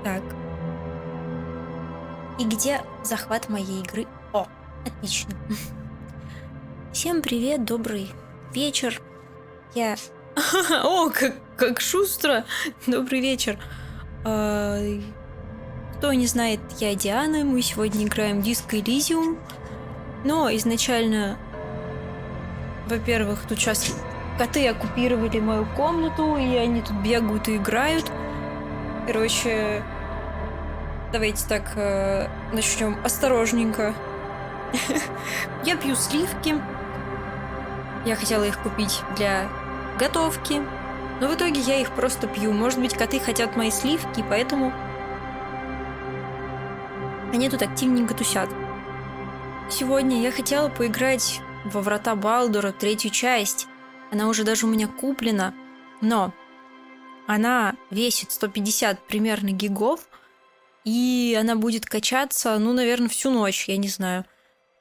Так. И где захват моей игры? О, отлично. Всем привет, добрый вечер. Я... О, как шустро. Добрый вечер. Кто не знает, я Диана. Мы сегодня играем в диск Elysium. Но изначально, во-первых, тут сейчас коты оккупировали мою комнату, и они тут бегают и играют. Короче, давайте так начнем осторожненько. Я пью сливки. Я хотела их купить для готовки, но в итоге я их просто пью. Может быть, коты хотят мои сливки, поэтому они тут активненько тусят. Сегодня я хотела поиграть во Врата Балдура, 3-ю часть. Она уже даже у меня куплена, но она весит 150 примерно гигов, и она будет качаться, ну, наверное, всю ночь, я не знаю.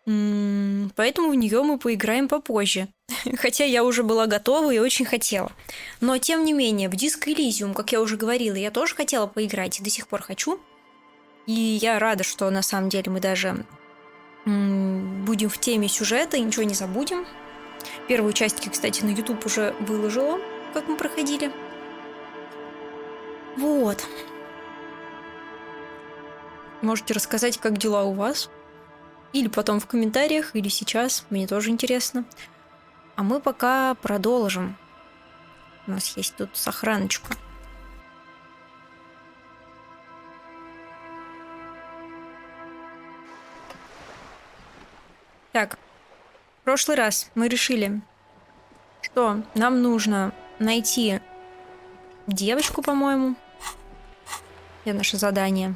Поэтому в нее мы поиграем попозже. Хотя я уже была готова и очень хотела. Но, тем не менее, в диск Elysium, как я уже говорила, я тоже хотела поиграть и до сих пор хочу. И я рада, что на самом деле мы даже будем в теме сюжета и ничего не забудем. Первую часть, кстати, на YouTube уже выложила, как мы проходили. Вот. Можете рассказать, как дела у вас. Или потом в комментариях, или сейчас. Мне тоже интересно. А мы пока продолжим. У нас есть тут сохраночка. Так. В прошлый раз мы решили, что нам нужно найти девочку, по-моему. Где наше задание?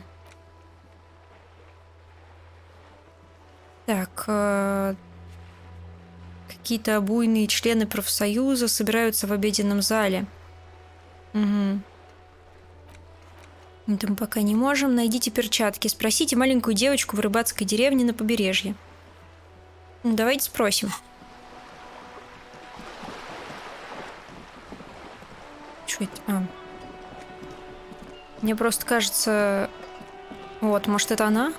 Так, какие-то буйные члены профсоюза собираются в обеденном зале. Угу. Это мы пока не можем. Найдите перчатки. Спросите маленькую девочку в рыбацкой деревне на побережье. Давайте спросим. Что это? А. Мне просто кажется... Вот, может, это она?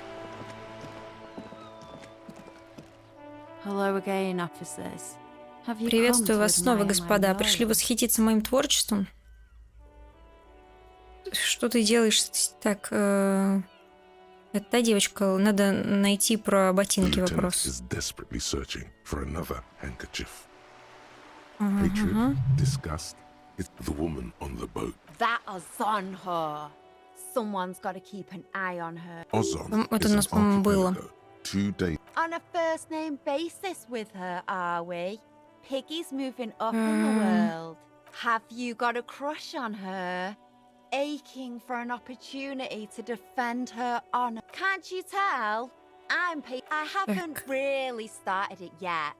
Приветствую вас снова, господа. Пришли восхититься моим творчеством? Что ты делаешь? Так, это та девочка. Надо найти про ботинки вопрос. Ага. Это у нас, по-моему, было. On a first name basis with her, are we? Piggy's moving up in the world. Have you got a crush on her? Aching for an opportunity to defend her honor. Can't you tell? I haven't really started it yet.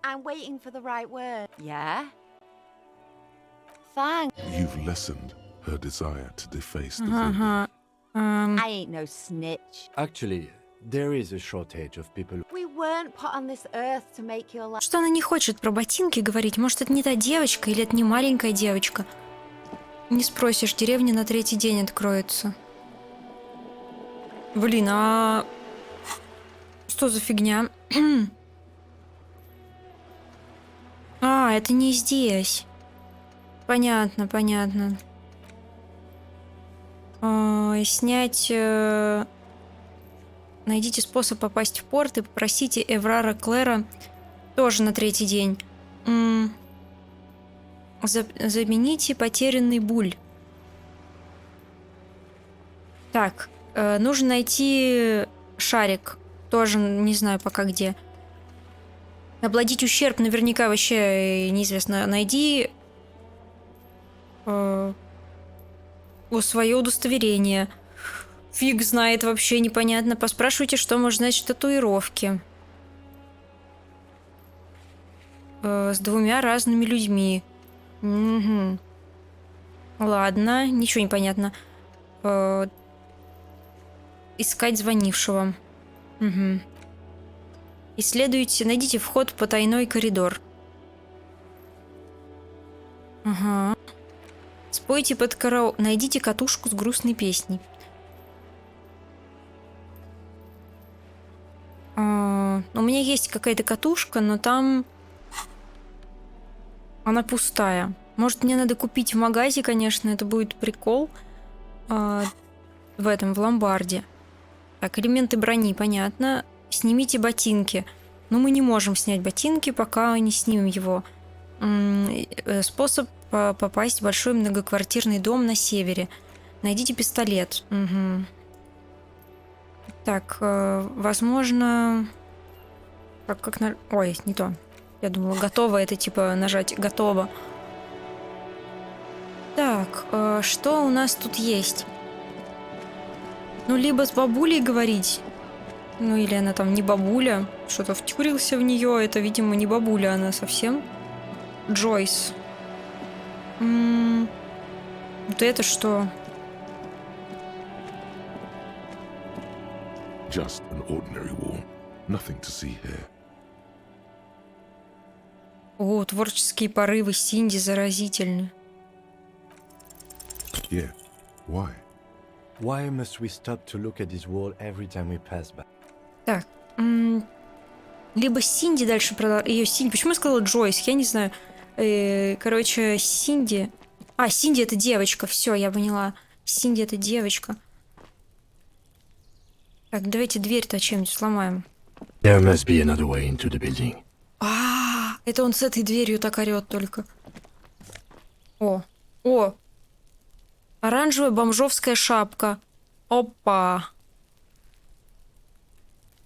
I'm waiting for the right word. Yeah? Thanks. You've lessened her desire to deface the villain. I ain't no snitch. Actually, there is a shortage of people. We weren't put on this earth to make your life. Что она не хочет про ботинки говорить? Может, это не та девочка или это не маленькая девочка? Не спросишь, деревня на 3-й день откроется. Блин, а... Что за фигня? А, это не здесь. Понятно, понятно. Снять... Найдите способ попасть в порт и попросите Эврара Клэра тоже на 3-й день. Замените потерянный буль. Так, нужно найти шарик. Тоже не знаю пока где. Обладить ущерб наверняка вообще неизвестно. Найди свое удостоверение. Фиг знает, вообще непонятно. Поспрашивайте, что может значить татуировки. С 2 разными людьми. Угу. Ладно, ничего не понятно. Искать звонившего. Угу. Исследуйте, найдите вход в потайной коридор. Ага. Спойте под караул. Найдите катушку с грустной песней. У меня есть какая-то катушка, но там она пустая. Может, мне надо купить в магазе, конечно, это будет прикол. В ломбарде. Так, элементы брони, понятно. Снимите ботинки. Но мы не можем снять ботинки, пока не снимем его. Способ попасть в большой многоквартирный дом на севере. Найдите пистолет. Угу. Так, возможно... Ой, не то. Я думала, готово. Это типа нажать «готово». Так, что у нас тут есть? Ну, либо с бабулей говорить. Ну, или она там не бабуля. Что-то втюрился в нее. Это, видимо, не бабуля она совсем. Джойс. Вот это что? Just an ordinary wall. Nothing to see here. О, творческие порывы Синди заразительны. Yeah. Why? Why must we stop to look at this wall every time we pass by? Так. Либо Синди дальше ее Синди. Почему я сказала Джойс? Я не знаю. Короче, Синди. Синди это девочка. Все, я поняла. Синди это девочка. Так, давайте дверь-то чем-нибудь сломаем. There must be another way into the building. Это он с этой дверью так орет только. О! Оранжевая бомжовская шапка. Опа!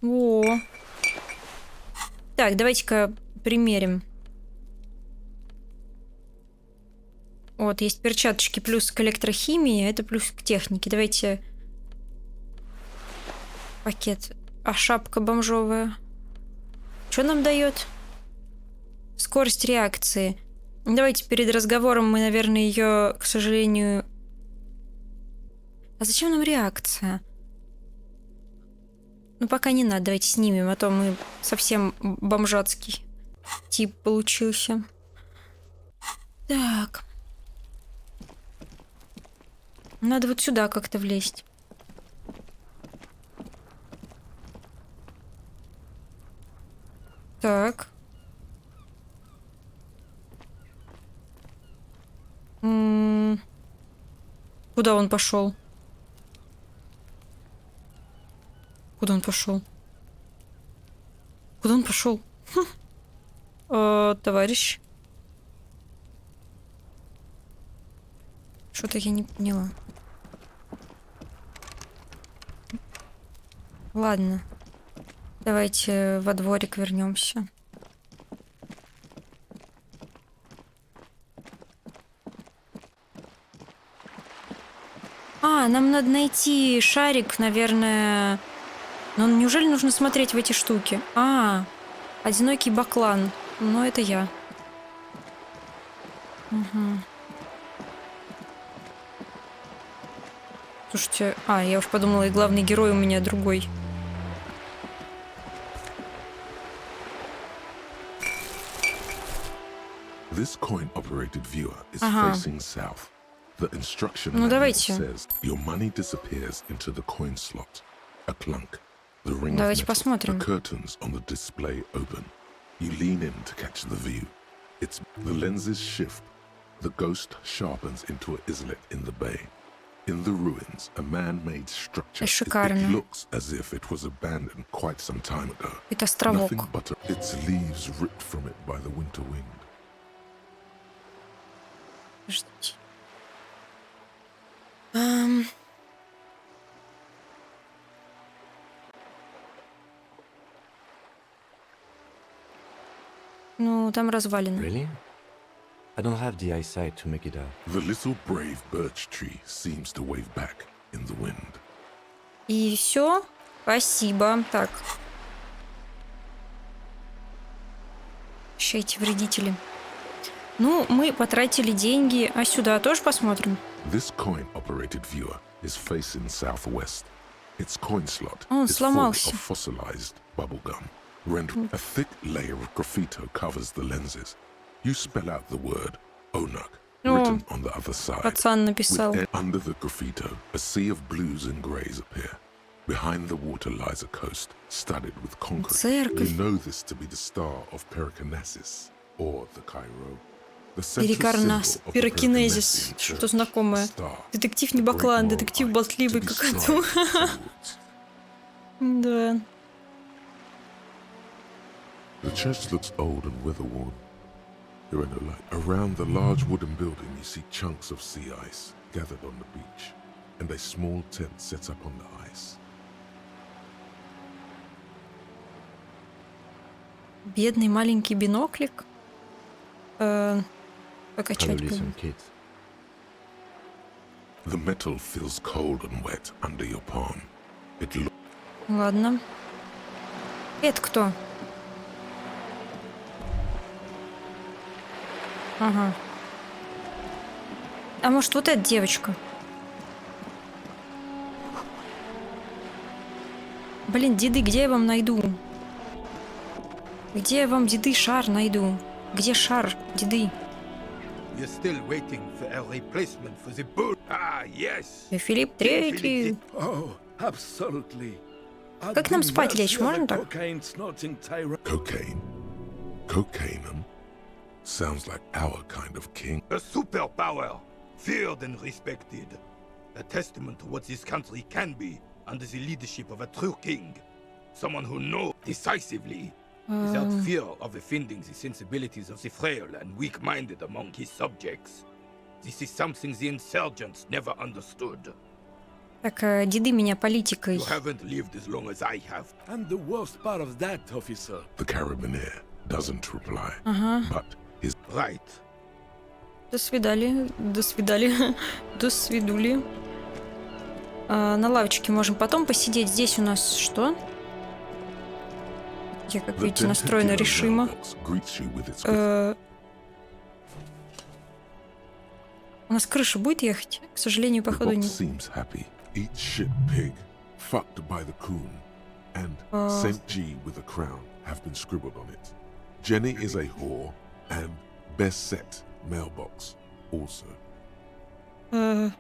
О! Так, давайте-ка примерим. Вот, есть перчаточки плюс к электрохимии, а это плюс к технике. Давайте... Пакет. Шапка бомжовая. Что нам дает? Скорость реакции. Давайте перед разговором мы, наверное, ее, к сожалению... А зачем нам реакция? Ну, пока не надо. Давайте снимем, а то мы совсем бомжатский тип получился. Так. Надо вот сюда как-то влезть. Так. Куда он пошел? Куда он пошел? Куда он пошел? Товарищ. Что-то я не поняла. Ладно. Давайте во дворик вернемся. Нам надо найти шарик, наверное. Но неужели нужно смотреть в эти штуки? Одинокий баклан. Ну, это я. Угу. Слушайте, я уж подумала, и главный герой у меня другой. This coin-operated viewer is facing south. The instruction manual says your money disappears into the coin slot. A clunk. The ring of metal. The curtains on the display open. You lean in to catch the view. The lenses shift. The ghost sharpens into an islet in the bay. In the ruins, a man-made structure. It looks as if it was abandoned quite some time ago. Nothing but its leaves ripped from it by the winter wind. Ну, там развалины. Really? I don't have the eyesight to make it out. The little brave birch tree seems to wave back in the wind. И все? Спасибо. Так. Еще эти вредители. Ну, мы потратили деньги. А сюда тоже посмотрим? This coin-operated viewer is facing southwest. Its coin slot is full сломался. of fossilized bubblegum. A thick layer of graffito covers the lenses. You spell out the word Onuk, written on the other side. Пацан написал. Under the graffito, a sea of blues and greys appear. Behind the water lies a coast studded with concrete. Церковь. You know this to be the star of Pyrokinesis, or the Cairo. Пирокинезис, что знакомое. Детектив не баклан, детектив болтливый какой-то. Да. The church looks old and weather-worn. There are no light. Around the large wooden building, you see chunks of sea ice gathered on the beach, and a small tent set up on the ice. Бедный маленький биноклик. Покачать. The metal feels cold and wet under your palm. Ладно. Это кто? Ага. А может, вот эта девочка? Блин, деды, где я вам найду? Где я вам, деды, шар найду? Где шар, деды? Филипп Третий. Как нам спать лечь? Можно так? Cocaine. Cocaine. Sounds like our kind of king. A superpower, feared and respected. A testament to what this country can be under the leadership of a true king. Someone who knows decisively, without fear of offending the sensibilities of the frail and weak-minded among his subjects. This is something the insurgents never understood. Так, деды меня политикой. You haven't lived as long as I have. And the worst part of that, officer. The carabiner doesn't reply. But his right. До свидали. До свидули. На лавочке можем потом посидеть. Здесь у нас что? Я, как видите, настроена решимо. У нас крыша будет ехать? К сожалению, походу нет. Eat shit pig, fucked by the coon, and St. G with a crown have been scribbled on it. Jenny is a whore, and best set mailbox also. The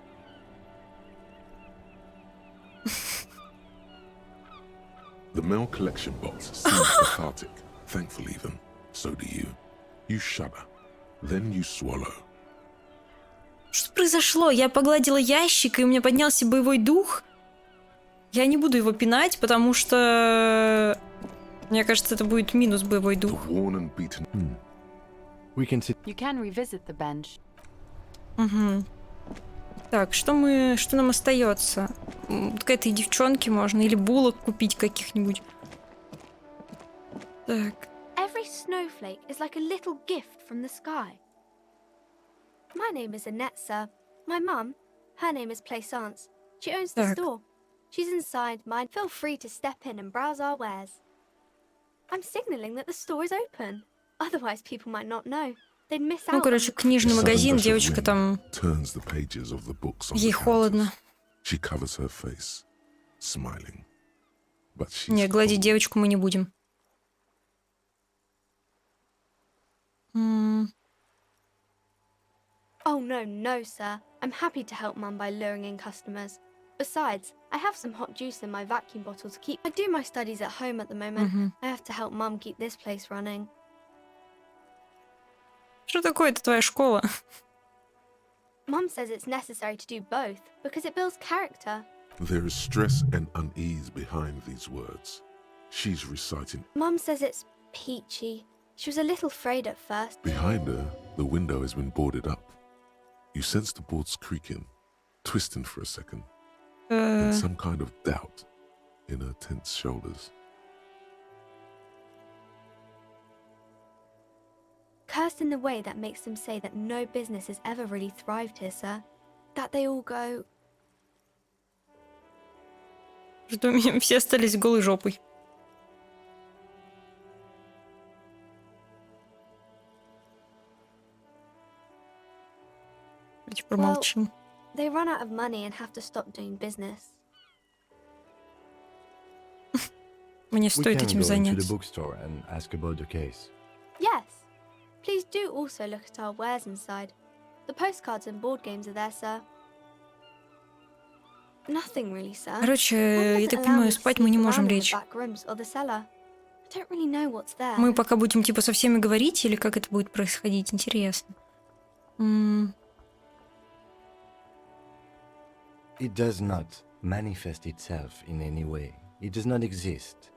mail collection box seems cathartic, thankful even. So do you. You shudder, then you swallow. Что произошло? Я погладила ящик, и у меня поднялся боевой дух. Я не буду его пинать, потому что... Мне кажется, это будет минус боевой дух. Угу. Так, что нам остается? К этой девчонке можно, или булок купить каких-нибудь. Так. Every snowflake is like a little gift from the sky. My name is Annette, sir. My mum, her name is Plaisance. She owns the store. She's inside mine. Feel free to step in and browse our wares. I'm signaling that the store is open. Otherwise, people might not know. They'd miss out. Ну, короче, книжный магазин, девочка там... Ей холодно. Не, гладить девочку мы не будем. Oh, no, sir. I'm happy to help Mum by luring in customers. Besides, I have some hot juice in my vacuum bottle to keep... I do my studies at home at the moment. I have to help Mum keep this place running. Что такое это твоя школа? Mum says it's necessary to do both because it builds character. There is stress and unease behind these words. She's reciting... Mum says it's peachy. She was a little afraid at first. Behind her, the window has been boarded up. You sense the boards creaking, twisting for a second, and some kind of doubt in her tense shoulders. Cursed in the way that makes them say that no business has ever really thrived here, sir. That they all go... Что все остались голой жопой. Well, they run out of money and have to stop doing business. Мне стоит этим заняться. Yes. Please do also look at our wares inside. The postcards and board games are there, sir. Nothing really, sir. Короче, я так понимаю, спать мы не можем лечь. Мы пока будем типа со всеми говорить, или как это будет происходить? Интересно. It does not manifest itself in any way. It does not exist.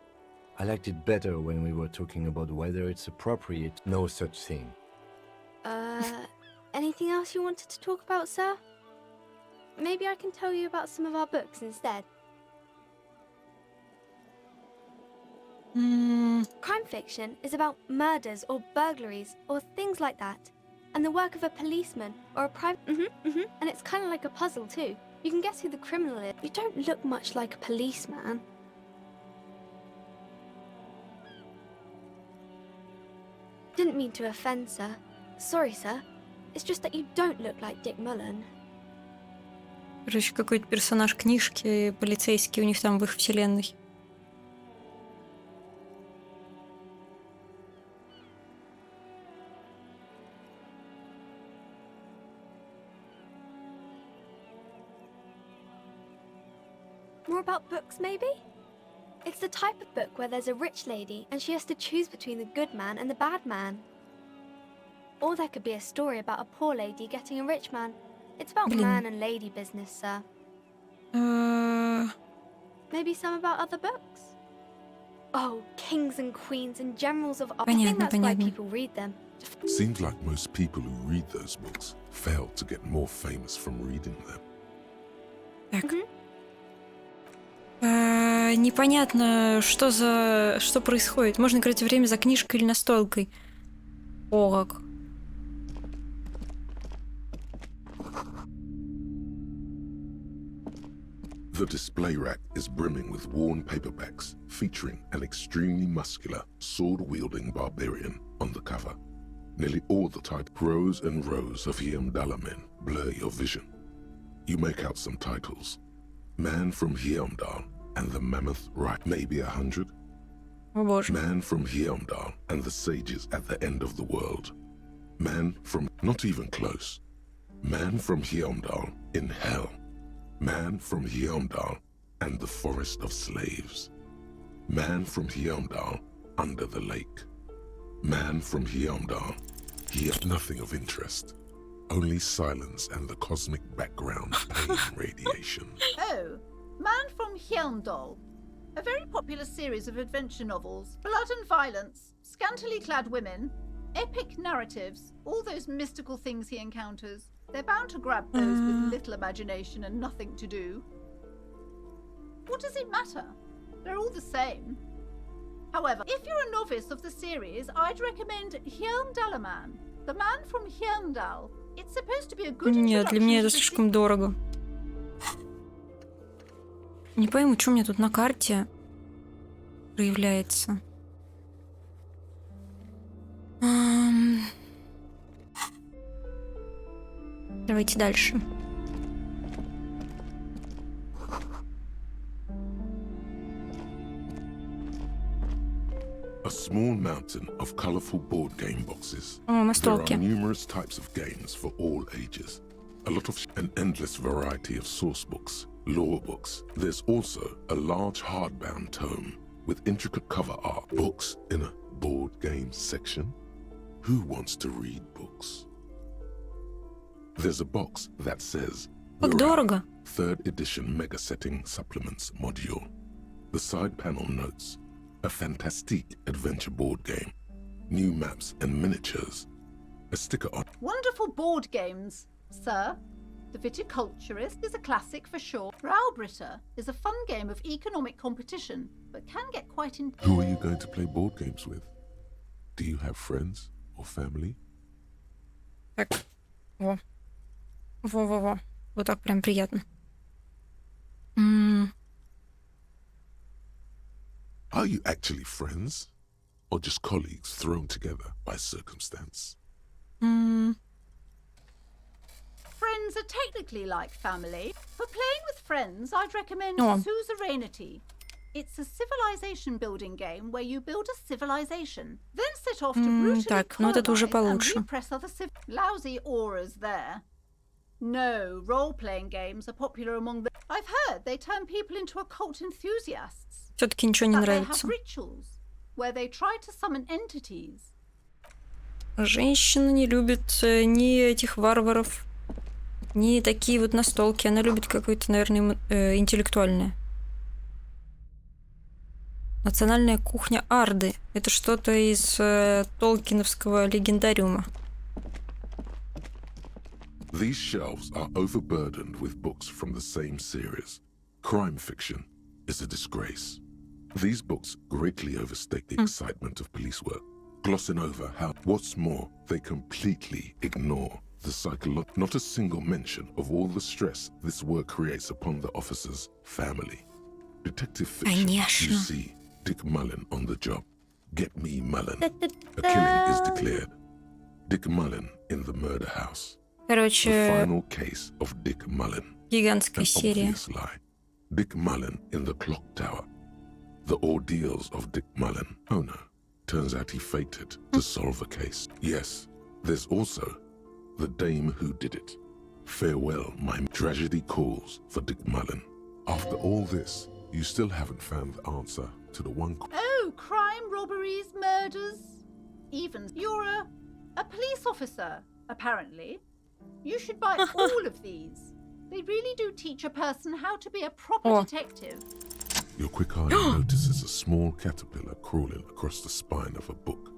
I liked it better when we were talking about whether it's appropriate. No such thing. Anything else you wanted to talk about, sir? Maybe I can tell you about some of our books instead. Crime fiction is about murders or burglaries or things like that. And the work of a policeman or a private... And it's kind of like a puzzle too. You can guess who the criminal is. You don't look much like a policeman. Didn't mean to offend, sir. Sorry, sir. It's just that you don't look like Dick Mullen. Короче, какой-то персонаж книжки, полицейский у них там в их вселенной. More about books, maybe? It's the type of book where there's a rich lady and she has to choose between the good man and the bad man. Or there could be a story about a poor lady getting a rich man. It's about man and lady business, sir. Maybe some about other books? Oh, kings and queens and generals of... I think that's why people read them. Seems like most people who read those books fail to get more famous from reading them. Так. Непонятно, что происходит. Можно играть время за книжкой или настолкой. О, как. The display rack is brimming with worn paperbacks featuring an extremely muscular, sword-wielding barbarian on the cover. Nearly all the type rows and rows of Heimdall men blur your vision. You make out some titles. Man from Heimdall and the Mammoth Right, maybe 100. О, боже. Man from Heimdall and the sages at the end of the world. Man from... not even close. Man from Heimdall in hell. Man from Heimdall and the forest of slaves. Man from Heimdall under the lake. Man from Heimdall. He has nothing of interest. Only silence and the cosmic background pain radiation. Oh, Man from Heimdall. A very popular series of adventure novels. Blood and violence, scantily clad women, epic narratives, all those mystical things he encounters. They're bound to grab those with little imagination and nothing to do. What does it matter? They're all the same. However, if you're a novice of the series, I'd recommend Heimdall Man. The Man from Heimdall. It's supposed to be a good introduction. Нет, для меня это слишком дорого. Не пойму, что у меня тут на карте проявляется. Давайте дальше. A small mountain of colorful board game boxes. О, настолки. There are numerous types of games for all ages. A lot of an endless variety of source books, lore books. There's also a large hardbound tome with intricate cover art. Books in a board game section? Who wants to read books? There's a box that says Как дорого. 3rd edition mega setting supplements module. The side panel notes a fantastic adventure board game, new maps and miniatures, a sticker on. Wonderful board games, sir. The Viticulturist is a classic for sure. Braubritter is a fun game of economic competition, but can get quite intense. Who are you going to play board games with? Do you have friends or family? Так. Во. Во-во-во. Вот так прям приятно. Are you actually friends? Or just colleagues thrown together by circumstance? Friends are technically like family. For playing with friends, I'd recommend Suzerainty. It's a civilization building game where you build a civilization, then set off to brutally Так, ну вот это уже colonize and получше. repress other lousy auras there. No, role-playing games are popular among the... I've heard they turn people into occult enthusiasts. Все-таки ничего не That they нравится. have rituals where they try to summon entities. Женщина не любит ни этих варваров, ни такие вот настолки. Она любит какое-то, наверное, интеллектуальное. Национальная кухня Арды. Это что-то из толкиновского легендариума. These shelves are overburdened with books from the same series. Crime fiction is a disgrace. These books greatly overstate the excitement of police work, glossing over how, what's more, they completely ignore the psychological, not a single mention of all the stress this work creates upon the officer's family. Detective fiction, you see Dick Mullen on the job. Get me Mullen. A killing is declared. Dick Mullen in the murder house. Короче, The final case of Dick Mullen. гигантская An серия. obvious lie. Dick Mullen in the clock tower. The ordeals of Dick Mullen. Oh no. Turns out he faked it to solve a case. Yes, there's also the dame who did it. Farewell, my tragedy calls for Dick Mullen. After all this, you still haven't found the answer to the one... Oh, crime, robberies, murders. Even you're a police officer, apparently. You should buy all of these. They really do teach a person how to be a proper detective. Your quick eye notices a small caterpillar crawling across the spine of a book.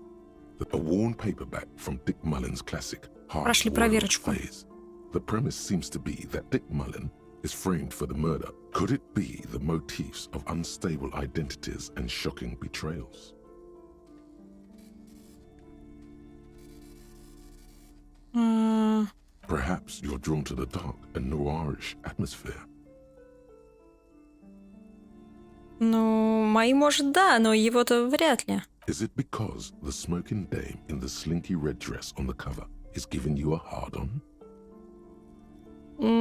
A worn paperback from Dick Mullen's classic Прошли проверочку. Phase. The premise seems to be that Dick Mullen is framed for the murder. Could it be the motifs of unstable identities and shocking betrayals? Perhaps you're drawn to the dark and noirish atmosphere. Ну, мои, может, да, но его-то вряд ли. Is it because the smoking dame in the slinky red dress on the cover is giving you a hard-on?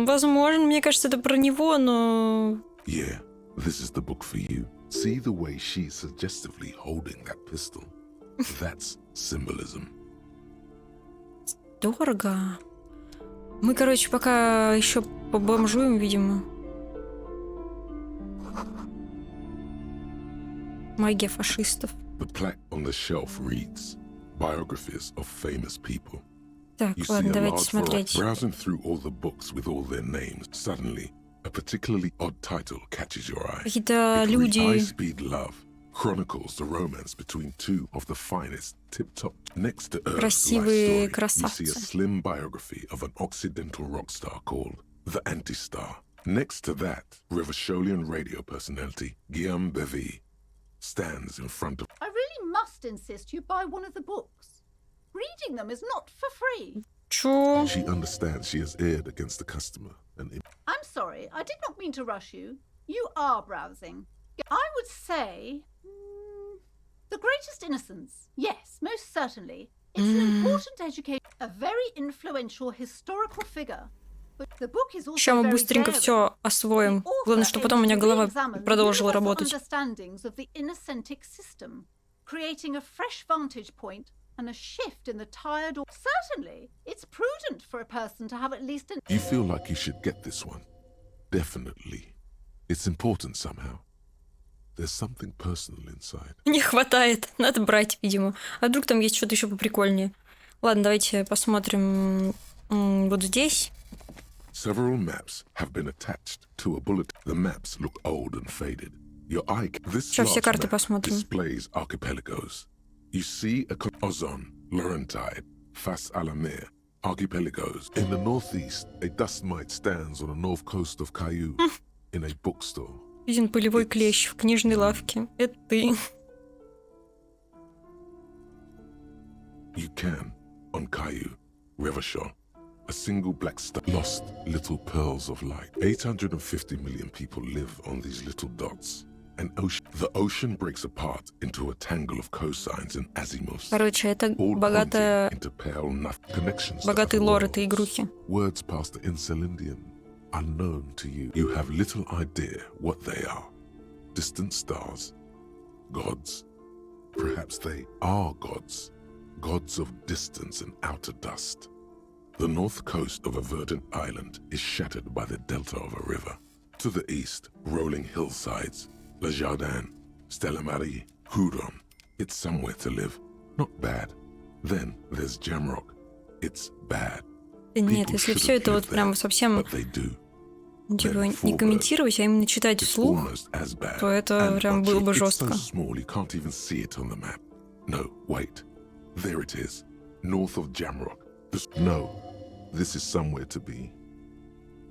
Возможно, мне кажется, это про него, но... Yeah, this is the book for you. See the way she's suggestively holding that pistol. That's symbolism. Дорого. Мы, короче, пока еще побомжуем, видимо. Магия фашистов. The plaque on the shelf reads, Biographies of famous people. Так, You ладно, see a давайте large смотреть. browsing through all the books with all their names. Suddenly, a particularly odd title catches your eye. Какие-то It reads, люди... High-Speed Love chronicles the romance between two of the finest tip-top. Next to Earth's life Красивые story, красавцы. you see a slim biography of an Occidental rock star called The Anti-Star. Next to that, Revacholian radio personality Guillaume Bevy stands in front of... I really must insist you buy one of the books. Reading them is not for free. Чё? She understands she has erred against the customer. And I'm sorry, I did not mean to rush you. You are browsing. I would say... The Greatest Innocence. Yes, most certainly. It's an important education, a very influential historical figure. But the book is also Сейчас мы very быстренько daring. все освоим. Главное, что потом у меня голова продолжила работать. Understandings of the innocentic system, creating a fresh vantage point and a shift in the tired. Certainly, it's prudent for a person to have at least an. you feel like you should get this one. Definitely. It's important somehow. There's something personal inside. Не хватает. Надо брать, видимо. А вдруг там есть что-то еще поприкольнее. Ладно, давайте посмотрим вот здесь. Several maps have been attached to a bullet. The maps look old and faded. Your eye. This Сейчас все large карты map посмотрим. displays archipelagos. You see Ozon, Laurentide, Fas Alamer, archipelagos. In the northeast, a dust mite stands on the north coast of Cayeux in a bookstore. Виден полевой клещ в книжной лавке. Это ты. You can, on Cayeux, Revachol, a single black star, lost little pearls of light. 850 million people live on these little dots. An ocean. The ocean breaks apart into a tangle of cosines and azimuths. Короче, это All богатая... pointing into pale connections to Богатый other лор worlds. этой игрухи. Words past the Insulindian, unknown to you. You have little idea what they are. Distant stars, gods. Perhaps they are gods. Gods of distance and outer dust. The north coast of a verdant island is shattered by the delta of a river. To the east, rolling hillsides, Le Jardin, Stella Marie, Hudon. It's somewhere to live. Not bad. Then there's Jamrock. It's bad. Нет, если все это вот прям совсем ничего не комментировать, а именно читать вслух, то это прям было бы жестко. No, wait. There it is. North of Jamrock. No, this is somewhere to be.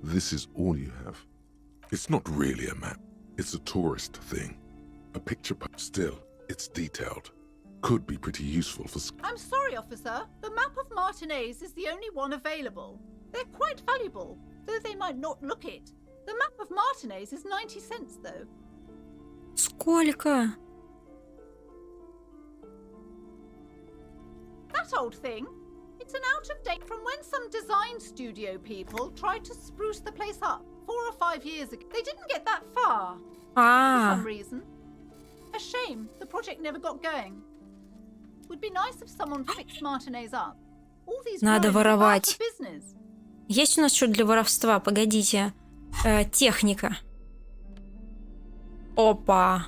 This is all you have. It's not really a map. It's a tourist thing. A picture. Still, it's detailed. Could be pretty useful for... I'm sorry, officer. The map of Martinez is the only one available. They're quite valuable, though they might not look it. The map of Martinez is 90 cents, though. Сколько? That old thing? It's an out-of-date from when some design studio people tried to spruce the place up 4 or 5 years ago. They didn't get that far. For some reason. A shame the project never got going. Would be nice if someone fixed Martinez up. All these Надо воровать. Есть у нас что для воровства? Погодите. Техника. Опа.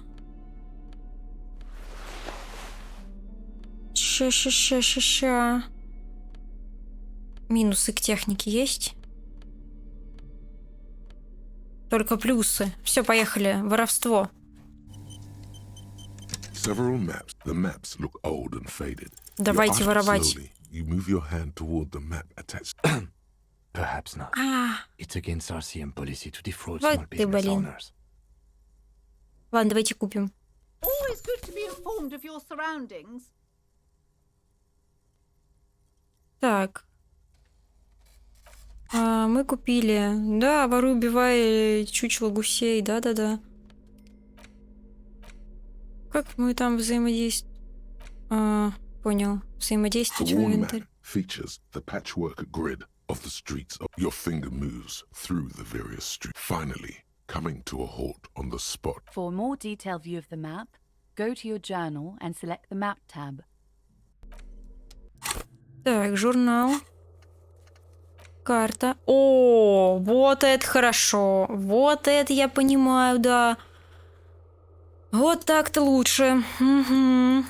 Ща. Минусы к технике есть? Только плюсы. Все, поехали. Воровство. Several maps. The maps look old and faded. Давайте воровать. You move your hand toward the map attached. Perhaps not. It's against RCM policy to defraud small business owners. Ладно, давайте купим. Always good to be informed of your surroundings. Так. Мы купили. Да, воруй, убивай чучело гусей. Да. Как мы там взаимодействуем? Понял. Взаимодействовать в инвентарь. Features the patchwork grid of the streets. Your finger moves through the various streets. Finally, coming to a halt on the spot. For a more detailed view of the map, go to your journal and select the map tab. Так, журнал. Карта. О, вот это хорошо. Вот это я понимаю, да. Вот так-то лучше. Угу.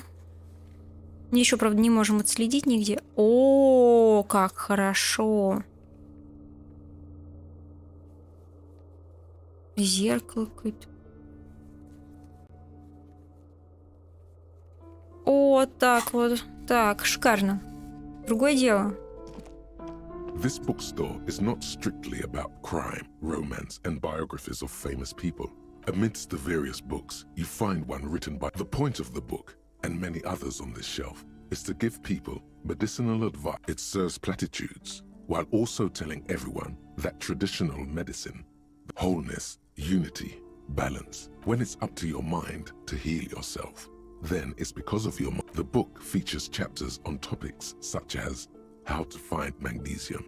Еще, правда, не можем отследить нигде. О, как хорошо. Зеркало какое-то. О, так вот. Так, шикарно. Другое дело. This bookstore is not strictly about crime, romance, and biographies of famous people. Amidst the various books, you find one written by... The point of the book, and many others on this shelf, is to give people medicinal advice. It serves platitudes, while also telling everyone that traditional medicine, wholeness, unity, balance, when it's up to your mind to heal yourself, then it's because of your mind. The book features chapters on topics such as how to find magnesium.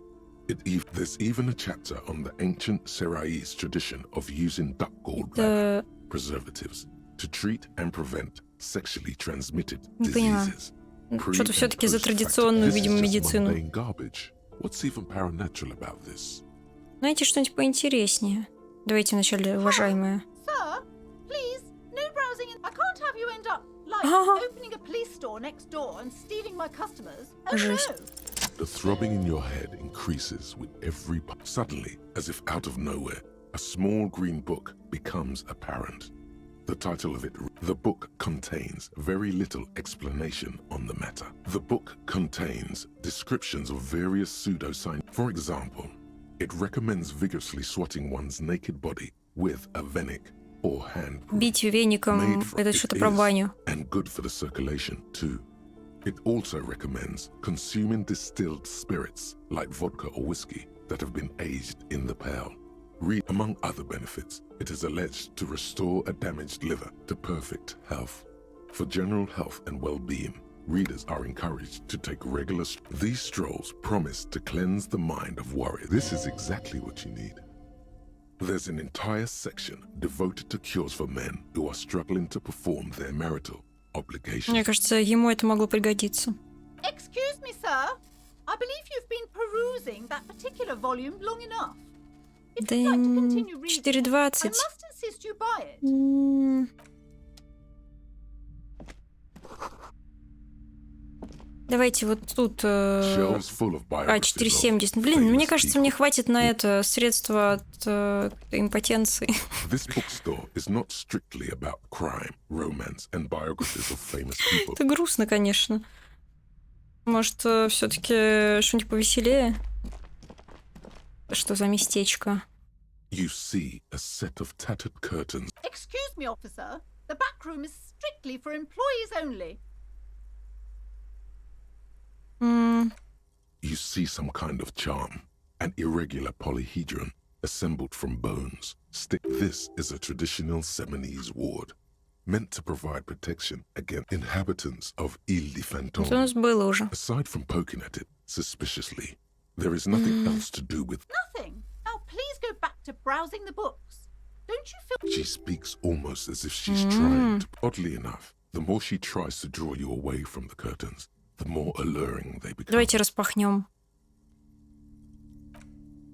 There's even a chapter on the ancient Seraïs tradition of using duck gallbladder preservatives to treat and prevent sexually transmitted diseases. Что-то все-таки за традиционную, видимо, медицину. What's even paranatural about this? Знаете, что-нибудь поинтереснее? Давайте вначале, уважаемые. Sir, please, no browsing. I can't have you end up like opening a police store next door and stealing my customers. Oh no. The throbbing in your head increases with every... Suddenly, as if out of nowhere, a small green book becomes apparent. The title of it... The book contains very little explanation on the matter. The book contains descriptions of various pseudoscience. For example, it recommends vigorously swatting one's naked body with a venic or hand... Бить веником, это что-то про баню. And good for the circulation, too. It also recommends consuming distilled spirits like vodka or whiskey that have been aged in the pail. Among other benefits, it is alleged to restore a damaged liver to perfect health. For general health and well-being, readers are encouraged to take regular... These strolls promise to cleanse the mind of worry. This is exactly what you need. There's an entire section devoted to cures for men who are struggling to perform their marital obligations. Мне кажется, ему это могло пригодиться. Excuse me, sir. I believe you've been perusing that particular volume long enough. If Да, you'd like to continue reading, I 4:20. must insist you buy it. Давайте вот тут... 4,70. Блин, мне кажется, мне хватит на это средства от импотенции. Это грустно, конечно. Может, все-таки что-нибудь повеселее? Что за местечко? You see a set of tattered curtains. Excuse me, officer. The back room is strictly for employees only. You see some kind of charm, an irregular polyhedron assembled from bones. This is a traditional Seminese ward, meant to provide protection against inhabitants of Elysium. Это у нас было уже. Aside from poking at it suspiciously, there is nothing else to do with... Nothing. Now please go back to browsing the books. Don't you feel... She speaks almost as if she's trying to... Oddly enough, the more she tries to draw you away from the curtains, the more alluring they become. Давайте распахнем.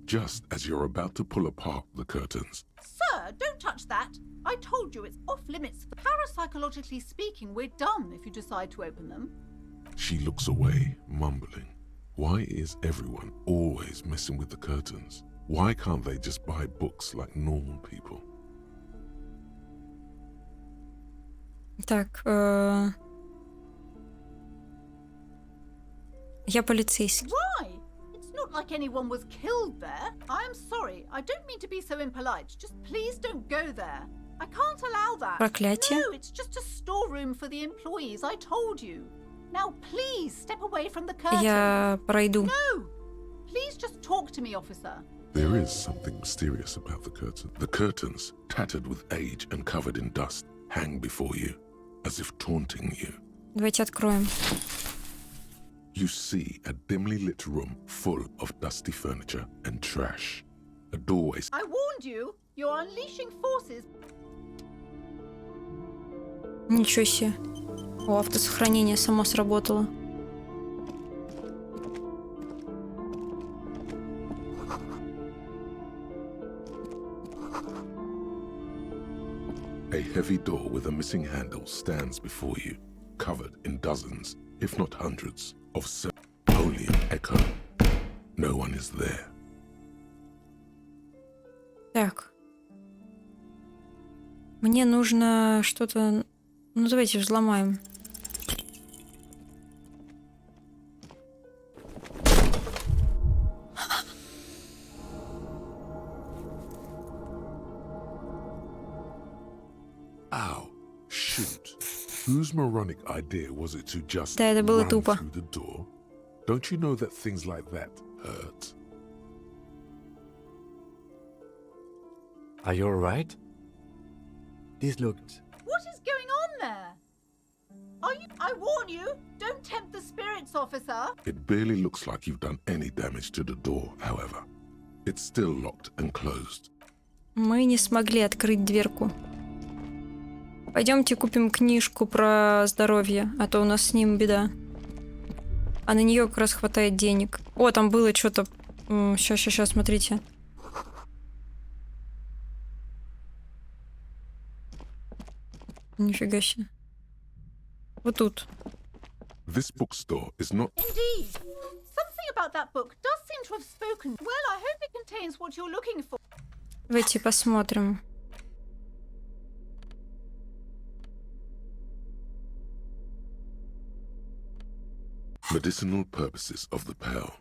Just as you're about to pull apart the curtains. Sir, don't touch that. I told you it's off limits. Parapsychologically speaking, we're done if you decide to open them. She looks away, mumbling. Why is everyone always messing with the curtains? Why can't they just buy books like normal people? Так, я полицейский. Why? It's not like anyone was killed there. I'm sorry. I don't mean to be so impolite. Just please don't go there. I can't allow that. Проклятие. No, it's just a storeroom for the employees. I told you. Now please step away from the curtain. Я пройду. No. Please just talk to me, officer. There is something mysterious about the curtain. The curtains, tattered with age and covered in dust, hang before you, as if taunting you. Давайте откроем. You see a dimly lit room full of dusty furniture and trash. A doorway. I warned you. You're unleashing forces. Ничего себе. О, автосохранение само сработало. A heavy door with a missing handle stands before you, covered in dozens, if not hundreds, of only an echo. No one is there. Так. Мне нужно что-то... Ну, давайте взломаем. Ow, shoot. Whose moronic idea was it to just Да, это было run тупо. through the door? Don't you know that things like that hurt? Are you alright? This looked... What is going on there? Are you... I warn you, don't tempt the spirits, officer. It barely looks like you've done any damage to the door, however. It's still locked and closed. Мы не смогли открыть дверку. Пойдемте купим книжку про здоровье, а то у нас с ним беда. А на нее как раз хватает денег. О, там было что-то... Сейчас, смотрите. Нифига себе. Вот тут. This bookstore is not... Indeed. Something about that book does seem to have spoken. Well, I hope it contains what you're looking for. Давайте посмотрим. Medicinal purposes of the pearl.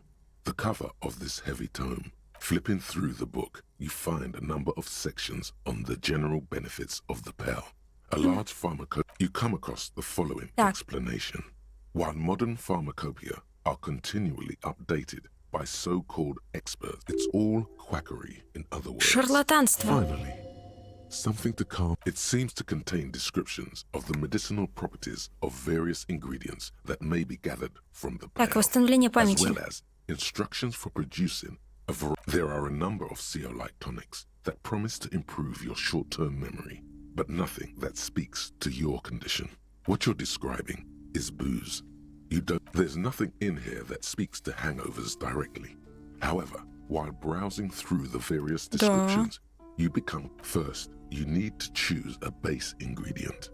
The cover of this heavy tome. Flipping through the book, you find a number of sections on the general benefits of the pearl. A large pharmacopoeia. You come across the following explanation. While modern pharmacopoeia are continually updated by so-called experts, it's all quackery, in other words. Шарлатанство. Finally, something to calm. It seems to contain descriptions of the medicinal properties of various ingredients that may be gathered from the Так, pearl, восстановление as памяти. well as instructions for producing a There are a number of zeolite tonics that promise to improve your short-term memory, but nothing that speaks to your condition. What you're describing is booze. There's nothing in here that speaks to hangovers directly. However, While browsing through the various descriptions, you become first. You need to choose a base ingredient.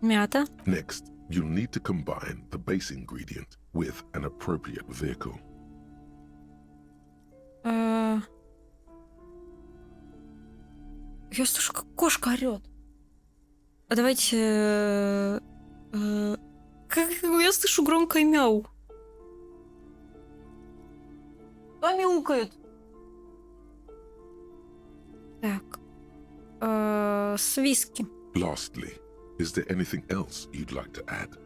Мята. Next, you'll need to combine the base ingredient with an appropriate vehicle. Я слышу, как кошка орёт. А давайте... Я слышу громкое мяу. Кто мяукает? Так. С виски. Lastly, is there anything else you'd like to add?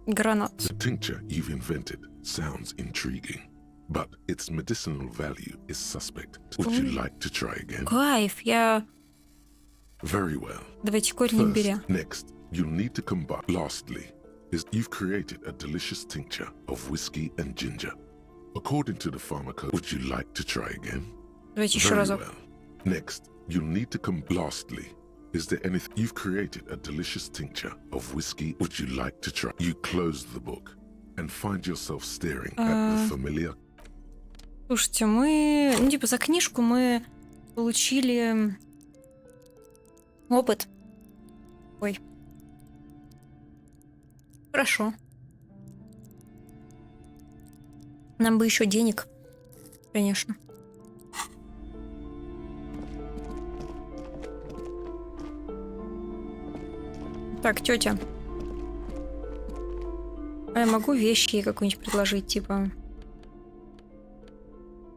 Гранат. The tincture you've invented sounds intriguing, but its medicinal value is suspect. Would you like to try again? Кайф, я... Very well. Давайте корень имбиря. Next, you'll need to combine. Lastly, you've created a delicious tincture of whiskey and ginger. According to the pharmaco, would you like to try again? Давайте еще разок. Well. Next, you'll need to Lastly, is there anything you've created a delicious tincture of whiskey? Would you like to try? You close the book and find yourself staring at the familiar. Слушайте, мы, за книжку мы получили опыт. Ой. Хорошо. Нам бы еще денег, конечно. Так, тетя. А я могу вещи ей какую-нибудь предложить, типа...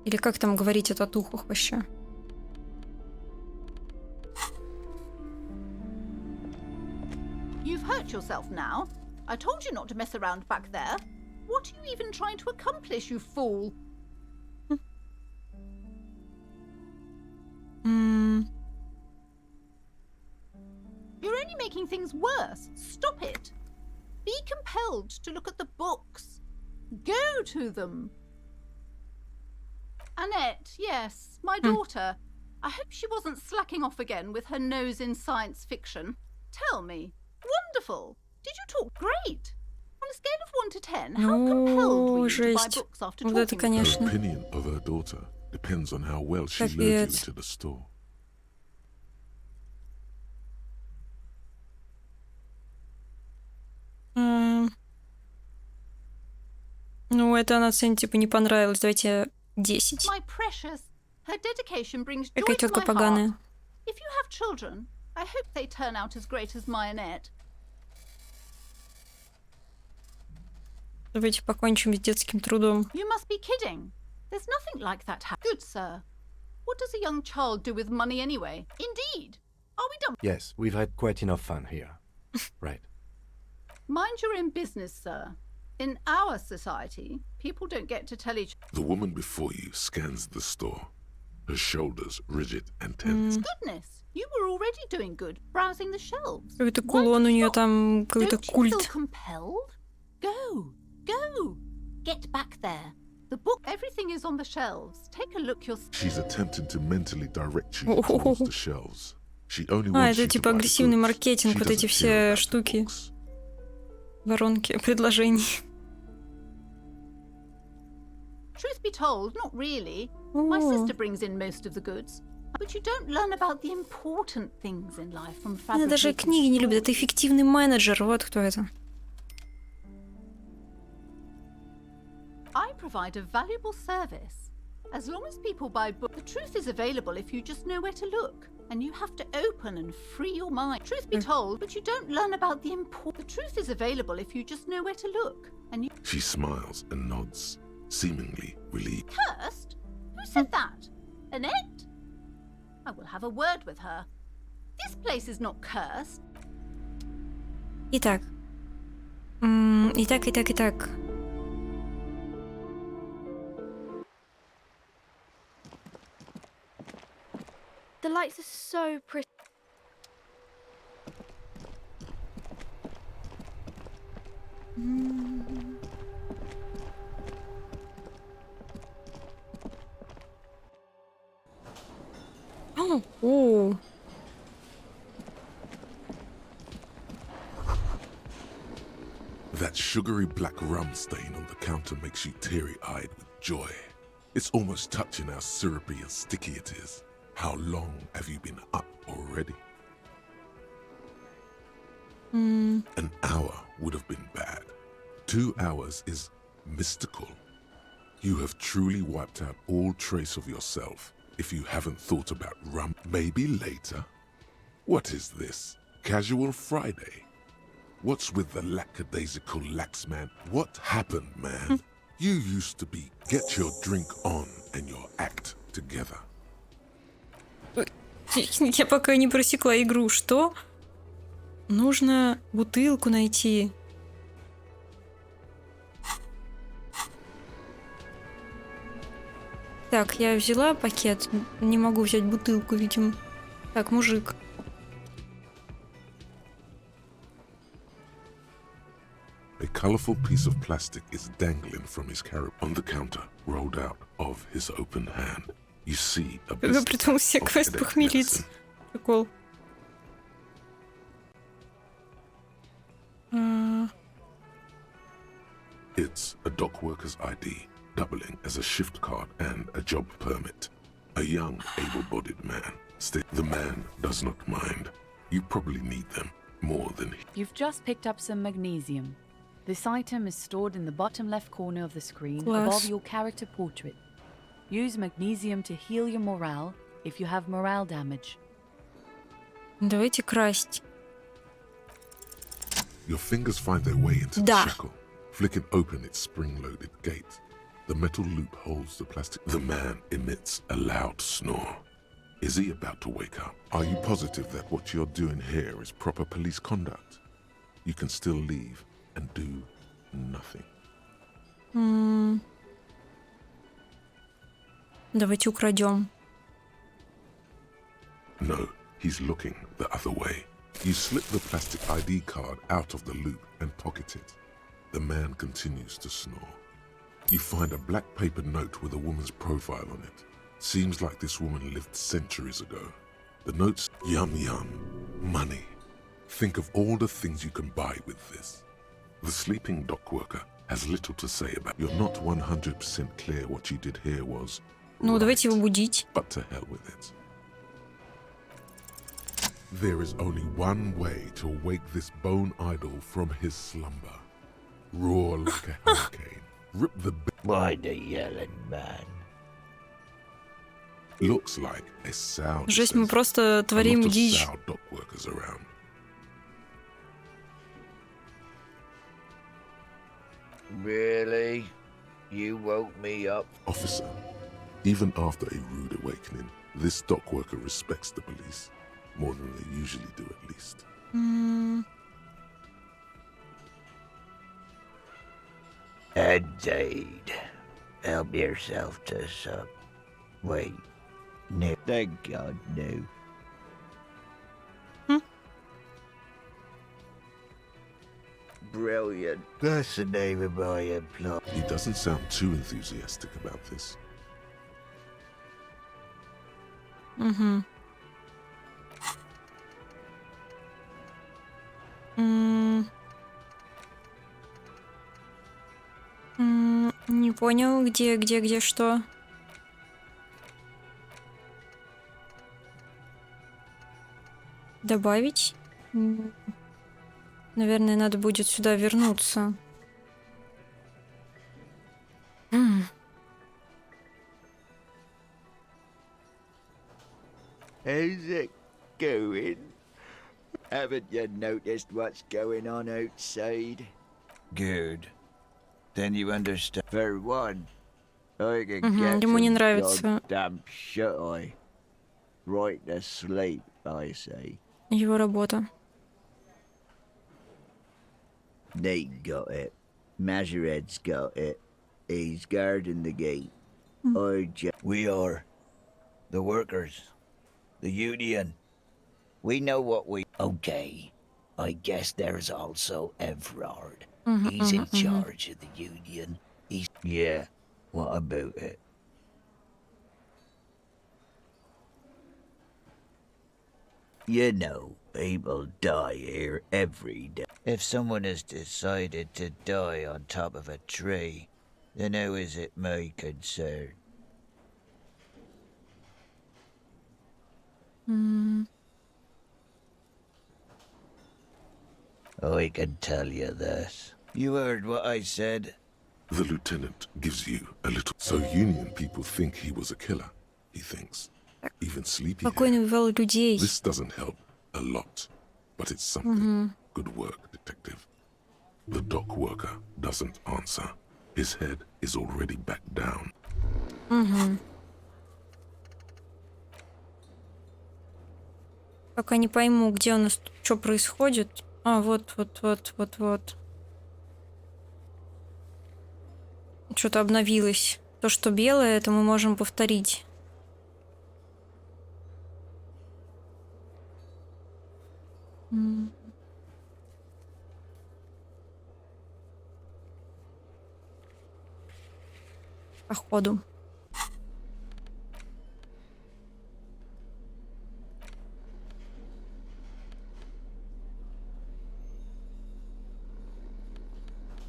Или как там говорить о татухах вообще? You've hurt yourself now. I told you not to mess around back there. What are you even trying to accomplish, you fool? You're only making things worse. Stop it. Be compelled to look at the books. Go to them. Annette, yes, my daughter. I hope she wasn't slacking off again with her nose in science fiction. Tell me. Wonderful. Did you talk great? On a scale of 1 to 10, how compelled were you to buy books after talking? Вот это, конечно. Her opinion of her daughter depends on how well she lured you into the store. Ну, это она оценит, типа, не понравилось. Давайте 10. My precious, her dedication brings joy Какая to тетка my поганая. heart. If you have children, I hope they turn out as great as my Annette. Давайте покончим с детским трудом. You must be kidding. There's nothing like that. Good sir. What does a young child do with money anyway? Indeed. Are we done? Yes, we've had quite enough fun here. Right. Mind your own business, sir. In our society, people don't get to tell each The woman before you scans the store, her shoulders rigid and tense. Goodness, you were already doing good, browsing the shelves. Какой-то кулон у нее там, какой-то Don't you feel культ. compelled? Go. Get back there. The book, everything is on the shelves. Take a look yourself. She's attempting to mentally direct you towards the shelves. She only А, wants это you to типа buy the агрессивный goods. маркетинг, She вот эти doesn't care все about the штуки, books. воронки предложений. Truth be told, not really. My sister brings in most of the goods. But you don't learn about the important things in life from Она даже fabricating книги не любит, это stories. эффективный менеджер, вот кто это. I provide a valuable service. As long as people buy books, the truth is available if you just know where to look. And you have to open and free your mind. Truth be told, but you don't learn about the important... The truth is available if you just know where to look. And you... She smiles and nods, seemingly relieved. Cursed? Who said that? Annette? I will have a word with her. This place is not cursed. Итак. Итак. The lights are so pretty. О. That sugary black rum stain on the counter makes you teary-eyed with joy. It's almost touching how syrupy and sticky it is. How long have you been up already? An hour would have been bad. 2 hours is mystical. You have truly wiped out all trace of yourself if you haven't thought about rum. Maybe later? What is this? Casual Friday? What's with the lackadaisical lax man? What happened, man? You used to be get your drink on and your act together. Я пока не просекла игру. Что? Нужно бутылку найти. Так, я взяла пакет. Не могу взять бутылку, видимо. Так, мужик. A colorful piece of plastic is dangling from his carrot on the counter, rolled out of his open hand. You see a Когда придумал себе квест похмелиться. Прикол. It's a dock worker's ID, doubling as a shift card and a job permit. A young, able-bodied man. Still, the man does not mind. You probably need them more than he. You've just picked up some magnesium. This item is stored in the bottom left corner of the screen Class. above your character portrait. Use magnesium to heal your morale if you have morale damage. Давайте красть. Your fingers find their way into the Да. shackle, flicking open its spring-loaded gate. The metal loop holds the plastic. The man emits a loud snore. Is he about to wake up? Are you positive that what you're doing here is proper police conduct? You can still leave and do nothing. Давайте украдем. No, he's looking the other way. You slip the plastic ID card out of the loop and pocket it. The man continues to snore. You find a black paper note with a woman's profile on it. Seems like this woman lived centuries ago. The note's yum yum, money. Think of all the things you can buy with this. The sleeping dock worker has little to say about. You're not 100% clear what you did here was. Ну, right, давайте его будить. but to hell with it. There is only one way to wake this bone idol from his slumber. Roar like a hurricane. Rip the Why the yelling, man? Looks like a sound. Жесть, мы просто творим дичь. Dock workers around. Really? You woke me up? Officer, even after a rude awakening, this dock worker respects the police more than they usually do, at least. Indeed. Help yourself to some. Wait. No. Thank God, no. Brilliant. That's the name of my employer. He doesn't sound too enthusiastic about this. Не понял, где, что? Добавить? Наверное, надо будет сюда вернуться. How's it going? Haven't you noticed what's going on outside? Good. Then you understand. For one, I can get ему не some нравится. goddamn shut-eye. Right to sleep, I say. Его работа. Nate got it. Majoret's got it. He's guarding the gate. We are. The workers. The union. We know what we... Okay. I guess there's also Everard. He's in charge of the union. Yeah. What about it? You know, People die here every day. If someone has decided to die on top of a tree, then how is it my concern? I can tell you this. You heard what I said? The lieutenant gives you a little... So Union people think he was a killer, he thinks. Even Sleepyhead. This doesn't help a lot, but it's something. Good work, detective. The dock worker doesn't answer. His head is already back down. Пока не пойму, где у нас тут что происходит. А, вот. Что-то обновилось. То, что белое, это мы можем повторить. Походу.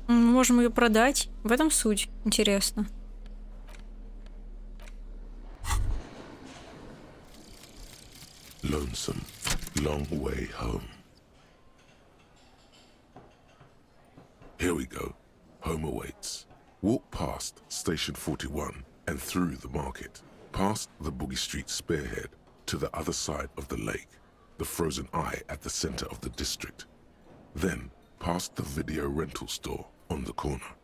Можем ее продать. В этом суть. Интересно. Lonesome, long way home. Here we go. Home awaits. Walk past Station 41 and through the market, past the Boogie Street spearhead to the other side of the lake, the frozen eye at the center of the district. Then past the video rental store on the corner.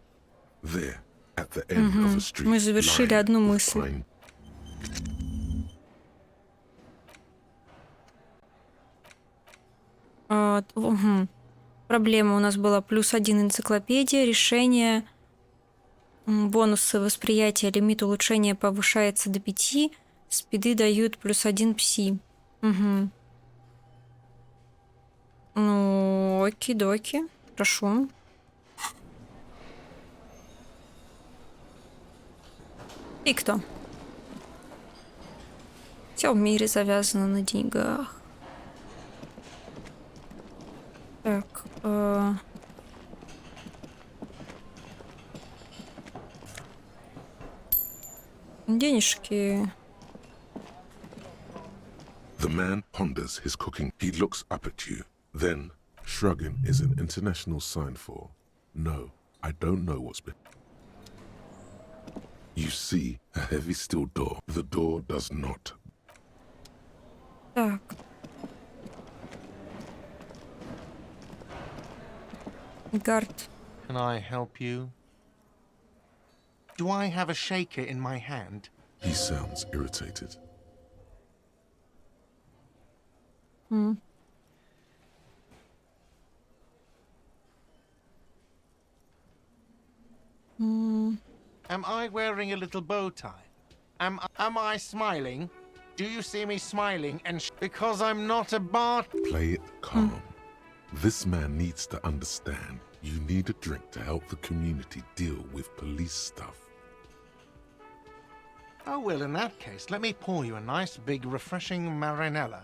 There, at the end of a street, Мы завершили одну мысль. Проблема у нас была +1 энциклопедия, решение, бонусы восприятия, лимит улучшения повышается до 5, спиды дают +1 пси. Ну, оки-доки, прошу. И кто? Все в мире завязано на деньгах. Так, денежки. The man ponders his cooking. He looks up at you. Then, shrugging is an international sign for, no, I don't know what's been. You see a heavy steel door. The door does not. Так. Гард. Can I help you? Do I have a shaker in my hand? He sounds irritated. Am I wearing a little bow tie? Am I smiling? Do you see me smiling? And because I'm not a bard. Play it calm. This man needs to understand you need a drink to help the community deal with police stuff. Oh, well, in that case, let me pour you a nice, big, refreshing marinella.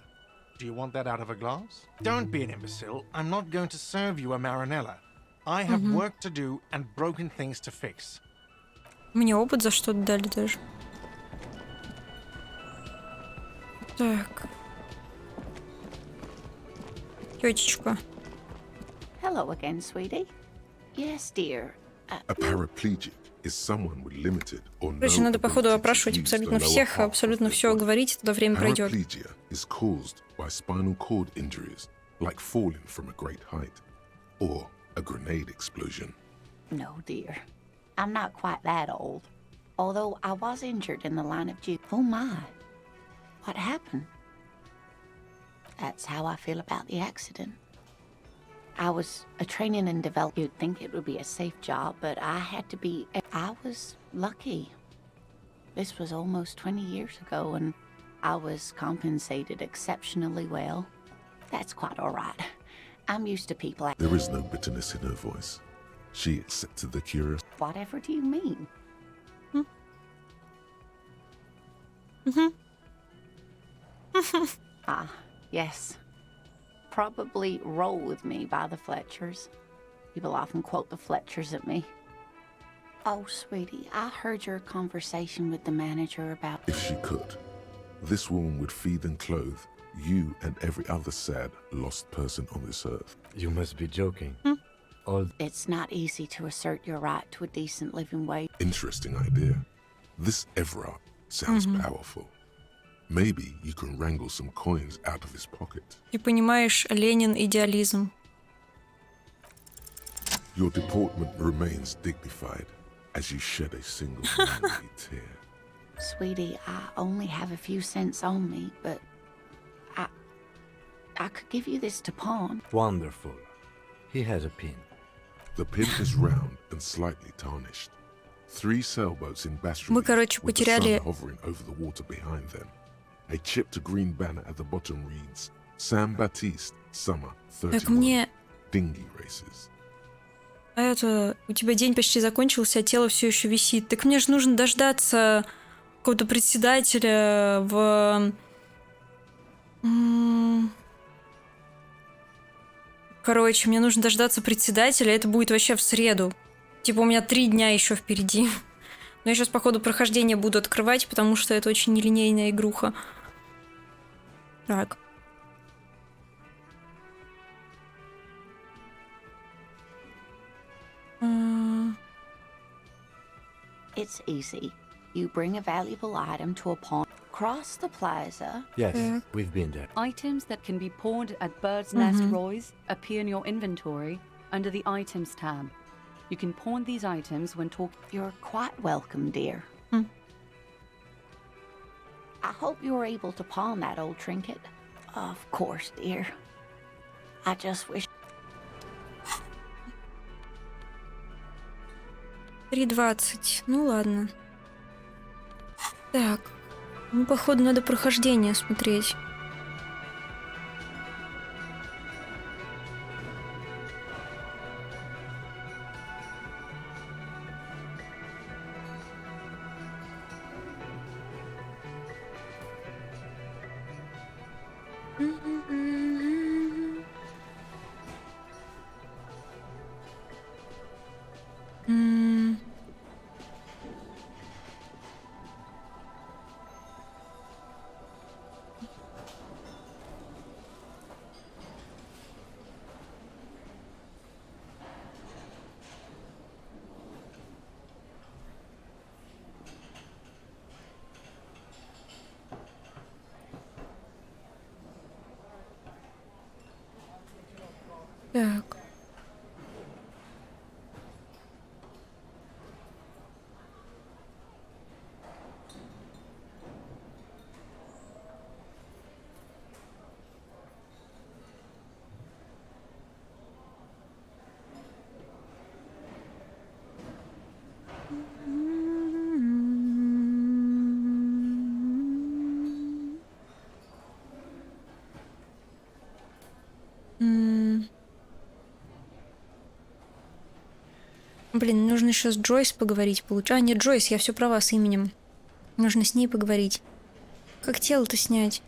Do you want that out of a glass? Don't be an imbecile. I'm not going to serve you a marinella. I have work to do and broken things to fix. Мне опыт за что-то дали даже. Так. Тётечка. Hello again, sweetie. Yes, dear. A paraplegic is someone with limited or no. Короче, надо походу опрашивать абсолютно всех, абсолютно все говорить, тогда время пройдет. Paraplegia is caused by spinal cord injuries, like falling from a great height, or a grenade explosion. No, dear. I'm not quite that old. Although I was injured in the line of duty. Oh my. What happened? That's how I feel about the accident. I was a training and development. You'd think it would be a safe job, but I had to be... I was lucky. This was almost 20 years ago, and I was compensated exceptionally well. That's quite all right. I'm used to people... There is no bitterness in her voice. She accepted the curious... Whatever do you mean? Ah, yes. probably roll with me by the Fletchers. People often quote the Fletchers at me. Oh, sweetie, I heard your conversation with the manager about... If she could, this woman would feed and clothe you and every other sad, lost person on this earth. You must be joking. It's not easy to assert your right to a decent living wage. Interesting idea. This Everard sounds powerful. Maybe you can wrangle some coins out of his pocket. Ты понимаешь, Ленин идеализм. Your deportment remains dignified as you shed a single manly tear. Sweetie, I only have a few cents on me, but I could give you this to pawn. Wonderful. He has a pin. The pin is round and slightly tarnished. 3 sailboats in bas Мы, relief with the sun потеряли... hovering over the water behind them. A chipped green banner at the bottom reads, San Baptiste, Summer 31, Dinghy Races. Это, у тебя день почти закончился, а тело все еще висит. Так мне же нужно дождаться какого-то председателя в... Короче, мне нужно дождаться председателя, это будет вообще в среду. Типа у меня 3 дня еще впереди. Но я сейчас по ходу прохождения буду открывать, потому что это очень нелинейная игруха. Так. It's easy. You bring a valuable item to a pawn. Cross the plaza. Yes, we've been there. Items that can be pawned at Bird's Nest Roy's appear in your inventory under the Items tab. You can pawn these items when talking. You're quite welcome, dear. I hope you're able to pawn that old trinket. Of course, dear. I just wish... 3:20. Ну ладно. Так. Ну, походу, надо прохождение смотреть. Так. Блин, нужно еще с Джойс поговорить. А, нет, Джойс, я все права с именем. Нужно с ней поговорить. Как тело-то снять?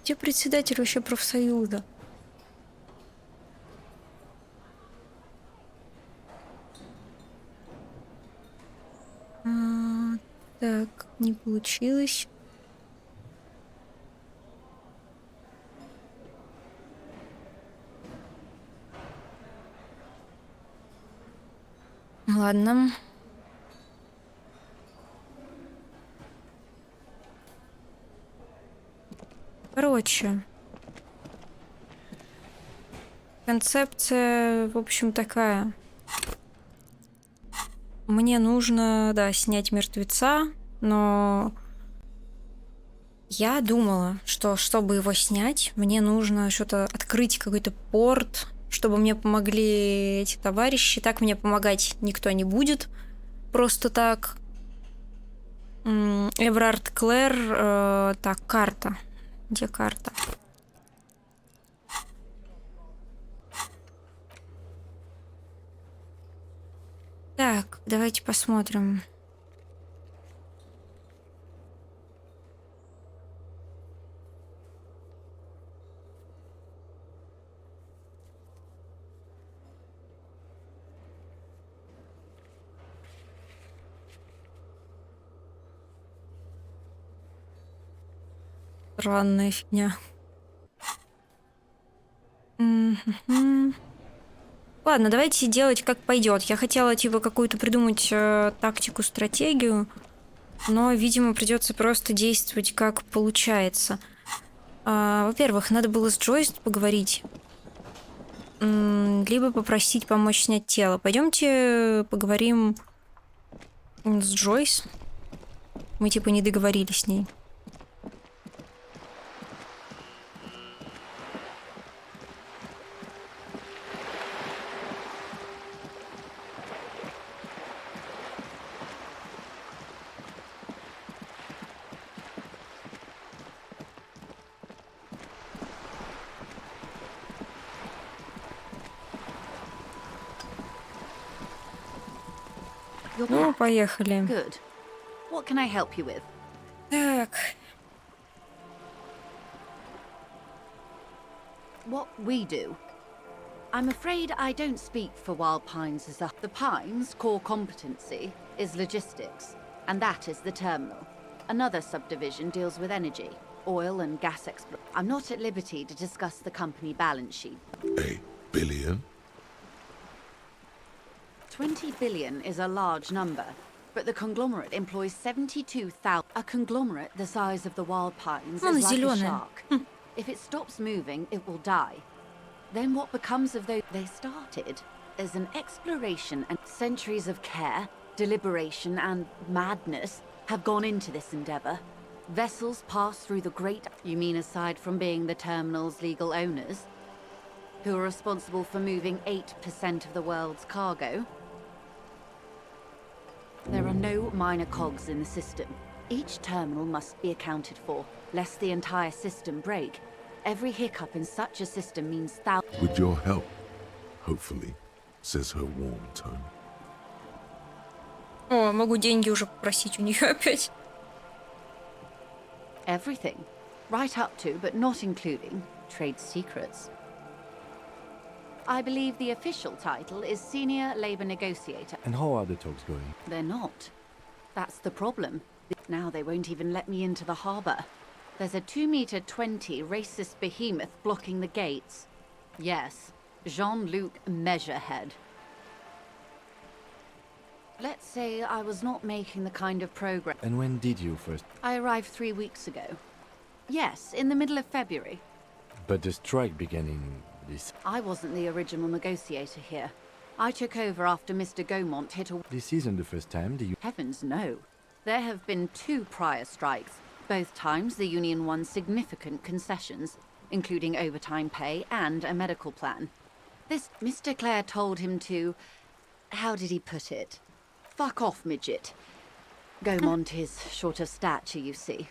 Где председатель вообще профсоюза? Так, не получилось. Ладно. Короче, концепция, в общем, такая. Мне нужно, да, снять мертвеца, но я думала, что чтобы его снять, мне нужно что-то открыть, какой-то порт, чтобы мне помогли эти товарищи. Так мне помогать никто не будет. просто так. Эверард Клэр. Так, карта. Где карта? Так, давайте посмотрим. Странная фигня. Ладно, давайте делать как пойдет. Я хотела типа какую-то придумать тактику, стратегию, но, видимо, придется просто действовать как получается. Во-первых, надо было с Джойс поговорить, либо попросить помочь снять тело. Пойдемте поговорим с Джойс. Мы типа не договорились с ней. Ну, поехали. Good. What can I help you with? Так. What we do. I'm afraid I don't speak for Wild Pines as the Pines' core competency is logistics, and that is the terminal. Another subdivision deals with energy, oil and gas exploration. I'm not at liberty to discuss the company balance sheet. $1 billion? 20 billion is a large number, but the conglomerate employs 72,000. A conglomerate the size of the Wild Pines is like a shark. If it stops moving, it will die. Then what becomes of those they started as an exploration, and centuries of care, deliberation and madness have gone into this endeavor. Vessels pass through the great... You mean aside from being the terminal's legal owners, who are responsible for moving 8% of the world's cargo? There are no minor cogs in the system. Each terminal must be accounted for, lest the entire system break. Every hiccup in such a system means thousands... With your help, hopefully, says her warm tone. О, могу деньги уже попросить у них опять. Everything. Right up to, but not including, trade secrets. I believe the official title is Senior Labor Negotiator. And how are the talks going? They're not. That's the problem. Now they won't even let me into the harbour. There's a 2-meter-20 racist behemoth blocking the gates. Yes, Jean-Luc Measurehead. Let's say I was not making the kind of progress. And when did you first? I arrived 3 weeks ago. Yes, in the middle of February. But the strike began in this... I wasn't the original negotiator here. I took over after Mr. Gaumont hit a... This isn't the first time the... Heavens, no. There have been 2 prior strikes. Both times the union won significant concessions, including overtime pay and a medical plan. This... Mr. Clare told him to... How did he put it? Fuck off, midget. Gaumont is short of stature, you see.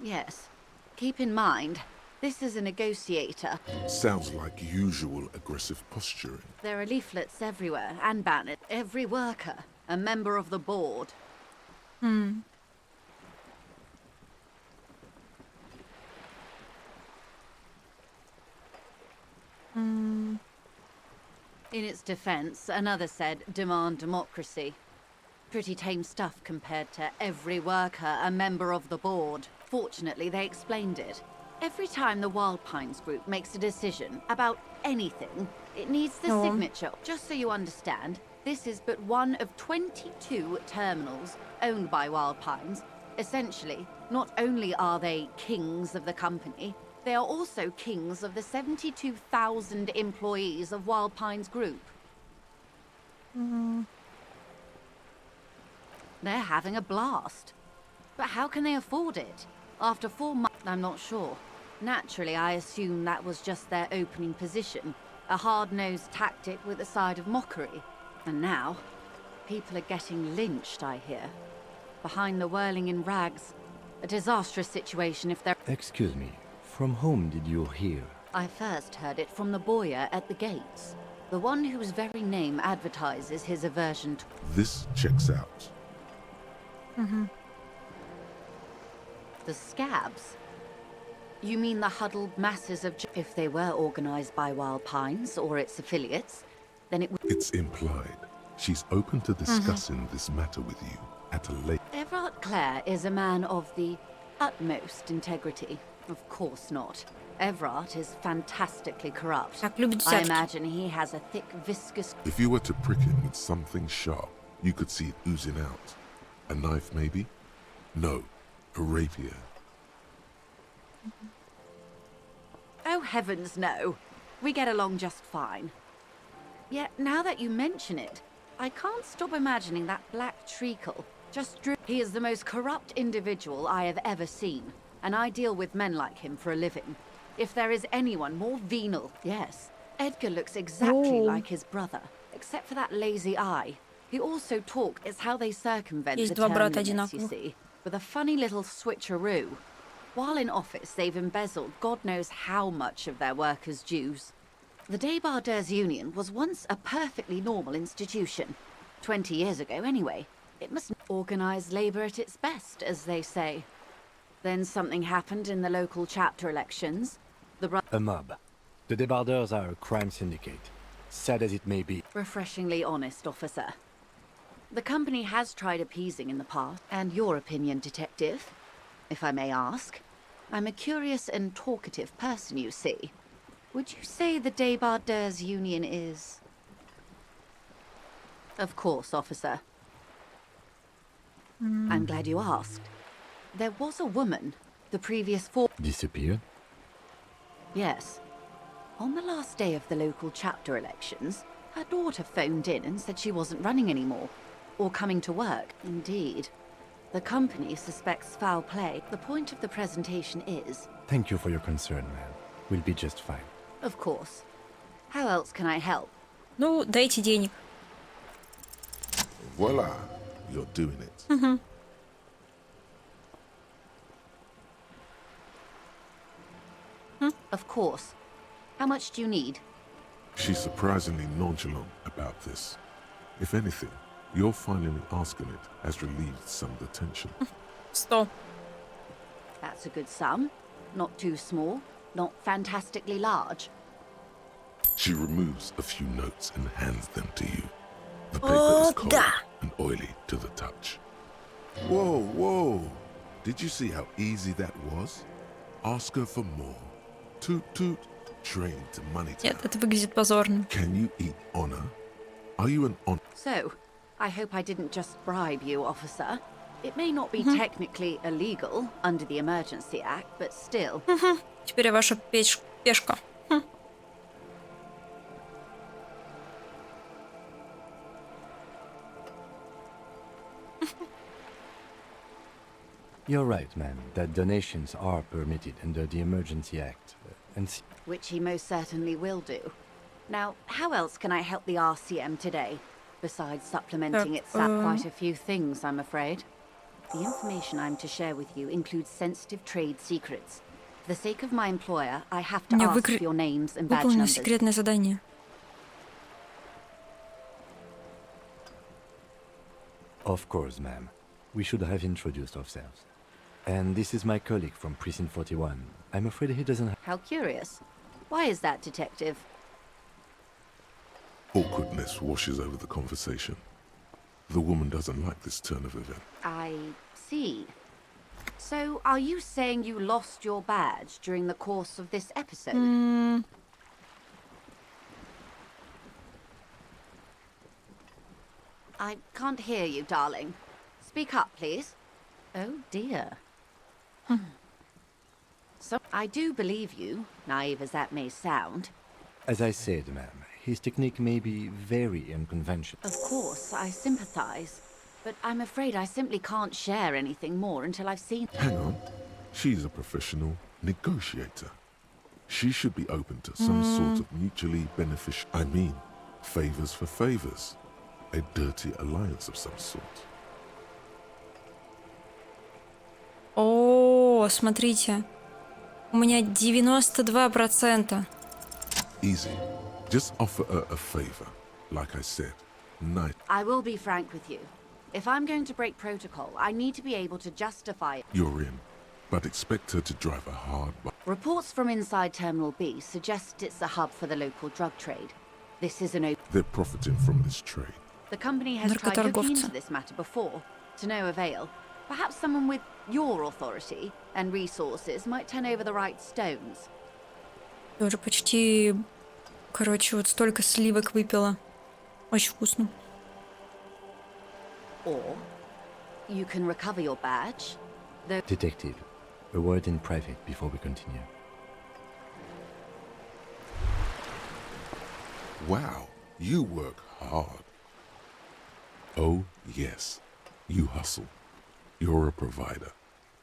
Yes. Keep in mind, this is a negotiator. Sounds like usual aggressive posturing. There are leaflets everywhere, and banners. Every worker, a member of the board. Hmm. Hmm. In its defense, another said, demand democracy. Pretty tame stuff compared to every worker, a member of the board. Fortunately, they explained it. Every time the Wild Pines group makes a decision about anything, it needs the signature. Just so you understand, this is but one of 22 terminals owned by Wild Pines. Essentially, not only are they kings of the company, they are also kings of the 72,000 employees of Wild Pines Group. They're having a blast. But how can they afford it? After 4 months, I'm not sure. Naturally, I assume that was just their opening position. A hard-nosed tactic with a side of mockery. And now, people are getting lynched, I hear. Behind the whirling in rags. A disastrous situation if they're... Excuse me, from whom did you hear? I first heard it from the boyar at the gates. The one whose very name advertises his aversion to... This checks out. The scabs? You mean the huddled masses of... If they were organized by Wild Pines or its affiliates, then it would... It's implied. She's open to discussing this matter with you at a later... Everard Clare is a man of the utmost integrity. Of course not. Everard is fantastically corrupt. I imagine he has a thick, viscous... If you were to prick him with something sharp, you could see it oozing out. A knife, maybe? No, a rapier. Oh, heavens, no. We get along just fine. Yet, now that you mention it, I can't stop imagining that black treacle just drew... He is the most corrupt individual I have ever seen, and I deal with men like him for a living. If there is anyone more venal, yes. Edgar looks exactly like his brother, except for that lazy eye. He also talks... It's how they circumvent the term limits, you see, with a funny little switcheroo. While in office, they've embezzled God knows how much of their workers' dues. The Débardeurs Union was once a perfectly normal institution. 20 years ago, anyway. It must organize labor at its best, as they say. Then something happened in the local chapter elections. A mob. The Débardeurs are a crime syndicate. Sad as it may be. Refreshingly honest, officer. The company has tried appeasing in the past. And your opinion, detective, if I may ask. I'm a curious and talkative person, you see. Would you say the Débardeurs Union is... Of course, officer. I'm glad you asked. There was a woman, the previous Disappeared? Yes. On the last day of the local chapter elections, her daughter phoned in and said she wasn't running anymore, or coming to work. Indeed. The company suspects foul play. The point of the presentation is... Thank you for your concern, ma'am. We'll be just fine. Of course. How else can I help? Ну, дайте денег. Voila, you're doing it. Of course. How much do you need? She's surprisingly nonchalant about this. If anything, your finally asking it has relieved some of the tension. 100. That's a good sum. Not too small, not fantastically large. She removes a few notes and hands them to you. The paper is cold and oily to the touch. Whoa, whoa! Did you see how easy that was? Ask her for more. Toot toot. Train to money. Нет, это выглядит позорно. Can you eat honor? Are you an honor? So, I hope I didn't just bribe you, officer. It may not be technically illegal under the Emergency Act, but still. Теперь я ваша пешка. You're right, ma'am, that donations are permitted under the Emergency Act. Which he most certainly will do. Now, how else can I help the RCM today? Besides supplementing its quite a few things, I'm afraid. The information I'm to share with you includes sensitive trade secrets. For the sake of my employer, I have to ask for your names and badge numbers. Секретное задание. Of course, ma'am. We should have introduced ourselves. And this is my colleague from Precinct 41. I'm afraid he doesn't have... How curious. Why is that, detective? Awkwardness washes over the conversation. The woman doesn't like this turn of events. I see. So, are you saying you lost your badge during the course of this episode? I can't hear you, darling. Speak up, please. Oh, dear. So, I do believe you, naive as that may sound. As I said, ma'am, his technique may be very unconventional. Of course, I sympathize. But I'm afraid I simply can't share anything more until I've seen... Hang on. She's a professional negotiator. She should be open to some sort of mutually beneficial... I mean, favors for favors. a dirty alliance of some sort. О, смотрите. У меня 92%. Easy. Just offer her a favor. Like I said, night. I will be frank with you. If I'm going to break protocol, I need to be able to justify it. You're in, but expect her to drive a hard bargain. Reports from inside Terminal B suggest it's a hub for the local drug trade. This is an open... They're profiting from this trade. The company has tried looking into this matter before, to no avail. Perhaps someone with your authority and resources might turn over the right stones. Я уже почти, короче, вот столько сливок выпила. Очень вкусно. Or you can recover your badge. Detective, a word in private before we continue. Wow, you work hard. Oh, yes, you hustle. You're a provider.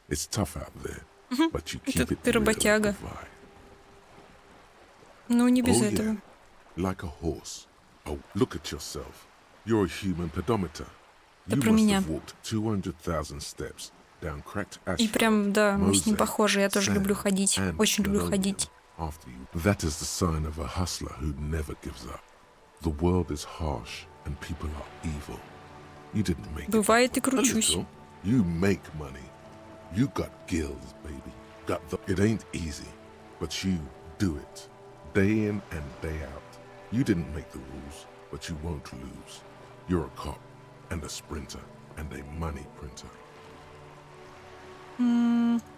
It's tough out there, but you keep it real and provide. Ну, не без Oh, этого. yeah, like a horse. Oh, look at yourself. You're a human pedometer. You про must меня. have walked 200,000 steps down cracked И asphalt, прям, да, мы с ним mosaic, похожи. Я тоже sand, люблю ходить. and Очень люблю linoleum ходить. after you. That is the sign of a hustler who never gives up. The world is harsh and people are evil. You didn't make Бывает и it. кручусь. You make money. You got gills, baby. It ain't easy, but you do it. Day in and day out. You didn't make the rules, but you won't lose. You're a cop and a sprinter and a money printer.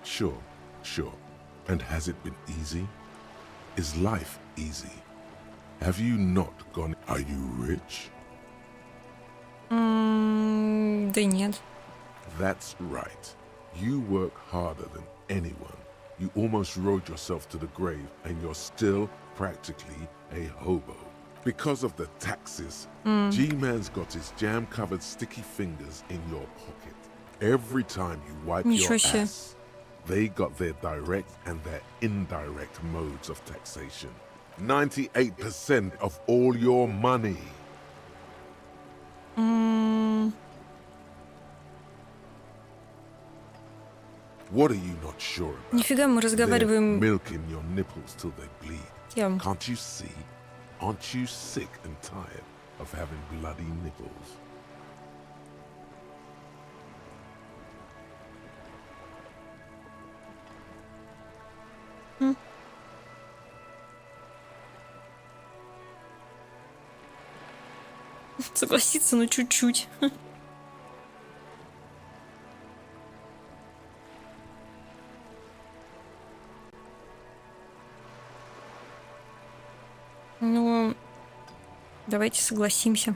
Sure. And has it been easy? Is life easy? Have you not gone... Are you rich? Да нет. That's right. You work harder than anyone. You almost rode yourself to the grave and you're still practically a hobo. Because of the taxes, G-Man's got his jam-covered sticky fingers in your pocket. Every time you wipe your ass, they got their direct and their indirect modes of taxation. 98% of all your money. What are you not sure about? Нифига мы разговариваем. Milking your nipples till they bleed. Тем. Can't you see? Aren't you sick and tired of having bloody nipples? Согласиться, ну чуть-чуть. Ну, давайте согласимся.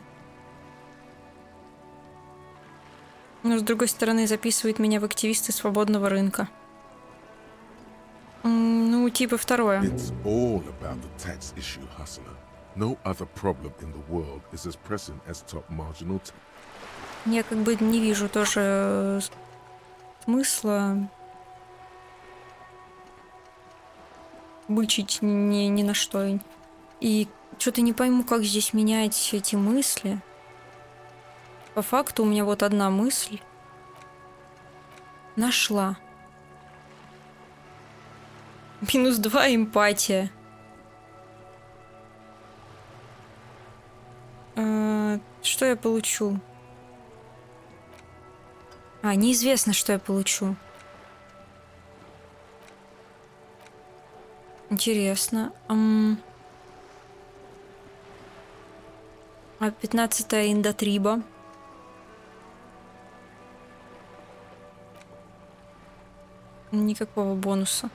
Но, с другой стороны, записывает меня в активисты свободного рынка. Ну, типа второе. It's all about the tax issue, hustler. No other problem in the world is as pressing as top marginal tax. Я как бы не вижу тоже смысла бычить ни на что. И что-то не пойму, как здесь менять эти мысли. По факту у меня вот одна мысль. Нашла. -2 эмпатия. Что я получу? Неизвестно, что я получу. Интересно. 15-я индотриба. Никакого бонуса.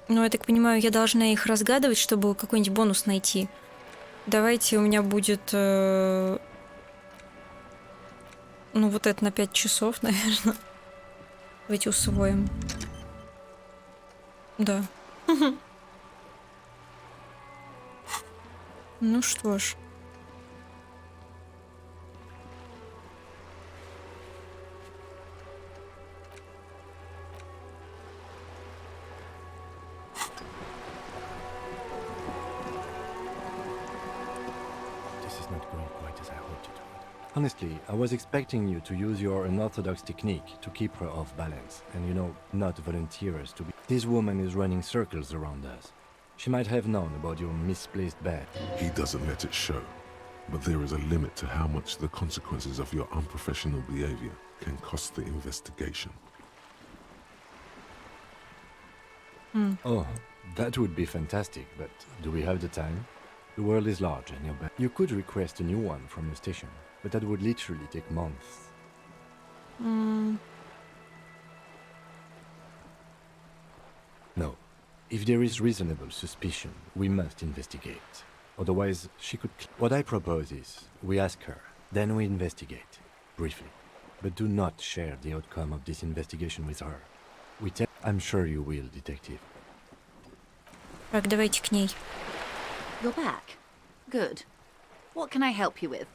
Но я так понимаю, я должна их разгадывать, чтобы какой-нибудь бонус найти. Давайте у меня будет... Ну, вот это на 5 часов, наверное. Давайте усвоим. Да. Ну что ж. This is not going quite as I hoped it would. Honestly, I was expecting you to use your unorthodox technique to keep her off balance, and not volunteer us to be. This woman is running circles around us. She might have known about your misplaced bet. He doesn't let it show, but there is a limit to how much the consequences of your unprofessional behavior can cost the investigation. Oh, that would be fantastic, but do we have the time? The world is large and you're you could request a new one from your station, but that would literally take months. No. If there is reasonable suspicion, we must investigate. Otherwise, she could... What I propose is, we ask her, then we investigate, briefly. But do not share the outcome of this investigation with her. I'm sure you will, detective. Так, давайте к ней. You're back. Good. What can I help you with?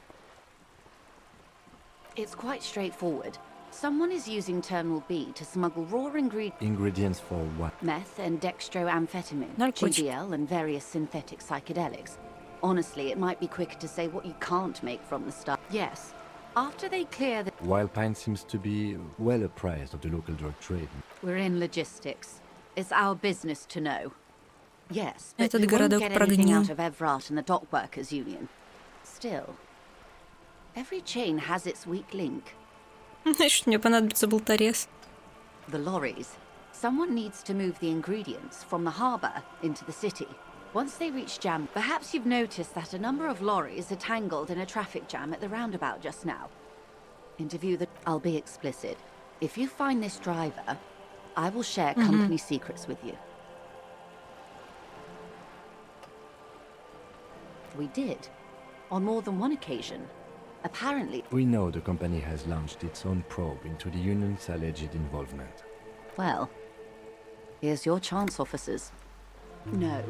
It's quite straightforward. Someone is using Terminal B to smuggle raw ingredients for what? Meth and dextroamphetamine, Наркотики. GBL and various synthetic psychedelics. Honestly, it might be quicker to say what you can't make from the start. Yes. After they clear the... Wild Pine seems to be well apprised of the local drug trade. We're in logistics. It's our business to know. Yes, but Этот we won't городок get anything прогнил. out of Evrat and the Dock Workers Union. Still, every chain has its weak link. Значит, мне понадобится болторез. The lorries. Someone needs to move the ingredients from the harbour into the city. Once they reach jam, perhaps you've noticed that a number of lorries are tangled in a traffic jam at the roundabout just now. I'll be explicit. If you find this driver, I will share company secrets with you. We did. On more than one occasion. Apparently... We know the company has launched its own probe into the union's alleged involvement. Well, here's your chance, officers. No.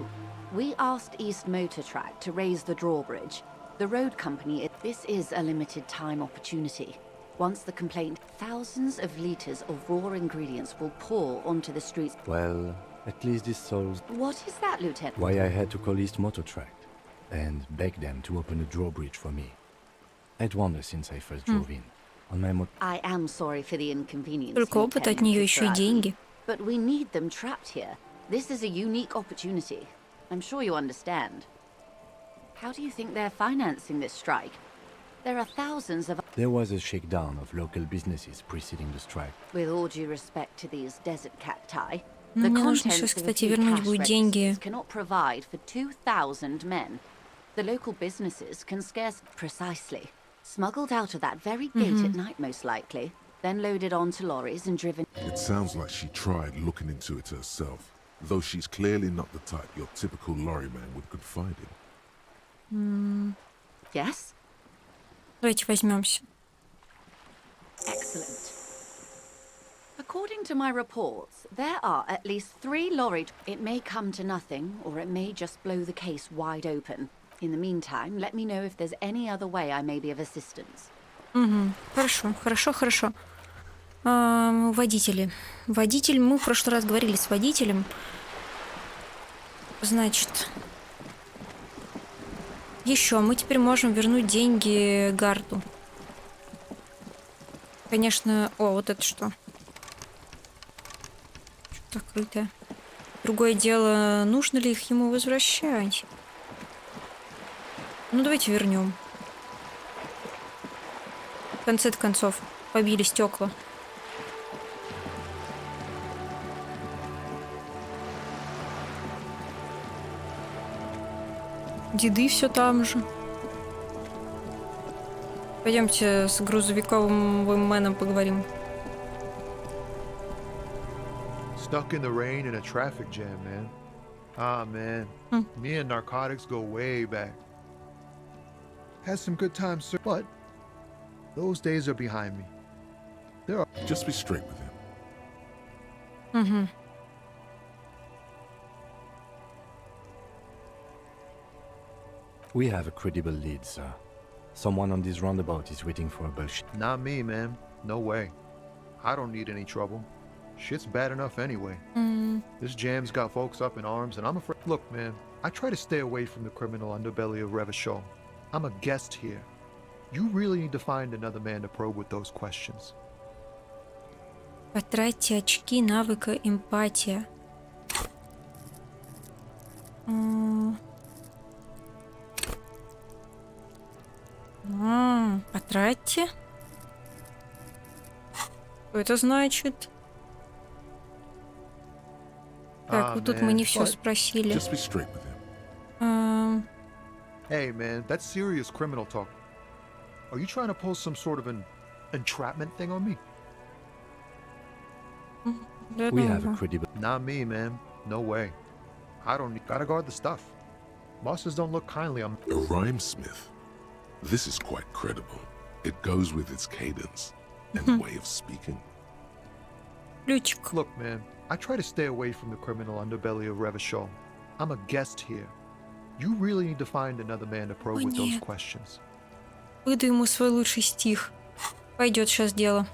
We asked East Motor Track to raise the drawbridge. The road company... This is a limited time opportunity. Once the complaint... Thousands of litres of raw ingredients will pour onto the streets. Well, at least this solves... What is that, Lieutenant? Why I had to call East Motor Track and beg them to open a drawbridge for me. I'd wondered since I first drove in. On my I am sorry for the inconvenience. Только опыт, от нее еще и деньги. But we need them trapped here. This is a unique opportunity. I'm sure you understand. How do you think they're financing this strike? There are thousands of... There was a shakedown of local businesses preceding the strike. With all due respect to these desert cacti, Мне the нужно contents сейчас, of a кстати, few вернуть cash будет деньги. registers cannot provide for 2,000 men. The local businesses can scarce... Precisely. Smuggled out of that very gate at night, most likely. Then loaded onto lorries and driven... It sounds like she tried looking into it herself, though she's clearly not the type your typical lorryman would confide in. Yes? Давайте возьмемся. Excellent. According to my reports, there are at least 3 lorry... It may come to nothing, or it may just blow the case wide open. In the meantime, let me know if there's any other way I may be of assistance. Хорошо. Водители. Водитель, мы в прошлый раз говорили с водителем. Значит, еще мы теперь можем вернуть деньги Гарду. Конечно... О, вот это что? Что-то закрытое. Другое дело, нужно ли их ему возвращать? Ну, давайте вернем. В конце концов, побили стекла. Деды все там же. Пойдемте с грузовиковым мэном поговорим. Stuck in the rain in a traffic jam, man. Ah, man. Me and narcotics go way back. Had some good times, sir, but those days are behind me. There are... Just be straight with him. We have a credible lead, sir. Someone on this roundabout is waiting for a bullshit. Not me, man. No way. I don't need any trouble. Shit's bad enough anyway. This jam's got folks up in arms, and I'm afraid... Look, man, I try to stay away from the criminal underbelly of Revachol. I'm a guest here. You really need to find another man to probe with those questions. Потратьте очки навыка эмпатия. Потратьте. Что это значит? Так, вот тут мы не все спросили. Just be straight with him. Hey, man, that's serious criminal talk. Are you trying to pull some sort of an entrapment thing on me? We have a credible... Not me, man. No way. I don't need... Gotta guard the stuff. Bosses don't look kindly on... A rhymesmith. This is quite credible. It goes with its cadence and way of speaking. Ключик. Look, man, I try to stay away from the criminal underbelly of Revachol. I'm a guest here. You really need to find another man to probe with those questions. Выдай ему свой лучший стих. Пойдет сейчас дело.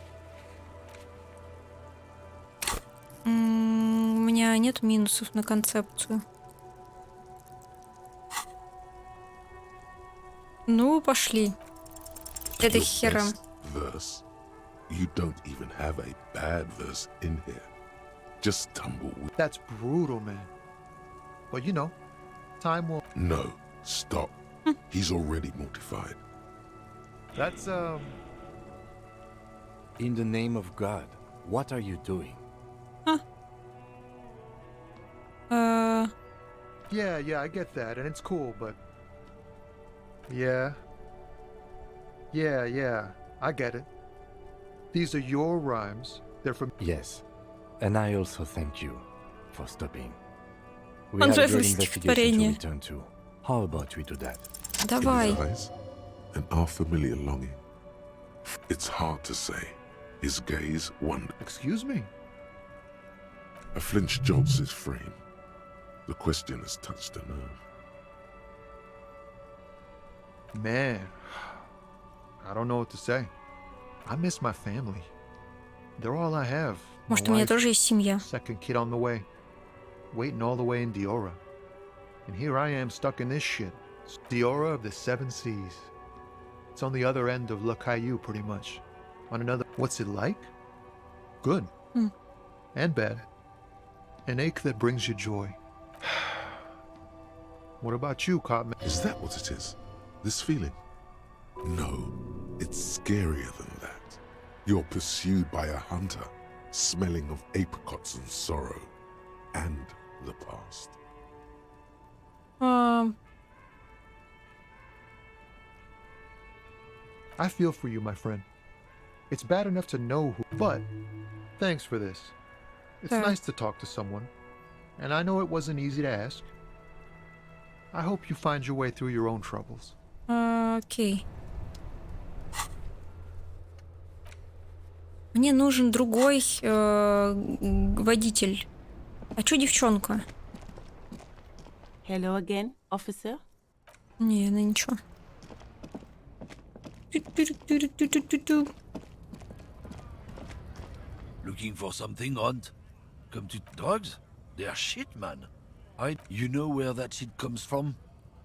У меня нет минусов на концепцию. Ну, пошли. Это хером. Verse. You don't even have a bad verse in here. Just tumble with... That's brutal, man. But you know, time will... No, stop. He's already mortified. That's, In the name of God, what are you doing? Yeah, I get that, and it's cool, but... Yeah, I get it. These are your rhymes. They're from... Yes, and I also thank you for stopping. We have a great investigation to return to. How about we do that? Давай. In his eyes, an unfamiliar longing. It's hard to say. His gaze wanders. Excuse me? A flinch jolts his frame. The question has touched a nerve. Man, I don't know what to say. I miss my family. They're all I have. Может, у меня тоже есть семья. Second kid on the way. Waiting all the way in Diora. And here I am stuck in this shit. Diora of the Seven Seas. It's on the other end of Le Caillou, pretty much. On another... What's it like? Good. And bad. An ache that brings you joy. What about you, Cotman? Is that what it is? This feeling? No, it's scarier than that. You're pursued by a hunter, smelling of apricots and sorrow, and the past. I feel for you, my friend. It's bad enough to know who, but thanks for this. It's nice to talk to someone, and I know it wasn't easy to ask. I hope you find your way through your own troubles. Окей. Мне нужен другой водитель. А чё девчонка? Hello again, officer. Не, она ничего. Looking for something, Hunt? Come to drugs? They're shit, man. You know where that shit comes from?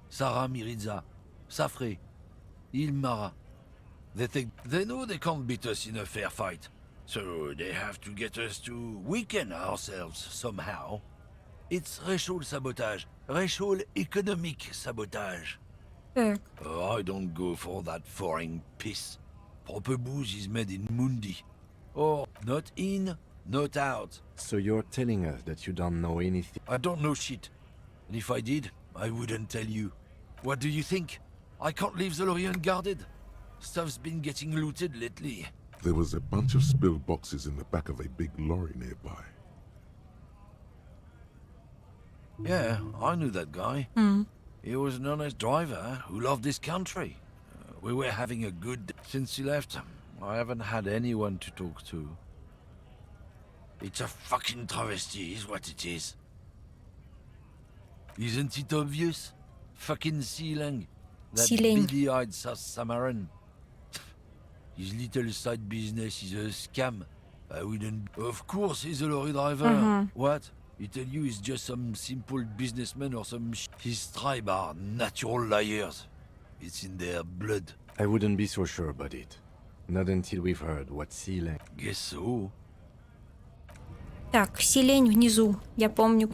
Sarah Miriza, Safre, Ilmara. They know they can't beat us in a fair fight, so they have to get us to weaken ourselves somehow. It's racial sabotage, racial economic sabotage. I don't go for that foreign piss. Proper booze is made in Mundi. Or not in, not out. So you're telling us that you don't know anything? I don't know shit. And if I did, I wouldn't tell you. What do you think? I can't leave the lorry unguarded. Stuff's been getting looted lately. There was a bunch of spilled boxes in the back of a big lorry nearby. Yeah, I knew that guy. He was an honest driver who loved this country. We were having a good... Since he left, I haven't had anyone to talk to. It's a fucking travesty, is what it is. Isn't it obvious? Fucking Sealang. That beady-eyed South Samaran. His little side business is a scam. I wouldn't... Of course he's a lorry driver. What? He tell you he's just some simple businessman or some His tribe are natural liars. It's in their blood. I wouldn't be so sure about it. Not until we've heard what sea lane. Guess so. Так, селень внизу. Я помню.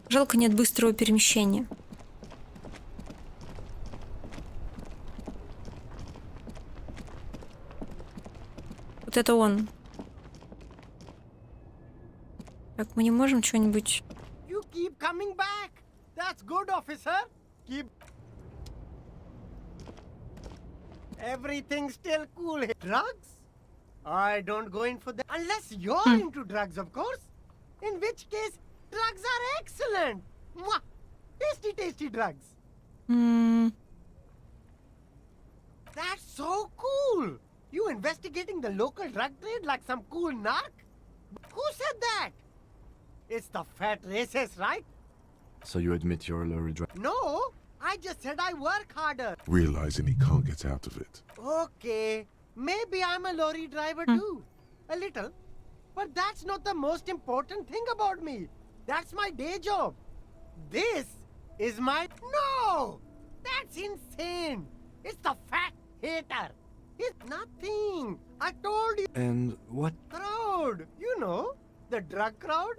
Жалко, нет быстрого перемещения. Вот это он. Так, мы не можем что-нибудь... You keep coming back. That's good, officer. Keep... Everything's still cool here. Drugs? I don't go in for that. Unless you're into drugs, of course. In which case, drugs are excellent. Mwah! Tasty, tasty drugs. That's so cool. You investigating the local drug trade like some cool narc? Who said that? It's the fat racist, right? So you admit you're a lorry driver? No, I just said I work harder. Realizing he can't get out of it. Okay, maybe I'm a lorry driver too. A little. But that's not the most important thing about me. That's my day job. This is my... No! That's insane! It's the fat hater. It's nothing. I told you. And what? Crowd. You know, the drug crowd.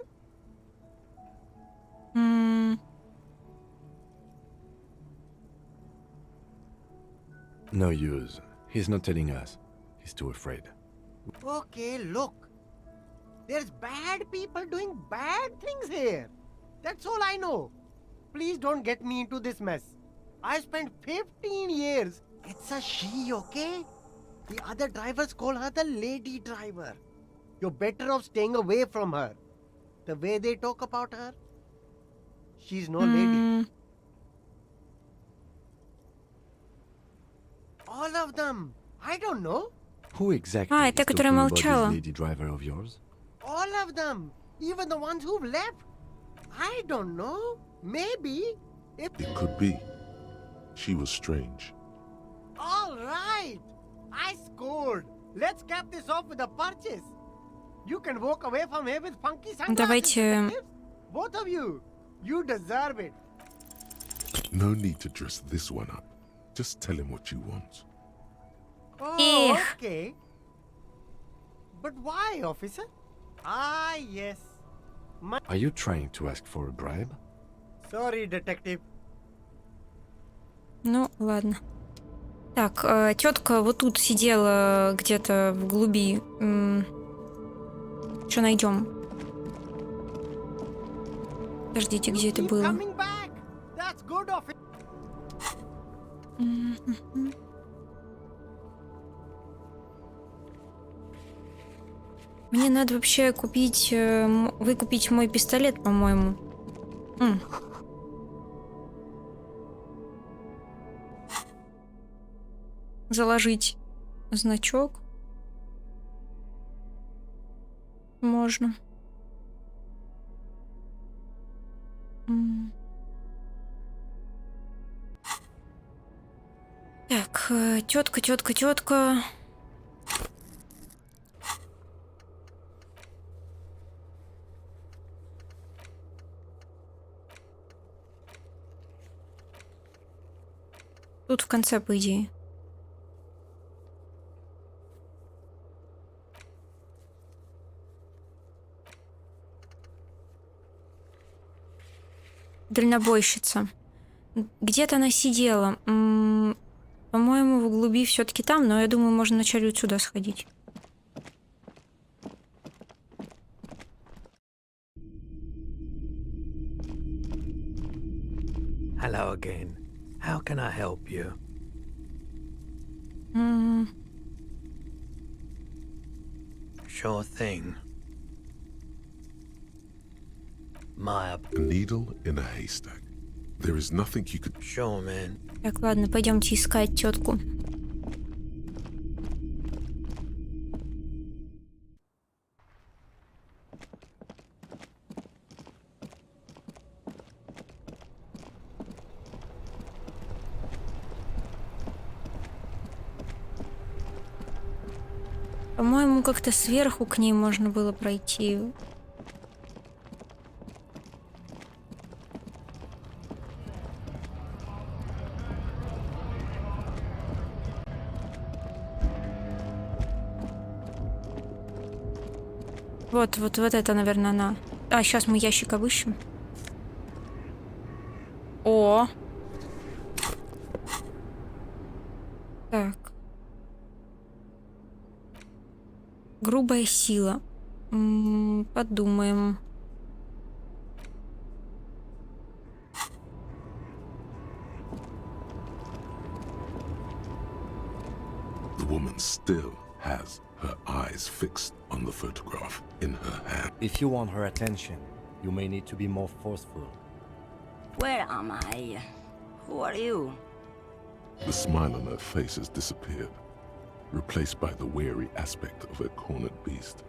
No use. He's not telling us. He's too afraid. Okay, look. There's bad people doing bad things here. That's all I know. Please don't get me into this mess. I spent 15 years. It's a she, okay? The other drivers call her the lady driver. You're better off staying away from her. The way they talk about her, she's no lady. All of them. I don't know. Who exactly это is которая talking about молчала. this lady driver of yours? All of them. Even the ones who've left. I don't know. Maybe. If... It could be. She was strange. All right. I scored. Let's cap this off with a purchase. You can walk away from here with funky sunglasses. Давайте... Both of you. You deserve it. No need to dress this one up. Just tell him what you want. Oh, okay. But why, officer? Ah, yes. Are you trying to ask for a bribe? Sorry, detective. Ну, ладно. Так, тетка вот тут сидела где-то в глуби. Что найдем? Подождите, где это было? Мне надо вообще купить, выкупить мой пистолет, по-моему. Заложить значок. Можно. Так, тетка. Тут в конце, по идее. Дальнобойщица. Где-то она сидела. По-моему, в глуби все-таки там, но я думаю, можно вначале вот сюда сходить. Hello again. How can I help you? Sure thing. A needle in a haystack. There is nothing you could... Sure, man. Так, ладно, пойдемте искать тетку. По-моему, как-то сверху к ней можно было пройти. Вот это, наверное, она. А, сейчас мы ящик обыщем. О! Так. Грубая сила. Подумаем. The woman still has her eyes fixed on the photograph in her hand. If you want her attention, you may need to be more forceful. Where am I? Who are you? The smile on her face has disappeared, replaced by the weary aspect of a cornered beast.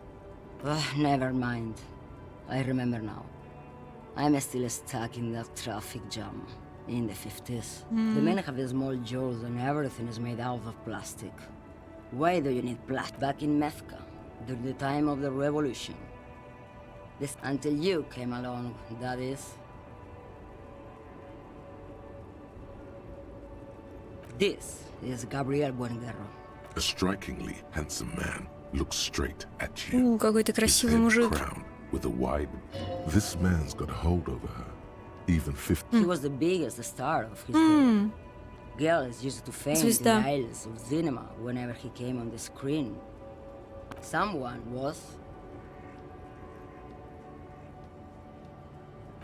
Never mind. I remember now. I'm still stuck in that traffic jam in the 50s. The men have small jaws and everything is made out of plastic. Why do you need plastic? Back in Mecca, during the time of the revolution. This until you came along, that is. This is Gabriel Buenguerra. A strikingly handsome man looks straight at you. Какой-то красивый мужик. Crowned with a wide. This man's got a hold over her. Even 50. He was the biggest star of his day. Girls used to faint in the aisles of cinema whenever he came on the screen. Someone was.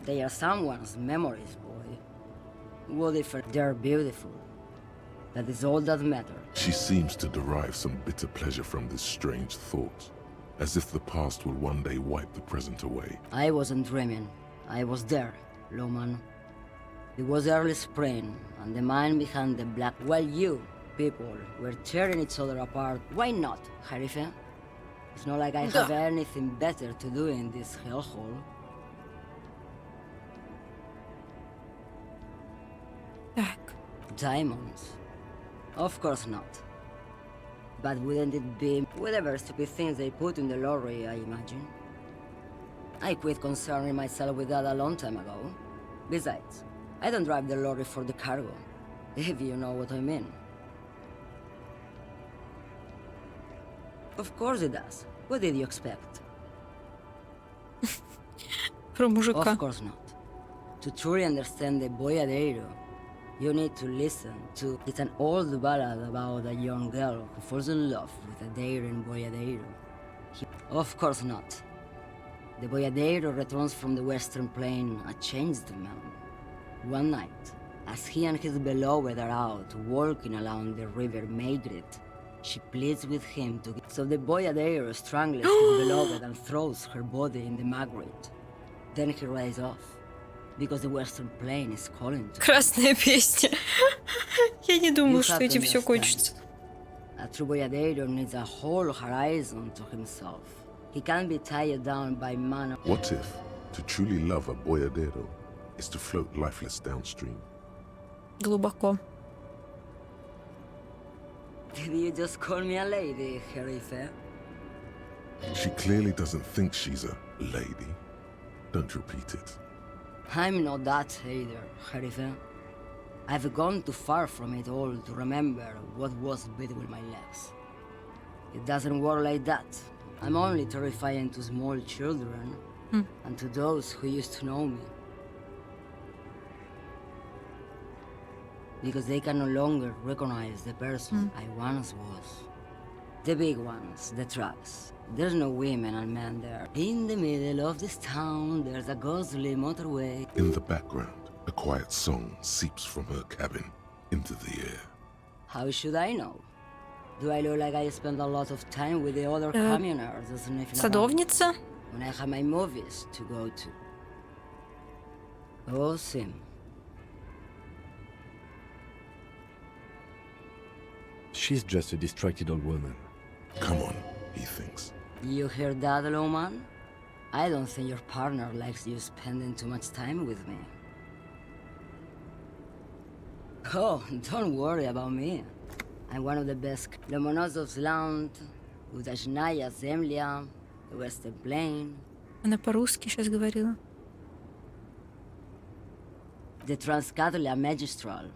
They are someone's memories, boy. What if they're beautiful? That is all that matters. She seems to derive some bitter pleasure from this strange thought, as if the past will one day wipe the present away. I wasn't dreaming. I was there, Lowman. It was early spring, and the man behind the black... While you, people, were tearing each other apart. Why not, Harife? It's not like I have anything better to do in this hellhole. Diamonds? Of course not. But wouldn't it be whatever stupid things they put in the lorry, I imagine? I quit concerning myself with that a long time ago. Besides, I don't drive the lorry for the cargo, if you know what I mean. Of course it does. What did you expect? Of course not. To truly understand the boyadero, you need to listen to... It's an old ballad about a young girl who falls in love with a daring boyadero. Of course not. The boyadero returns from the western plain a changed man. One night, as he and his beloved are out walking along the river Maigret, she pleads with him to... So the boyadero strangles his beloved and throws her body in the Maigret. Then he rides off. Because the western plain is calling to... Красная песня. Я не думаю, что этим все кончится. A true boyadero needs a whole horizon to himself. He can't be tied down by man. What if to truly love a boyadero is to float lifeless downstream? Глубоко. Did you just call me a lady, Harife? She clearly doesn't think she's a lady. Don't repeat it. I'm not that either, Harife. I've gone too far from it all to remember what was between my legs. It doesn't work like that. I'm only terrifying to small children and to those who used to know me. Because they can no longer recognize the person I once was. The big ones, the trucks. There's no women and men there. In the middle of this town, there's a ghostly motorway. In the background, a quiet song seeps from her cabin into the air. How should I know? Do I look like I spend a lot of time with the other communers sniffing Садовница? about when I have my movies to go to? Oh, Sim. She's just a distracted old woman. Come on, he thinks. You hear that, Lowman? I don't think your partner likes you spending too much time with me. Oh, don't worry about me. I'm one of the best. Lomonosov's Land, Udashная Земля, the Western Plain. Она по-русски сейчас говорила. The Transcatlia Magistral.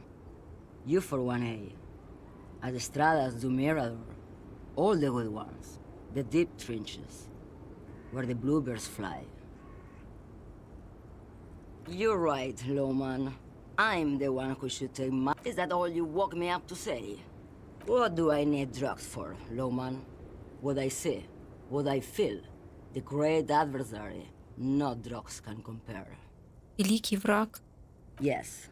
You for 1A. Adestradas do Mirador. All the good ones. The deep trenches. where the bluebirds fly. You're right, Lowman. I'm the one who should take my... Is that all you woke me up to say? What do I need drugs for, Lowman? What I see, what I feel. The great adversary. No drugs can compare. Великий враг. Yes.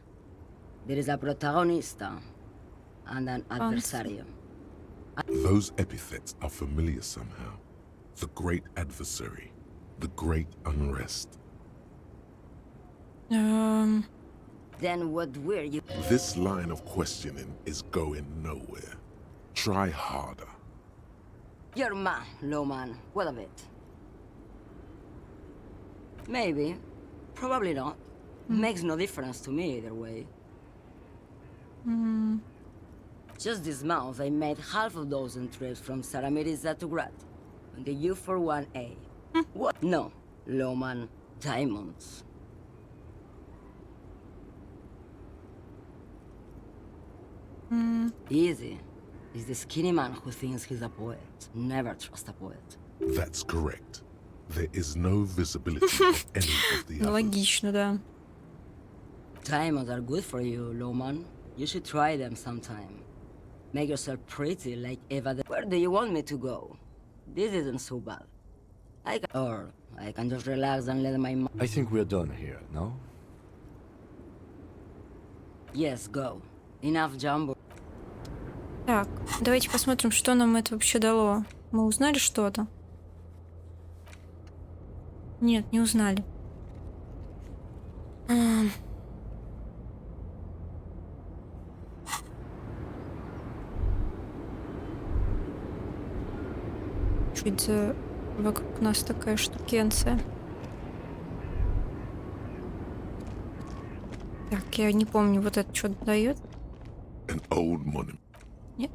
There is a protagonista and an adversario. Those epithets are familiar somehow. The great adversary. The great unrest. Then what were you... This line of questioning is going nowhere. Try harder. You're man, Lowman. What of it? Maybe. Probably not. Makes no difference to me either way. Just this month, I made half a dozen trips from Saramiriza to Grat. On the U41A. What? No, Lowman. Diamonds. Easy. It's the skinny man who thinks he's a poet. Never trust a poet. That's correct. There is no visibility of any of the others. Логично, да. Diamonds are good for you, Lowman. You should try them sometime. Make yourself pretty like Eva. Where do you want me to go? This isn't so bad. Or I can just relax and let my mind... I think we're done here, no? Yes, go. Enough jumbo. Так, давайте посмотрим, что нам это вообще дало. Мы узнали что-то? Нет, не узнали. Чуть за... Вокруг нас такая штукенция. Так, я не помню, вот это что дает? An old monument. Нет.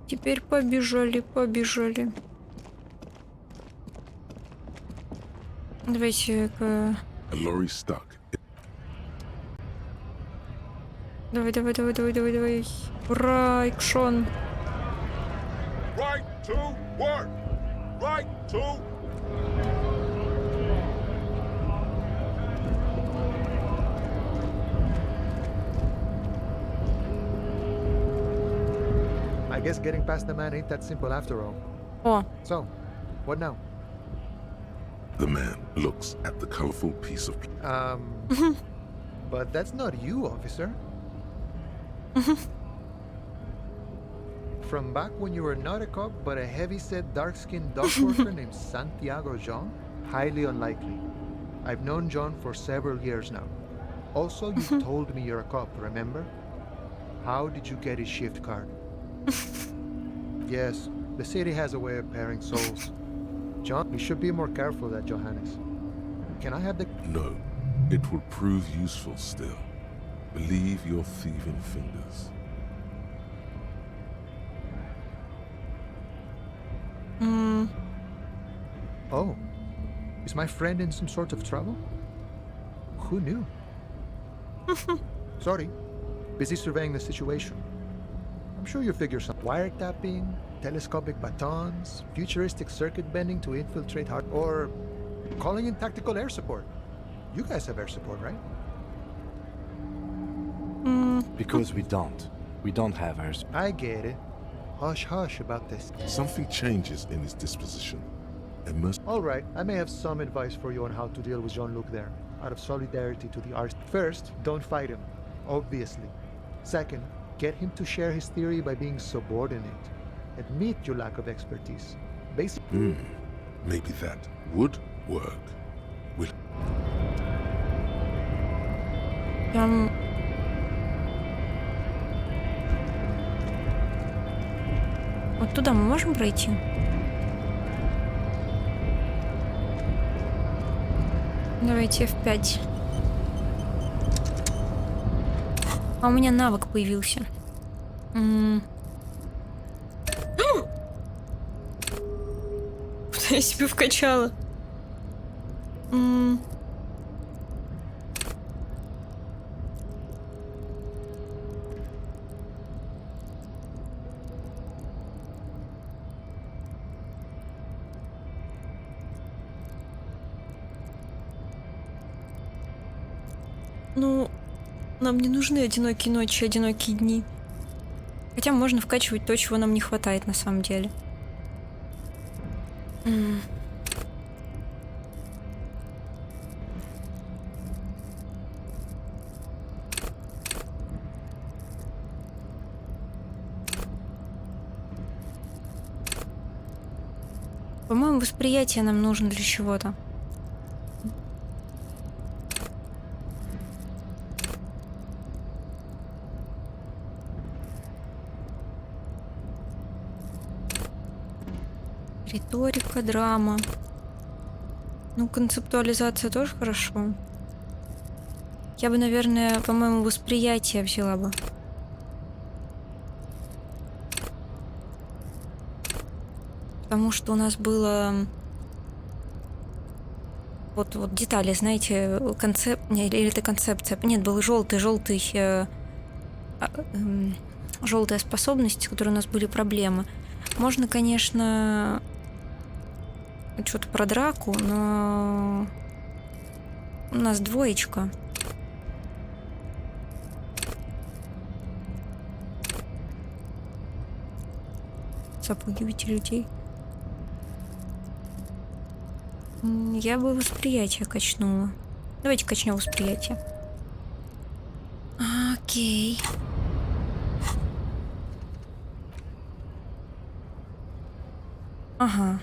Теперь побежали, побежали. Давайте-ка... A lorry stuck. Давай, давай, давай, давай, давай, давай. Ура, экшон. Right to work. Right to... I guess getting past the man ain't that simple after all. Oh. So, what now? The man looks at the colorful piece of... But that's not you, officer. From back when you were not a cop, but a heavy-set, dark-skinned dog worker named Santiago John? Highly unlikely. I've known John for several years now. Also, you told me you're a cop, remember? How did you get his shift card? Yes, the city has a way of pairing souls. John, you should be more careful at Johannes. Can I have the... No, it will prove useful still. Believe your thieving fingers. Oh, is my friend in some sort of trouble? Who knew? Sorry, busy surveying the situation. I'm sure you figure some wiretapping, telescopic batons, futuristic circuit bending to infiltrate hard, or calling in tactical air support. You guys have air support, right? Because we don't. We don't have air support. I get it. Hush hush about this. Something changes in his disposition. All right, I may have some advice for you on how to deal with Jean-Luc there, out of solidarity to the artist. First, don't fight him, obviously. Second, get him to share his theory by being subordinate. Admit your lack of expertise. Basically... Maybe that would work. Will... Вот туда мы можем пройти? Давайте F5. А у меня навык появился. Я себе вкачала. Ну, нам не нужны одинокие ночи, одинокие дни. Хотя можно вкачивать то, чего нам не хватает на самом деле. По-моему, восприятие нам нужно для чего-то. Риторика, драма. Ну, концептуализация тоже хорошо. Я бы, наверное, по-моему, восприятие взяла бы. Потому что у нас было... Вот детали, знаете, или это концепция. Нет, был желтая способность, с которой у нас были проблемы. Можно, конечно, что-то про драку, но у нас двоечка. Запугивайте людей. Я бы восприятие качнула. Давайте качнем восприятие. Окей. Ага.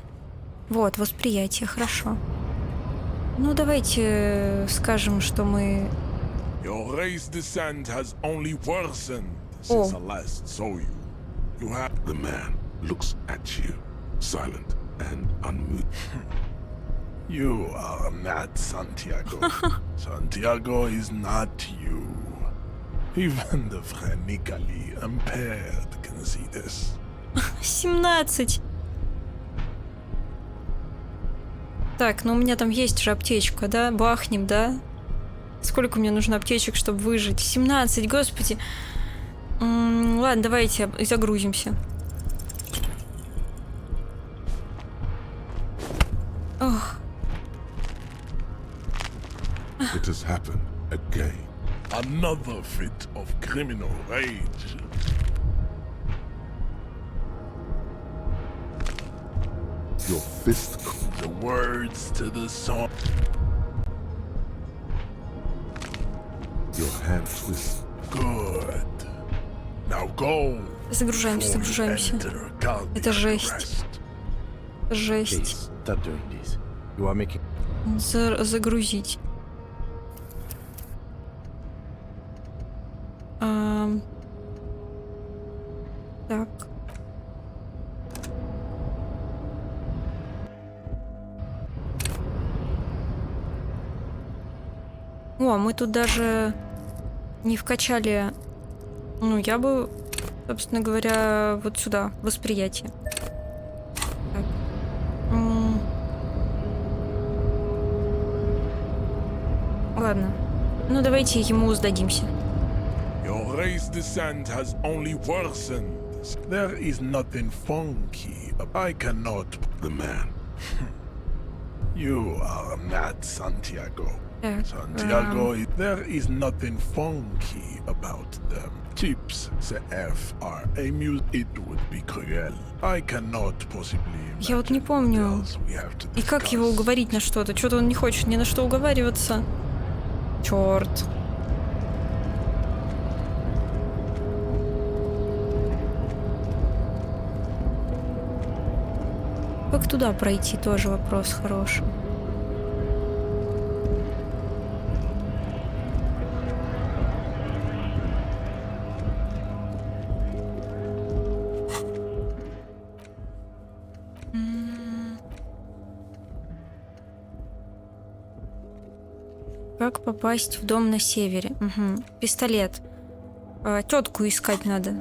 Вот, восприятие, хорошо. Ну, давайте скажем, что мы... Your race descent has only worsened since I last saw you. You have... The man looks at you, silent and unmoved. You are not Santiago. Santiago is not you. Even the phrenically impaired can see this. 17. Так, ну у меня там есть же аптечка, да? Бахнем, да? Сколько мне нужно аптечек, чтобы выжить? 17, господи. Ладно, давайте загрузимся. Ох. It has happened again. Another fit of criminal rage. Your fist the words to the song. Your hand twist. Good. Now go. Загружаемся. Это жесть. Жесть. Загрузить. Так. О, мы тут даже не вкачали... Ну, я бы, собственно говоря, вот сюда, восприятие. Так. Ладно. Ну, давайте ему сдадимся. Your race descent has only worsened. There is nothing funky. I cannot... The man. You are not Santiago. Santiago, there is nothing funky about them. Tips the F are amused. It would be cruel. I cannot possibly. Я вот не помню. И как его уговорить на что-то? Что-то он не хочет ни на что уговариваться. Черт. Как туда пройти, тоже вопрос хороший. Как попасть в дом на севере? Угу. Пистолет. Тетку искать надо.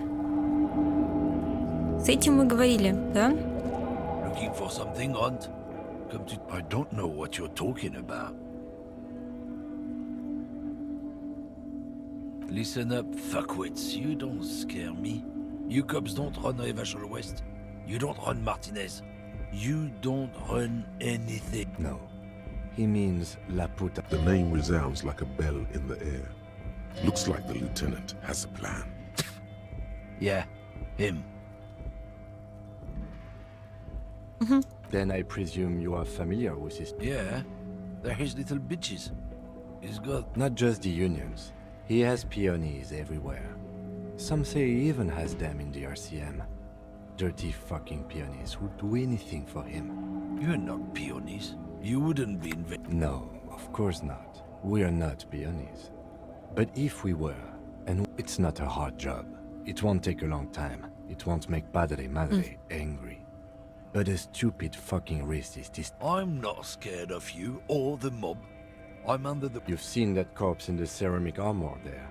С этим мы говорили, да? Looking for something, Aunt? I don't know what you're talking about. Listen up, fuckwits. You don't scare me. You cops don't run Evangel West. You don't run Martinez. You don't run anything. No. He means La Puta. The name resounds like a bell in the air. Looks like the lieutenant has a plan. Yeah, him. Then I presume you are familiar with his... Yeah, they're his little bitches. He's got... Not just the unions. He has peonies everywhere. Some say he even has them in the RCM. Dirty fucking peonies who'd do anything for him. You're not peonies. You wouldn't be No, of course not. We are not peonies. But if we were, and it's not a hard job, it won't take a long time. It won't make Padre Madre angry. But a stupid fucking racist is... I'm not scared of you or the mob. I'm under the... You've seen that corpse in the ceramic armor there.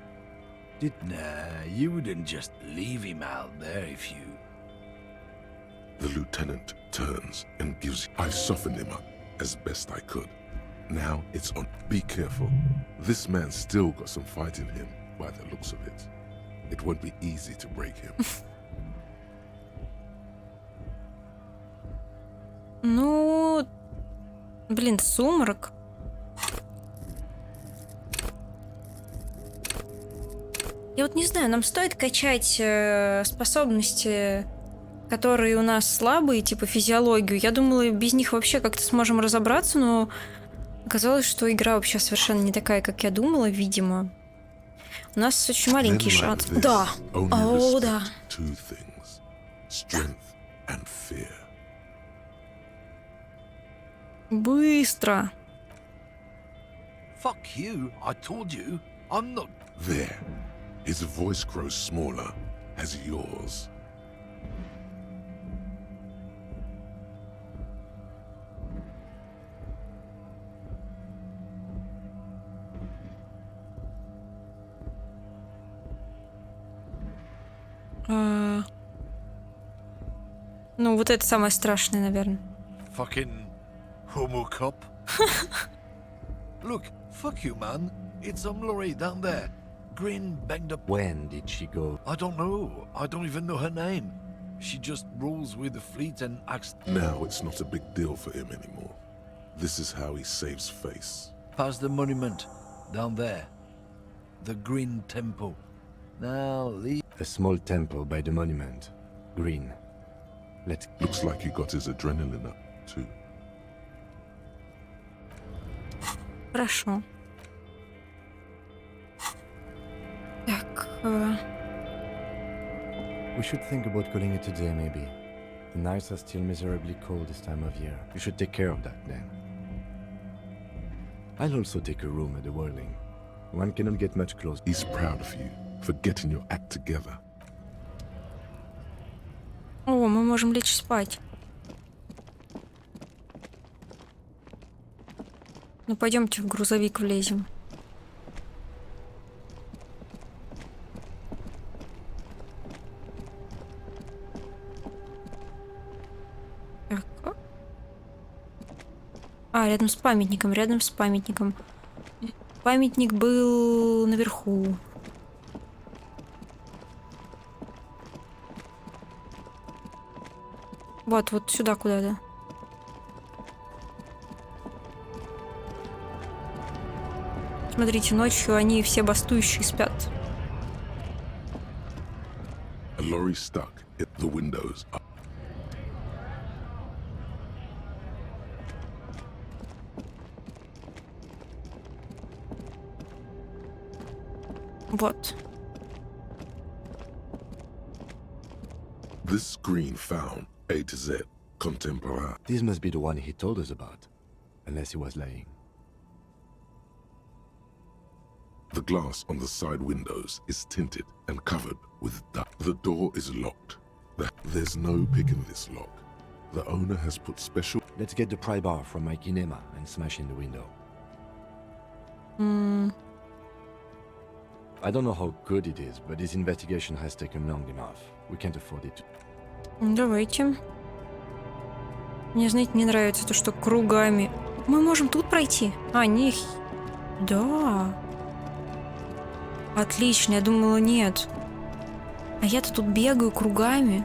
Nah, you wouldn't just leave him out there if you... The lieutenant turns and gives... I softened him up as best I could. Now it's on. Be careful. This man's still got some fight in him, by the looks of it. It won't be easy to break him. Ну, блин, сумрак. Я вот не знаю, нам стоит качать способности, которые у нас слабые, типа физиологию. Я думала, без них вообще как-то сможем разобраться, но оказалось, что игра вообще совершенно не такая, как я думала, видимо. У нас очень маленький шанс. Да. О, да. Быстро. Fuck you, I told you. I'm not... There. His voice grows smaller as yours. Ну, вот это самое страшное, наверное. Fucking homo cop. Look, fuck you, man. It's some lorry down there. Green, banged up. When did she go? I don't know. I don't even know her name. She just rolls with the fleet and acts... Now it's not a big deal for him anymore. This is how he saves face. Past the monument. Down there. The Green Temple. Now leave... A small temple by the monument. Green. Let's... Looks like he got his adrenaline up, too. Хорошо. Так. We should think about calling it a day, maybe. The nights are still miserably cold this time of year. You should take care of that, then. I'll also take a room at the Whirling. One cannot get much closer. He's proud of you for getting your act together. О, мы можем лечь спать. Ну, пойдемте в грузовик влезем. Так. А, рядом с памятником, рядом с памятником. Памятник был наверху. Вот сюда куда-то. Смотрите, ночью они все бастующие спят. A lorry stuck hit the windows up. Вот. This screen found A to Z contemporary. This must be the one he told us about, unless he was lying. The glass on the side windows is tinted and covered with dust. The door is locked. There's no pick in this lock. The owner has put special... Let's get the pry bar from my kinema and smash in the window. I don't know how good it is, but this investigation has taken long enough. We can't afford it. Давайте. Мне, знаете, не нравится то, что кругами. Мы можем тут пройти. А, них. Да. Отлично, я думала, нет. А я-то тут бегаю кругами.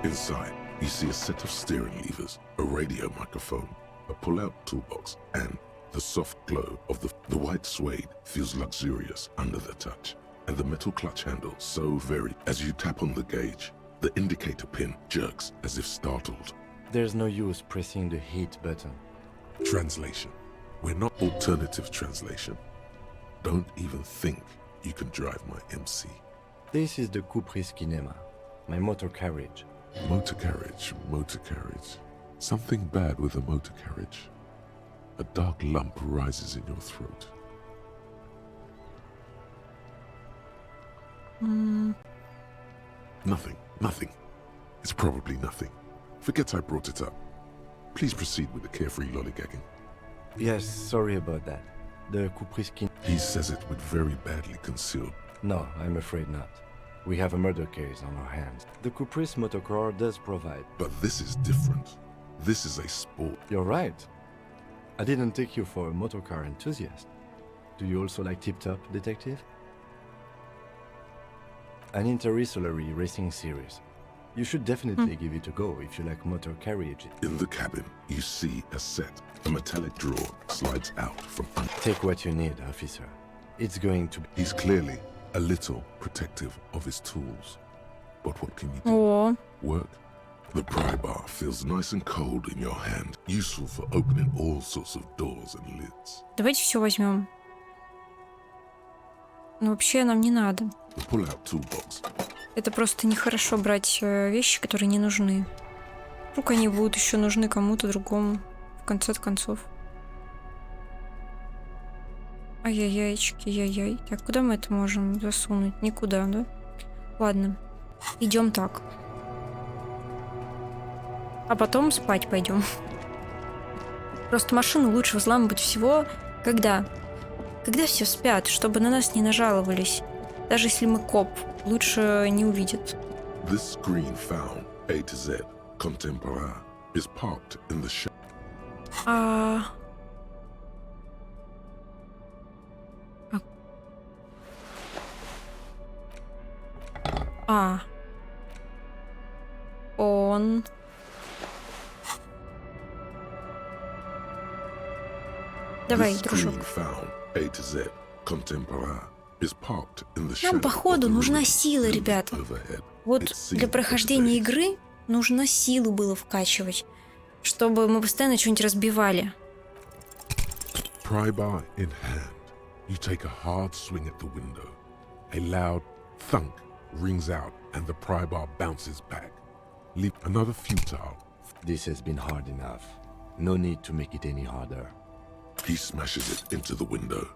Inside, you see a set of steering levers, a radio microphone, a pull-out toolbox, and The soft glow of the white suede feels luxurious under the touch, and the metal clutch handle so very. As you tap on the gauge, the indicator pin jerks as if startled. There's no use pressing the heat button. Translation. We're not alternative translation. Don't even think you can drive my MC. This is the Kupris Kinema, my motor carriage. Motor carriage, motor carriage. Something bad with a motor carriage. A dark lump rises in your throat. Nothing. It's probably nothing. Forget I brought it up. Please proceed with the carefree lollygagging. Yes, sorry about that. The Kupris Kin... He says it with very badly concealed. No, I'm afraid not. We have a murder case on our hands. The Kupris motorcar does provide. But this is different. This is a sport. You're right. I didn't take you for a motorcar enthusiast. Do you also like Tip-Top, Detective? An interstellary racing series. You should definitely give it a go if you like motor carriages. In the cabin, you see a set. A metallic drawer slides out from under. Take what you need, officer. It's going to be... He's clearly a little protective of his tools. But what can you do? О. Work? The pry bar feels nice and cold in your hand, useful for opening all sorts of doors and lids. Давайте все возьмем. Но вообще нам не надо. The pull-out toolbox. Это просто нехорошо брать вещи, которые не нужны. Вдруг они будут еще нужны кому-то другому. В конце концов. Ай-яй-яйчики, яй-яй. Так, куда мы это можем засунуть? Никуда, да? Ладно. Идем так. А потом спать пойдем. Просто машину лучше взламывать всего, когда все спят, чтобы на нас не нажаловались. Даже если мы коп, лучше не увидят. This screen found A to Z contemporary is parked in the shop. Он. Давай, дружок. Нам, походу, нужна сила, ребята. Вот для прохождения игры нужно силу было вкачивать, чтобы мы постоянно что-нибудь разбивали. Pry bar in hand, you take a hard swing at the window. A loud thunk rings out and the pry bar bounces back. Leap another futile. This has been hard enough. No need to make it any harder. He smashes it into the window.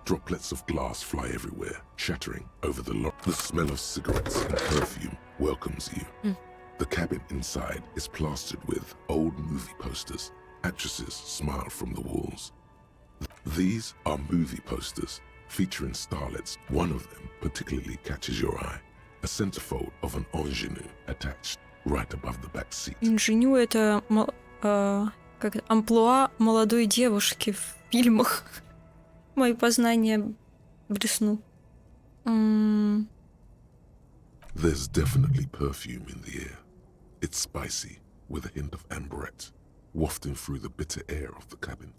Droplets of glass fly everywhere, shattering over the lock. The smell of cigarettes and perfume welcomes you. The cabin inside is plastered with old movie posters. Actresses smile from the walls. These are movie posters featuring starlets. One of them particularly catches your eye. A centerfold of an ingenue attached right above the back seat. Инженю — это как амплуа молодой девушки в фильмах. Мои познания блесну. There's definitely perfume in the air. It's spicy, with a hint of amberette, wafting through the bitter air of the cabin.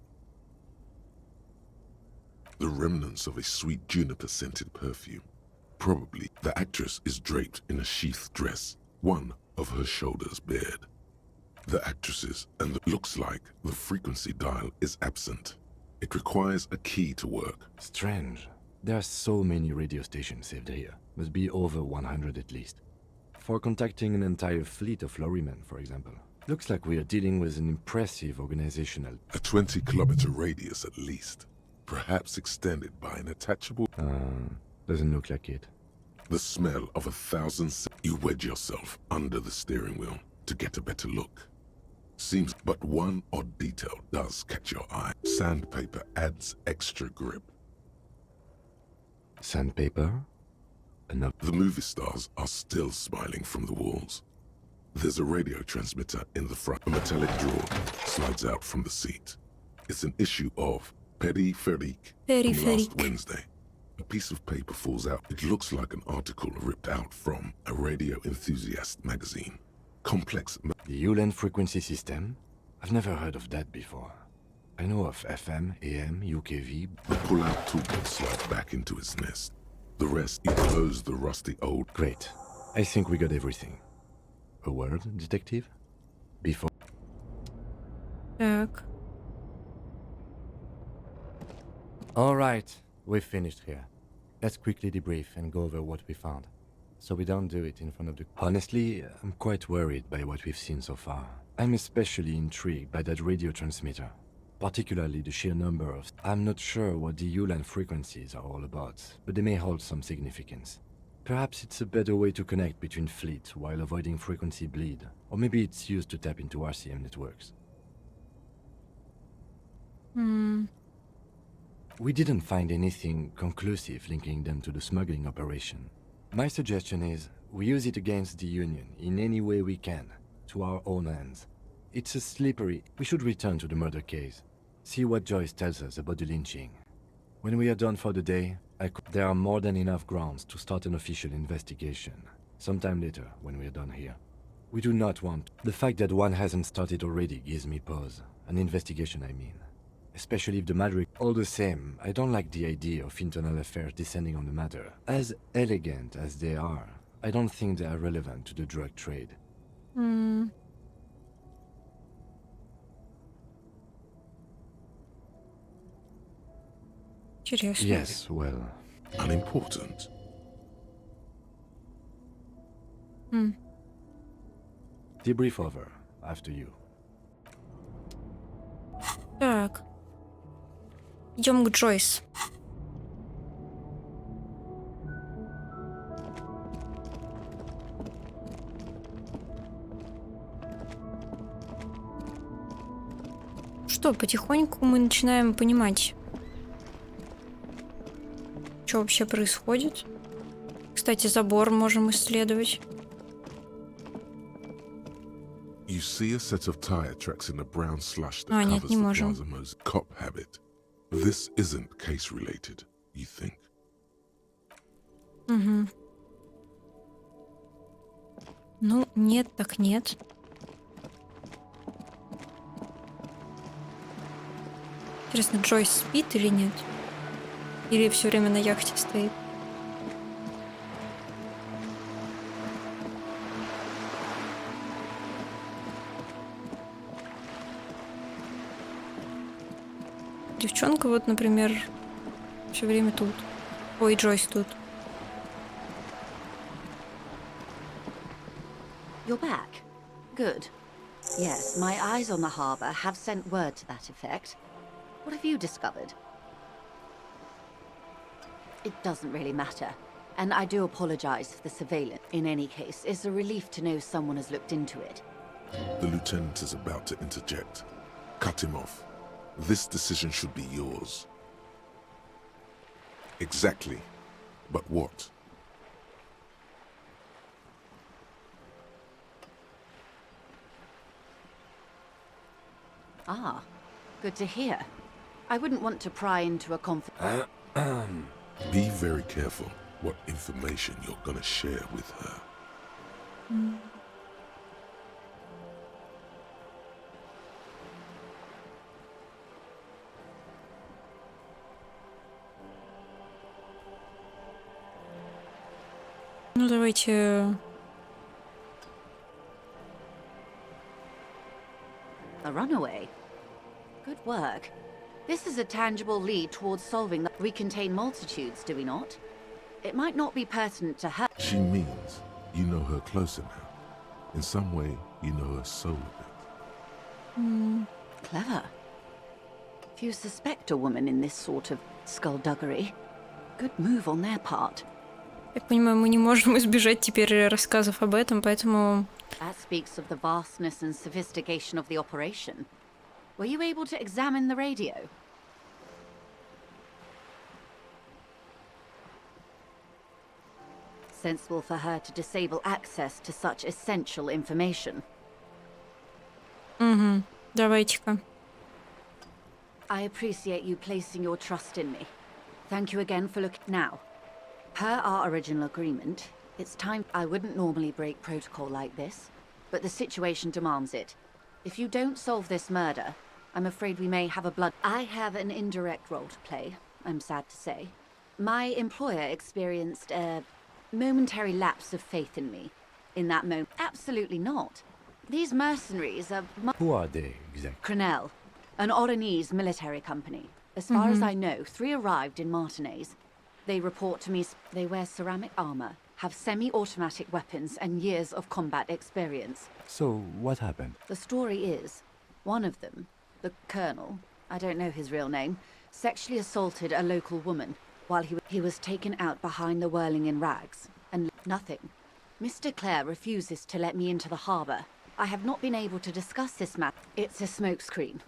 The remnants of a sweet juniper-scented perfume. Probably the actress is draped in a sheathed dress, one of her shoulders bared. The actresses, and it looks like the frequency dial is absent. It requires a key to work. Strange. There are so many radio stations saved here. Must be over 100 at least. For contacting an entire fleet of lorrymen, for example. Looks like we are dealing with an impressive organizational... A 20-kilometer radius at least. Perhaps extended by an attachable... doesn't look like it. The smell of 1,000... You wedge yourself under the steering wheel to get a better look. Seems, but one odd detail does catch your eye. Sandpaper adds extra grip. Sandpaper? Enough. The movie stars are still smiling from the walls. There's a radio transmitter in the front. A metallic drawer slides out from the seat. It's an issue of Peripherique from last Wednesday. A piece of paper falls out. It looks like an article ripped out from a radio enthusiast magazine. Complex. The Ulan frequency system? I've never heard of that before. I know of FM, AM, UKV. The pull-out toolkit slides back into its nest. The rest, it closed the rusty old... Great. I think we got everything. A word, detective? Before... Так. All right, we've finished here. Let's quickly debrief and go over what we found, so we don't do it in front of the... Honestly, I'm quite worried by what we've seen so far. I'm especially intrigued by that radio transmitter, particularly the sheer number of... I'm not sure what the ULAN frequencies are all about, but they may hold some significance. Perhaps it's a better way to connect between fleets while avoiding frequency bleed, or maybe it's used to tap into RCM networks. We didn't find anything conclusive linking them to the smuggling operation. My suggestion is, we use it against the Union in any way we can, to our own ends. It's a slippery... We should return to the murder case, see what Joyce tells us about the lynching. When we are done for the day, there are more than enough grounds to start an official investigation, sometime later when we are done here. We do not want... The fact that one hasn't started already gives me pause. An investigation, I mean. Especially if the matter... All the same, I don't like the idea of internal affairs descending on the matter. As elegant as they are, I don't think they are relevant to the drug trade. Интересно. Yes, well, unimportant. Debrief over, after you. Так. Идем к Джойс. Что, потихоньку мы начинаем понимать, что вообще происходит. Кстати, забор можем исследовать. You see a set of tire tracks in the brown slush that covers the Plaza Mo's cop habit. This isn't case related, you think? Ну, нет, так нет. Интересно, Джойс спит или нет? Или все время на яхте стоит? Девчонка вот, например, все время тут. Ой, Джойс тут. You're back. Good. Yes, my eyes on the harbour have sent word to that effect. What have you discovered? It doesn't really matter. And I do apologize for the surveillance. In any case, it's a relief to know someone has looked into it. The lieutenant is about to interject. Cut him off. This decision should be yours. Exactly. But what? Ah, good to hear. I wouldn't want to pry into a Be very careful what information you're gonna share with her. Ну, давайте... A runaway? Good work. This is a tangible lead towards solving that. We contain multitudes, do we not? It might not be pertinent to her. She means you know her closer now. In some way, you know her soul a bit. Clever. Few suspect a woman in this sort of skullduggery. Good move on their part. Я понимаю, мы не можем избежать теперь рассказов об этом, поэтому... That speaks of the vastness and sophistication of the operation. Were you able to examine the radio? Sensible for her to disable access to such essential information. Давайте-ка. I appreciate you placing your trust in me. Thank you again for looking. Now, per our original agreement, it's time. I wouldn't normally break protocol like this, but the situation demands it. If you don't solve this murder, I'm afraid we may have a blood... I have an indirect role to play, I'm sad to say. My employer experienced a momentary lapse of faith in me. In that moment, absolutely not. These mercenaries are... Who are they, exactly? Crenel, an Oranese military company. As far as I know, 3 arrived in Martinez. They report to me they wear ceramic armor, have semi-automatic weapons, and years of combat experience. So, what happened? The story is, one of them, the colonel, I don't know his real name, sexually assaulted a local woman while he was taken out behind the whirling in rags, and nothing. Mr. Clare refuses to let me into the harbor. I have not been able to discuss this matter. It's a smokescreen.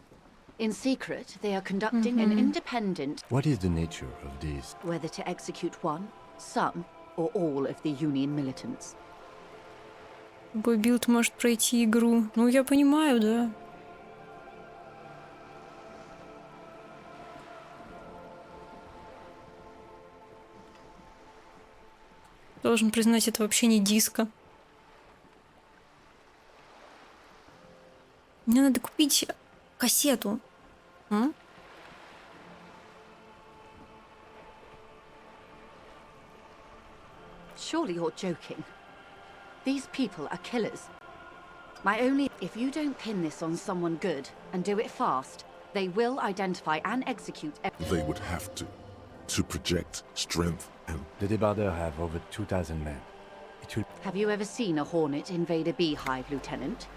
In secret, they are conducting an independent... What is the nature of these? Whether to execute one, some, or all of the Union militants. Любой билд может пройти игру. Ну, я понимаю, да. Должен признать, это вообще не диско. Мне надо купить кассету. А? Surely you're joking. These people are killers. My only... If you don't pin this on someone good, and do it fast, they will identify and execute... They would have to project strength and... The Debardeurs have over 2,000 men. It will... Have you ever seen a Hornet invade a beehive, Lieutenant?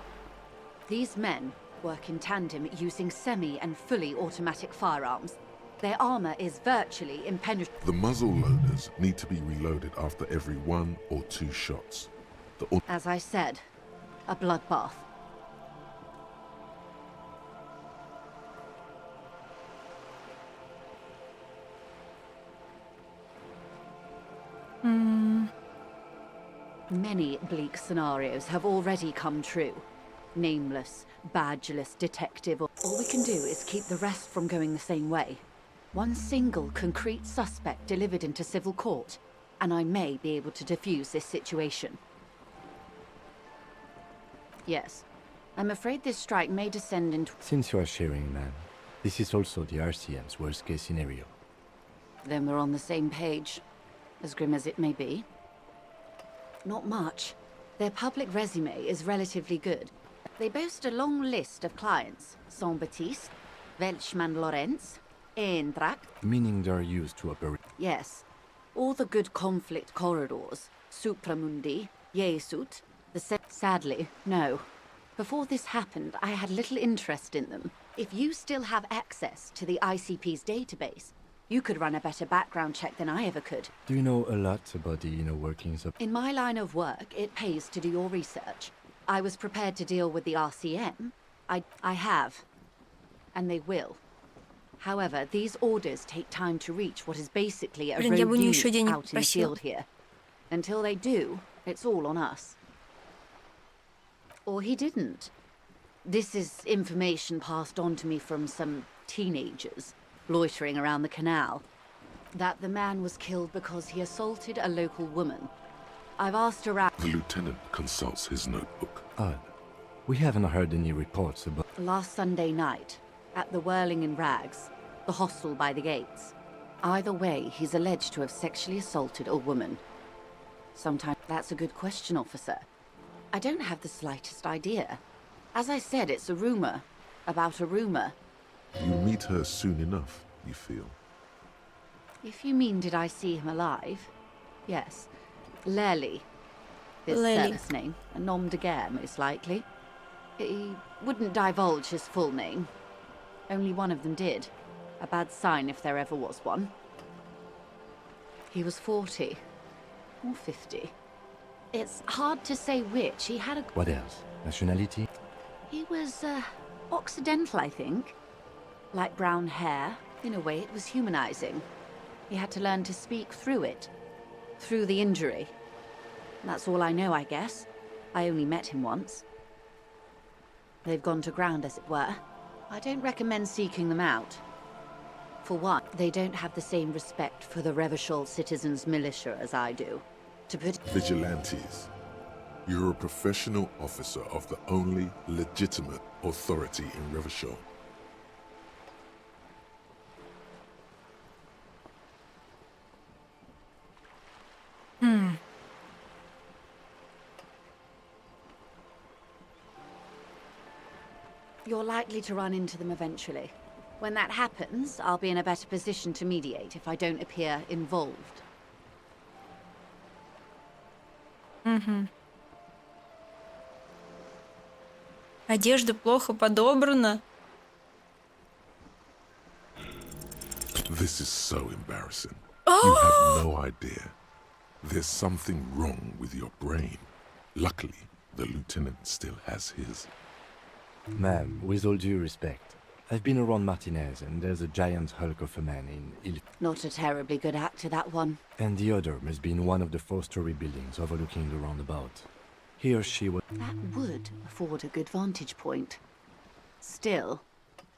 These men work in tandem using semi and fully automatic firearms. Their armor is virtually impenetrable. The muzzle loaders need to be reloaded after every 1 or 2 shots. As I said, a bloodbath. Many bleak scenarios have already come true. Nameless, badgeless detective. All we can do is keep the rest from going the same way. One single concrete suspect delivered into civil court, and I may be able to defuse this situation. Yes, I'm afraid this strike may descend into... Since you are sharing, man, this is also the RCM's worst-case scenario. Then we're on the same page, as grim as it may be. Not much. Their public resume is relatively good. They boast a long list of clients. Saint-Baptiste, Welchman-Lorenz, Eintracht. Meaning they're used to operate... Yes. All the good conflict corridors. Supramundi, Jesut, Sadly, no. Before this happened, I had little interest in them. If you still have access to the ICP's database, you could run a better background check than I ever could. Do you know a lot about the inner workings of... In my line of work, it pays to do your research. I was prepared to deal with the RCM. I have. And they will. However, these orders take time to reach what is basically a rogue unit out in the field here. Until they do, it's all on us. Or he didn't. This is information passed on to me from some teenagers loitering around the canal. That the man was killed because he assaulted a local woman. I've asked around... The lieutenant consults his notebook. Odd. We haven't heard any reports about... Last Sunday night, at the Whirling in Rags, the hostel by the gates. Either way, he's alleged to have sexually assaulted a woman. Sometimes that's a good question, officer. I don't have the slightest idea. As I said, it's a rumor. About a rumor. You'll meet her soon enough, you feel? If you mean did I see him alive? Yes. Lely. His service name. A nom de guerre, most likely. He wouldn't divulge his full name. Only one of them did. A bad sign if there ever was one. He was 40. Or 50. It's hard to say which. He had a... What else? Nationality? He was, Occidental, I think. Light brown hair. In a way, it was humanizing. He had to learn to speak through it. Through the injury. That's all I know, I guess. I only met him once. They've gone to ground, as it were. I don't recommend seeking them out. For one, they don't have the same respect for the Revachol citizens' militia as I do. To put... Vigilantes. You're a professional officer of the only legitimate authority in Revachol. You're likely to run into them eventually. When that happens, I'll be in a better position to mediate if I don't appear involved. Одежда плохо подобрана. This is so embarrassing. You have no idea. There's something wrong with your brain. Luckily, the lieutenant still has his. Ma'am, with all due respect, I've been around Martinez, and there's a giant hulk of a man in Elysium. Not a terribly good actor, that one. And the other must be in one of the 4-story buildings overlooking the roundabout. He or she was... That would afford a good vantage point. Still,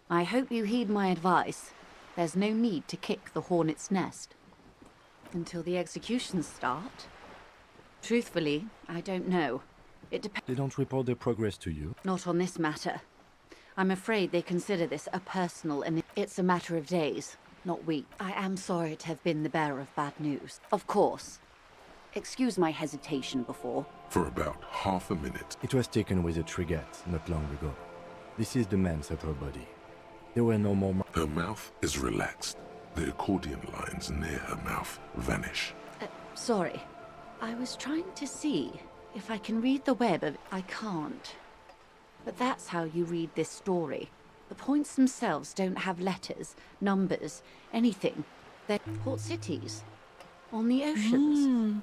I hope you heed my advice. There's no need to kick the hornet's nest. Until the executions start? Truthfully, I don't know. It depends. They don't report their progress to you? Not on this matter. I'm afraid they consider this a personal and it's a matter of days, not weeks. I am sorry to have been the bearer of bad news. Of course. Excuse my hesitation before. For about half a minute. It was taken with a trigette not long ago. This is the man's upper body. There were no more... Her mouth is relaxed. The accordion lines near her mouth vanish. Sorry. I was trying to see if I can read the web of... I can't. But that's how you read this story. The points themselves don't have letters, numbers, anything. They're port cities. On the oceans.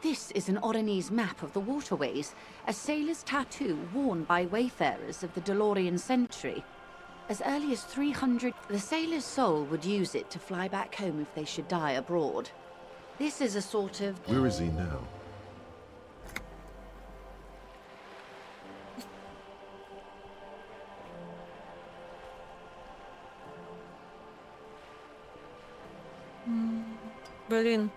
This is an Oronese map of the waterways, a sailor's tattoo worn by wayfarers of the DeLorean century. As early as 300, the sailor's soul would use it to fly back home if they should die abroad. This is a sort of... Where is he now? Блин.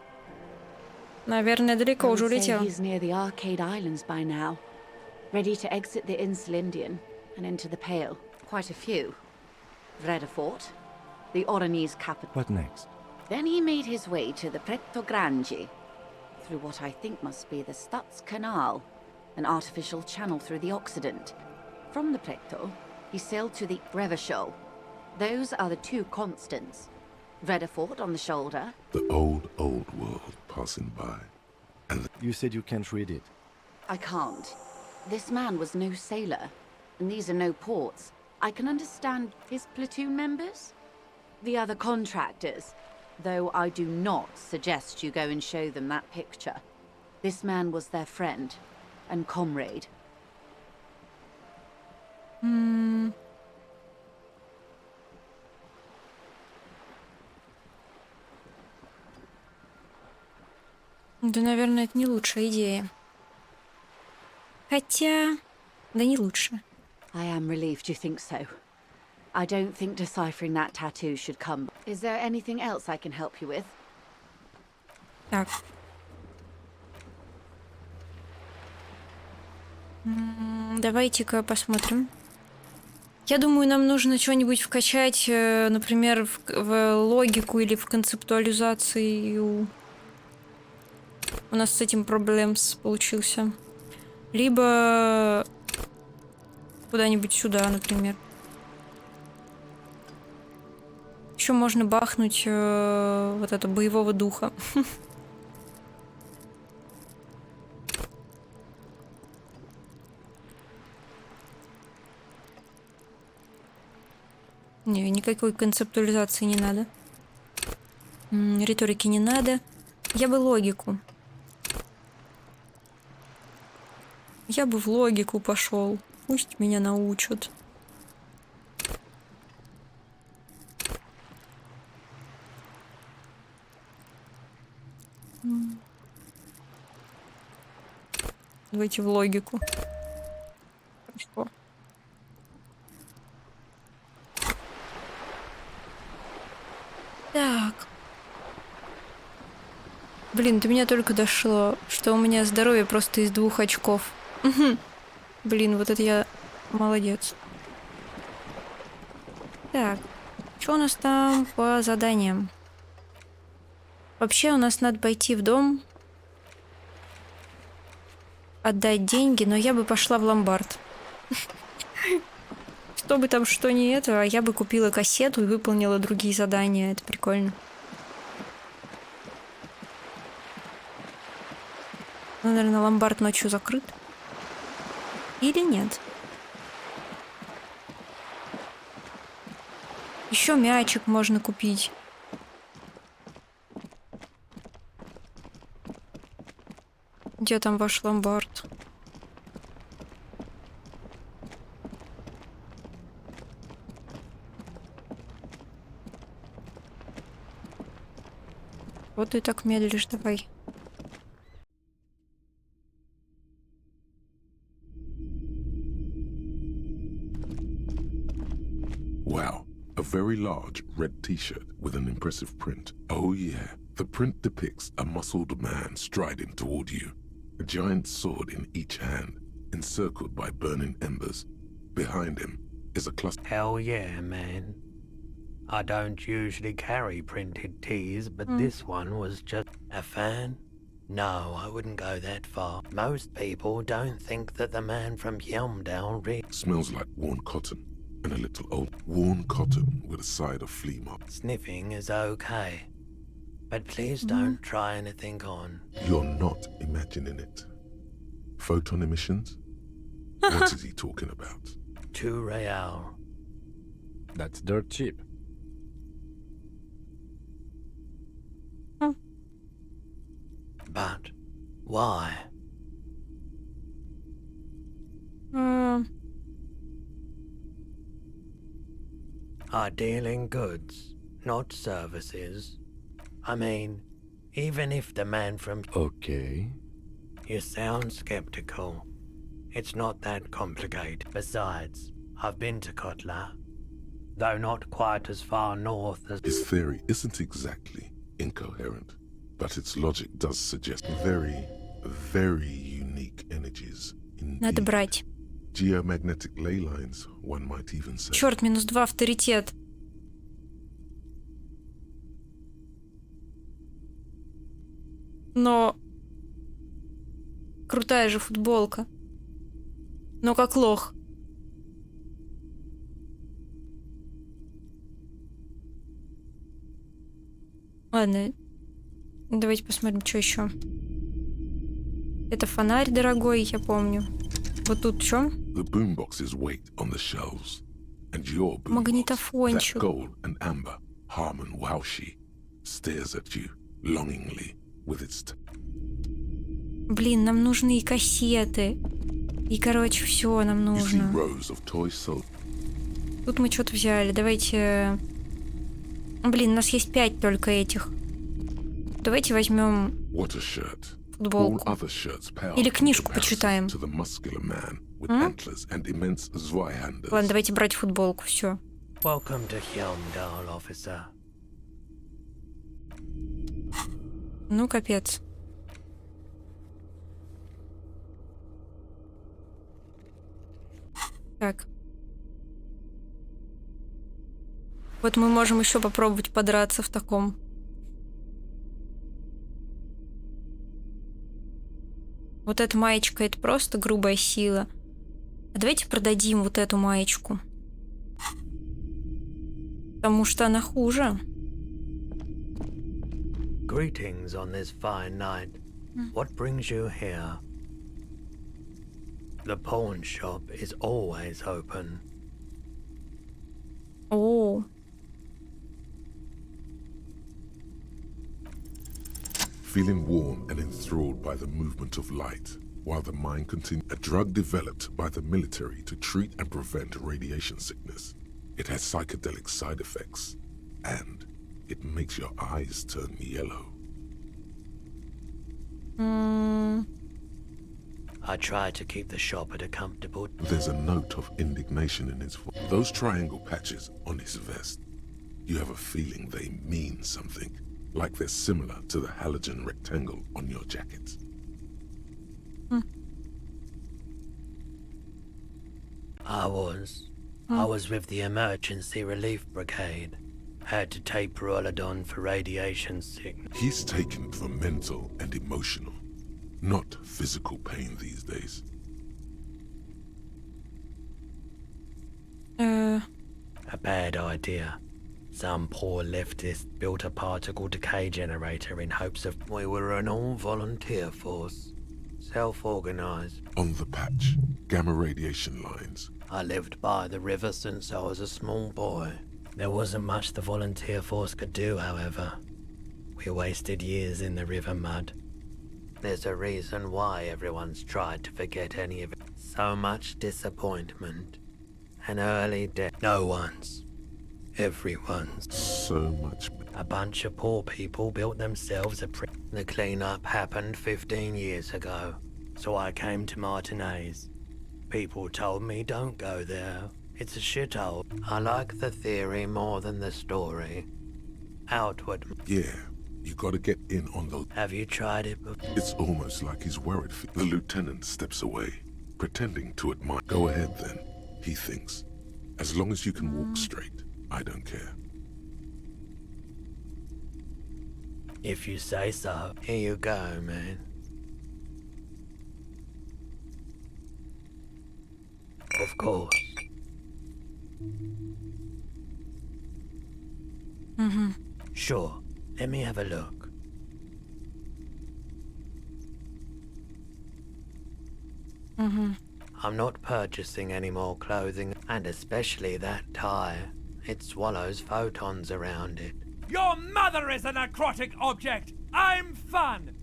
Наверное, далеко уже улетел. He's near the Arcade Islands by now, ready to exit the Insulindian and into the Pale. Quite a few. Vredefort, the Oronese capital. What next? Then he made his way to the Pretto Grande, through what I think must be the Stutz Canal, an artificial channel through the Occident. From the Pretto, he sailed to the Revachol. Those are the two constants. Vredefort on the shoulder. The old world passing by. And you said you can't read it. I can't. This man was no sailor, and these are no ports. I can understand his platoon members, the other contractors, though I do not suggest you go and show them that picture. This man was their friend and comrade. Да, наверное, это не лучшая идея. Хотя... Да не лучше. I am relieved you think so. I don't think deciphering that tattoo should come. Is there anything else I can help you with? Так. Давайте-ка посмотрим. Я думаю, нам нужно что-нибудь вкачать, например, в логику или в концептуализацию. У нас с этим проблем получился. Либо куда-нибудь сюда, например. Еще можно бахнуть вот это боевого духа. Не, никакой концептуализации не надо. Риторики не надо. Я бы логику. Я бы в логику пошел. Пусть меня научат. Давайте в логику. Хорошо. Так. Блин, до меня только дошло, что у меня здоровье просто из 2 очков. Блин, вот это я молодец. Так, что у нас там по заданиям? Вообще у нас надо пойти в дом, отдать деньги, но я бы пошла в ломбард. Что бы там, что не это, я бы купила кассету и выполнила другие задания. Это прикольно. Ну, наверное, ломбард ночью закрыт. Или нет? Еще мячик можно купить. Где там ваш ломбард? Вот ты так медлишь, давай. Wow, a very large red t-shirt with an impressive print. Oh yeah, the print depicts a muscled man striding toward you, a giant sword in each hand, encircled by burning embers. Behind him is a cluster. Hell yeah, man. I don't usually carry printed tees, but this one was just a fan. No, I wouldn't go that far. Most people don't think that the man from Yelmdale Smells like worn cotton and a little old. Worn cotton with a side of flea mark. Sniffing is okay, but please don't try anything on. You're not imagining it. Photon emissions? What is he talking about? 2 real. That's dirt cheap. But why? Are dealing goods, not services. I mean, even if the man from... Okay. You sound skeptical. It's not that complicated. Besides, I've been to Kotla, though not quite as far north as... His theory isn't exactly incoherent, but its logic does suggest very, very unique energies. Надо брать. Geomagnetic ley lines, one might even say. Черт, -2 авторитет. Но... Крутая же футболка. Но как лох. Ладно. Давайте посмотрим, что еще. Это фонарь дорогой, я помню. Вот тут что? Магнитофончик. Блин, нам нужны и кассеты. И, короче, все нам нужно. Тут мы что-то взяли. Давайте... Блин, у нас есть 5 только этих. Давайте возьмем футболку. Или книжку почитаем. Ладно, давайте брать футболку, все. Ну, капец. Так. Вот мы можем еще попробовать подраться в таком. Вот эта маечка — это просто грубая сила. А давайте продадим вот эту маечку. Потому что она хуже. Greetings on this fine night. What brings you here? The pawn shop is always open. О. Feeling warm and enthralled by the movement of light, while the mind continues. A drug developed by the military to treat and prevent radiation sickness. It has psychedelic side effects, and it makes your eyes turn yellow. I try to keep the shop at a comfortable... There's a note of indignation in his voice. Those triangle patches on his vest, you have a feeling they mean something. Like they're similar to the halogen rectangle on your jacket. I was with the emergency relief brigade. Had to take Perolidon for radiation sickness. He's taken for mental and emotional, not physical pain these days. A bad idea. Some poor leftist built a particle decay generator in hopes of... We were an all-volunteer force. Self-organized. On the patch, gamma radiation lines. I lived by the river since I was a small boy. There wasn't much the volunteer force could do, however. We wasted years in the river mud. There's a reason why everyone's tried to forget any of it. So much disappointment. An early death. No one's. Everyone's. So much. A bunch of poor people built themselves a The cleanup happened 15 years ago, so I came to Martinez. People told me don't go there. It's a shithole. I like the theory more than the story. Outward. Yeah, you gotta get in on the... Have you tried it before? It's almost like he's worried. The lieutenant steps away, pretending to admire. Go ahead then, he thinks. As long as you can walk straight, I don't care. If you say so. Here you go, man. Of course. Sure. Let me have a look. I'm not purchasing any more clothing, and especially that tie. It swallows photons around it. Your mother is a necrotic object! I'm fun!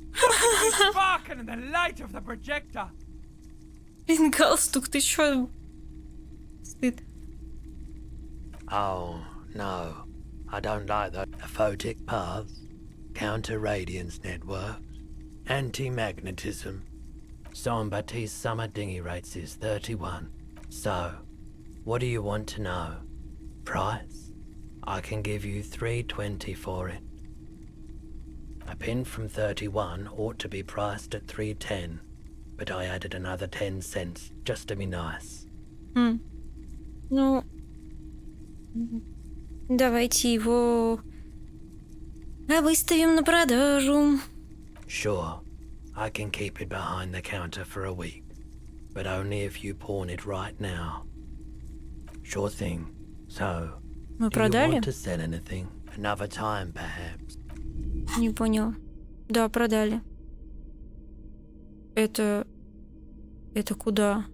Sparking in the light of the projector! Блин, галстук, ты чё? Стыд. Oh, no. I don't like the photic paths, counter-radiance networks, anti-magnetism. Jean-Baptiste's summer dinghy rates is 31. So, what do you want to know? Price? I can give you $3.20 for it. A pin from 31 ought to be priced at $3.10, but I added another 10 cents just to be nice. Ну, давайте его выставим на продажу. Sure, I can keep it behind the counter for a week, but only if you pawn it right now. Sure thing. So, Мы do you продали? want to sell anything? Another time, perhaps? Не понял. Да, продали. Это куда?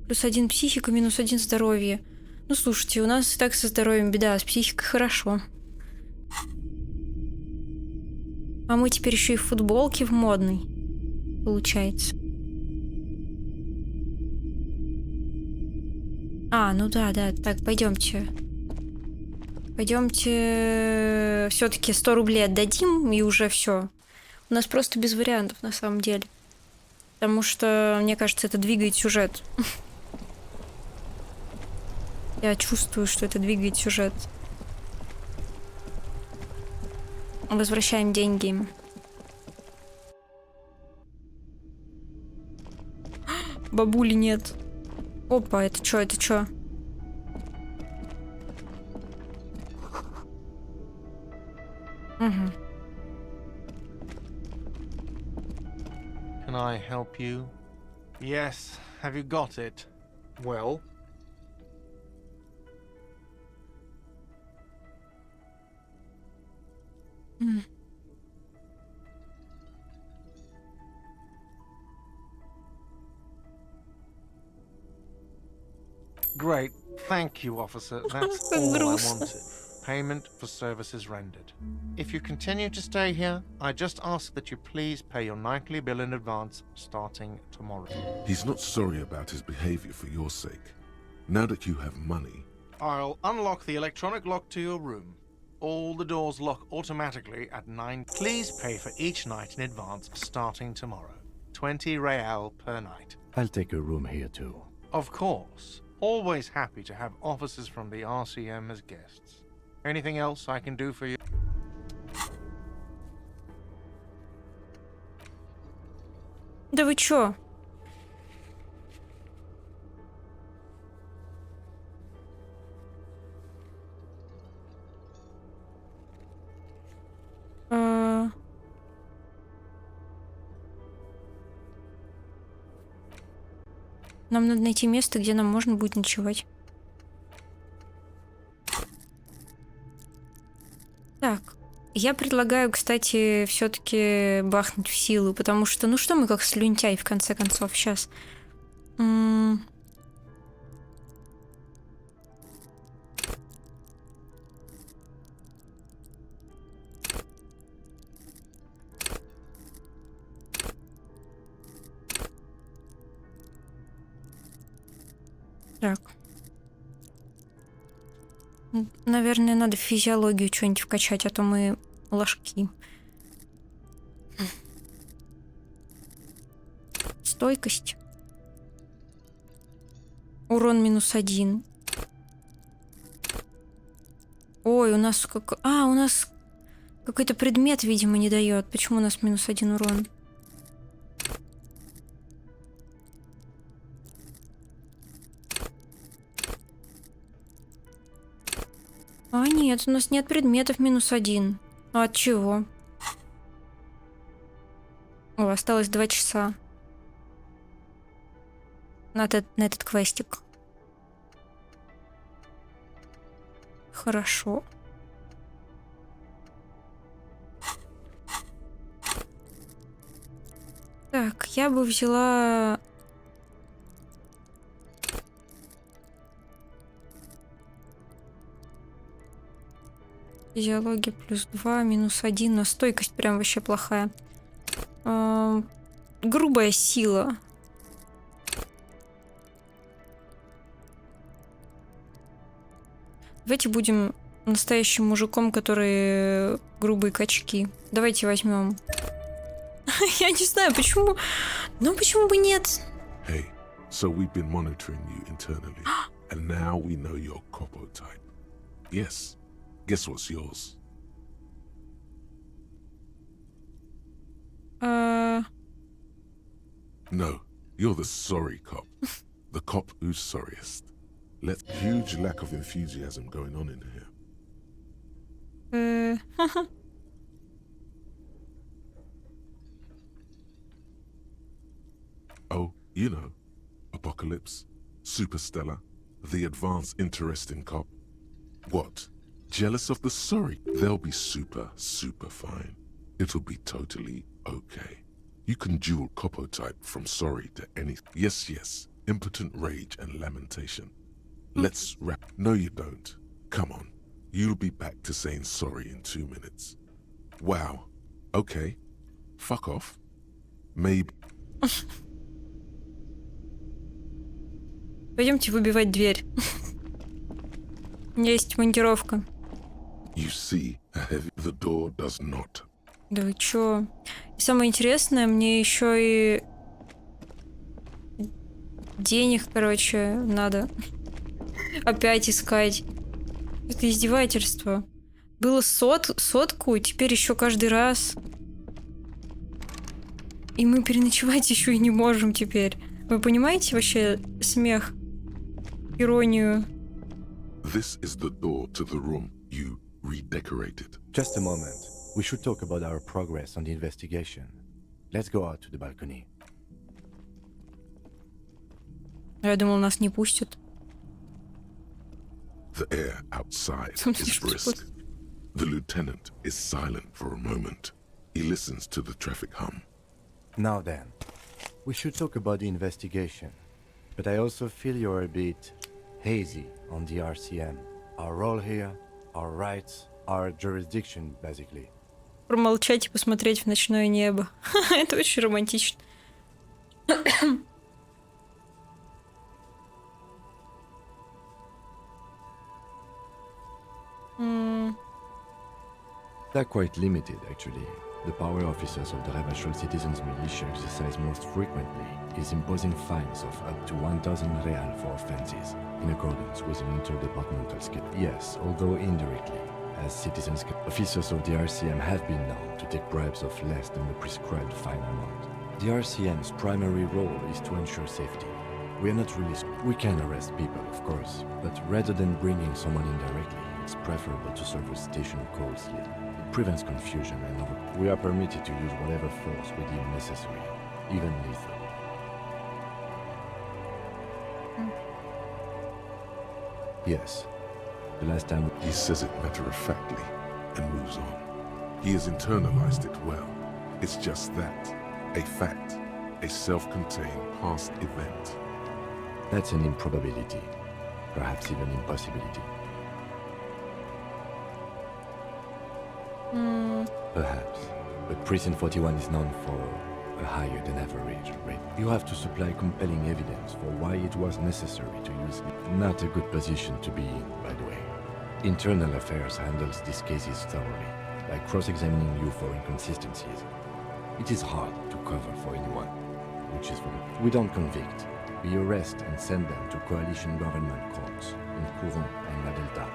+1 психика, -1 здоровье. Ну, слушайте, у нас и так со здоровьем беда, а с психикой хорошо. А мы теперь еще и в футболке в модной. Получается. А, ну да. Так, пойдемте. Пойдемте. Все-таки 100 рублей отдадим, и уже все. У нас просто без вариантов, на самом деле. Потому что, мне кажется, это двигает сюжет. Я чувствую, что это двигает сюжет. Возвращаем деньги. Бабули нет. Опа, это чё? Угу. Can I help you? Yes. Have you got it? Well? Great. Thank you, officer. That's all I wanted. Payment for services rendered. If you continue to stay here, I just ask that you please pay your nightly bill in advance starting tomorrow. He's not sorry about his behavior for your sake. Now that you have money... I'll unlock the electronic lock to your room. All the doors lock automatically at 9. Please pay for each night in advance starting tomorrow. 20 real per night. I'll take a room here too. Of course. Always happy to have officers from the RCM as guests. Anything else I can do for you? Да вы чё? Нам надо найти место, где нам можно будет ночевать. Так, я предлагаю, кстати, все-таки бахнуть в силу, потому что, ну что мы как слюнтяй, в конце концов, сейчас. Так. Наверное, надо в физиологию что-нибудь вкачать, а то мы ложки. Стойкость. Урон -1. Ой, у нас как... А, у нас какой-то предмет, видимо, не дает. Почему у нас -1 урон? А, нет, у нас нет предметов -1. А от чего? О, осталось 2 часа. На этот квестик. Хорошо. Так, я бы взяла... Физиология +2, -1, но стойкость прям вообще плохая. Грубая сила. Давайте будем настоящим мужиком, который грубые качки. Давайте возьмем. Я не знаю, почему. Ну почему бы нет? Hey, so we've been monitoring you internally, and now we know your Copo type. Yes. Guess what's yours? No, you're the sorry cop. The cop who's sorriest. Huge lack of enthusiasm going on in here. Oh, you know, Apocalypse, Superstellar, the advanced interesting cop. What? Jealous of the sorry? They'll be super fine. It'll be totally okay. You can dual Copo type from sorry to anything. Yes. Impotent rage and lamentation. Let's wrap. No, you don't. Come on. You'll be back to saying sorry in 2 minutes. Wow. Okay. Fuck off. Maybe. Пойдемте выбивать дверь. У меня есть монтировка. You see, the door does not. Да вы чё? И самое интересное, мне еще и денег, короче, надо опять искать. Это издевательство. Было сотку, теперь еще каждый раз. И мы переночевать еще и не можем теперь. Вы понимаете вообще смех? Иронию. This is the door to the room you redecorated. Just a moment. We should talk about our progress on the investigation. Let's go out to the balcony. Я думал, нас не пустят. The air outside is brisk. The lieutenant is silent for a moment. He listens to the traffic hum. Now then, we should talk about the investigation. But I also feel you're a bit hazy on the RCM. Our role here, our rights, our jurisdiction, basically. Промолчать и посмотреть в ночное небо. Это очень романтично. They're quite limited, actually. The power officers of the Ravachol Citizens Militia exercise most frequently is imposing fines of up to 1,000 real for offenses, in accordance with an interdepartmental schedule. Yes, although indirectly, as citizens, officers of the RCM have been known to take bribes of less than the prescribed fine amount. The RCM's primary role is to ensure safety. We are not really... We can arrest people, of course, but rather than bringing someone in directly, it's preferable to serve a station call slip. It prevents confusion and we are permitted to use whatever force we deem necessary, even lethal. Yes. The last time... He says it matter-of-factly and moves on. He has internalized it well. It's just that. A fact. A self-contained past event. That's an improbability. Perhaps even impossibility. Perhaps. But Precinct 41 is known for a higher than average rate. You have to supply compelling evidence for why it was necessary to use it. Not a good position to be in, by the way. Internal Affairs handles these cases thoroughly, by cross-examining you for inconsistencies. It is hard to cover for anyone, which is for the... We don't convict. We arrest and send them to coalition government courts in Courant and La Delta.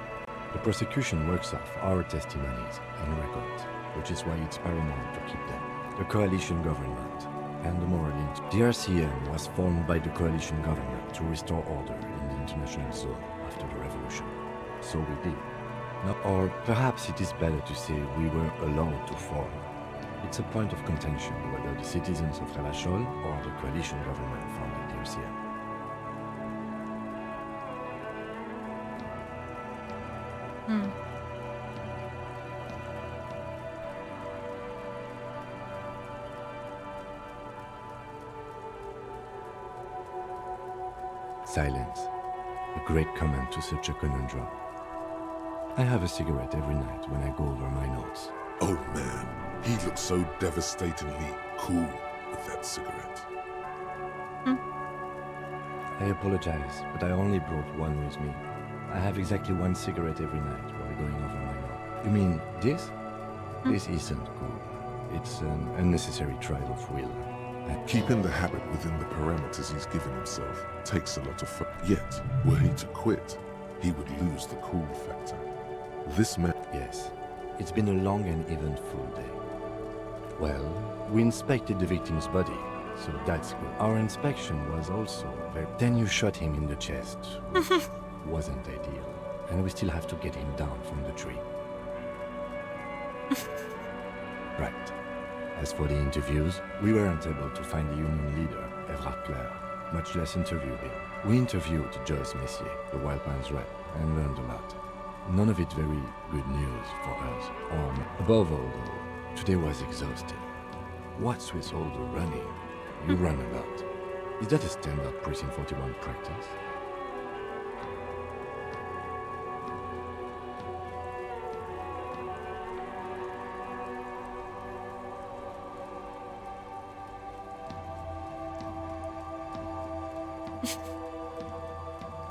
The prosecution works off our testimonies and records, which is why it's paramount to keep them. The coalition government and the moral The RCM was formed by the coalition government to restore order in the international zone after the revolution. So we did. No, or perhaps it is better to say we were allowed to form. It's a point of contention whether the citizens of Relachol or the coalition government founded the RCM. Silence. A great comment to such a conundrum. I have a cigarette every night when I go over my notes. Oh man, he looks so devastatingly cool with that cigarette. I apologize, but I only brought one with me. I have exactly one cigarette every night while going over my notes. You mean this? This isn't cool. It's an unnecessary trial of will. Keeping the habit within the parameters he's given himself takes a lot of fun. Yet, were he to quit, he would lose the cool factor. This man... Yes, it's been a long and eventful day. Well, we inspected the victim's body, so that's good. Our inspection was also very... Then you shot him in the chest. Wasn't ideal, and we still have to get him down from the tree. Right. As for the interviews, we weren't able to find the union leader, Everard Clare, much less interview him. We interviewed Joyce Messier, the Wild Pines rep, and learned a lot. None of it very good news for us. Above all, though, today was exhausting. What's with all the running? You run a lot. Is that a standard Precinct 41 practice?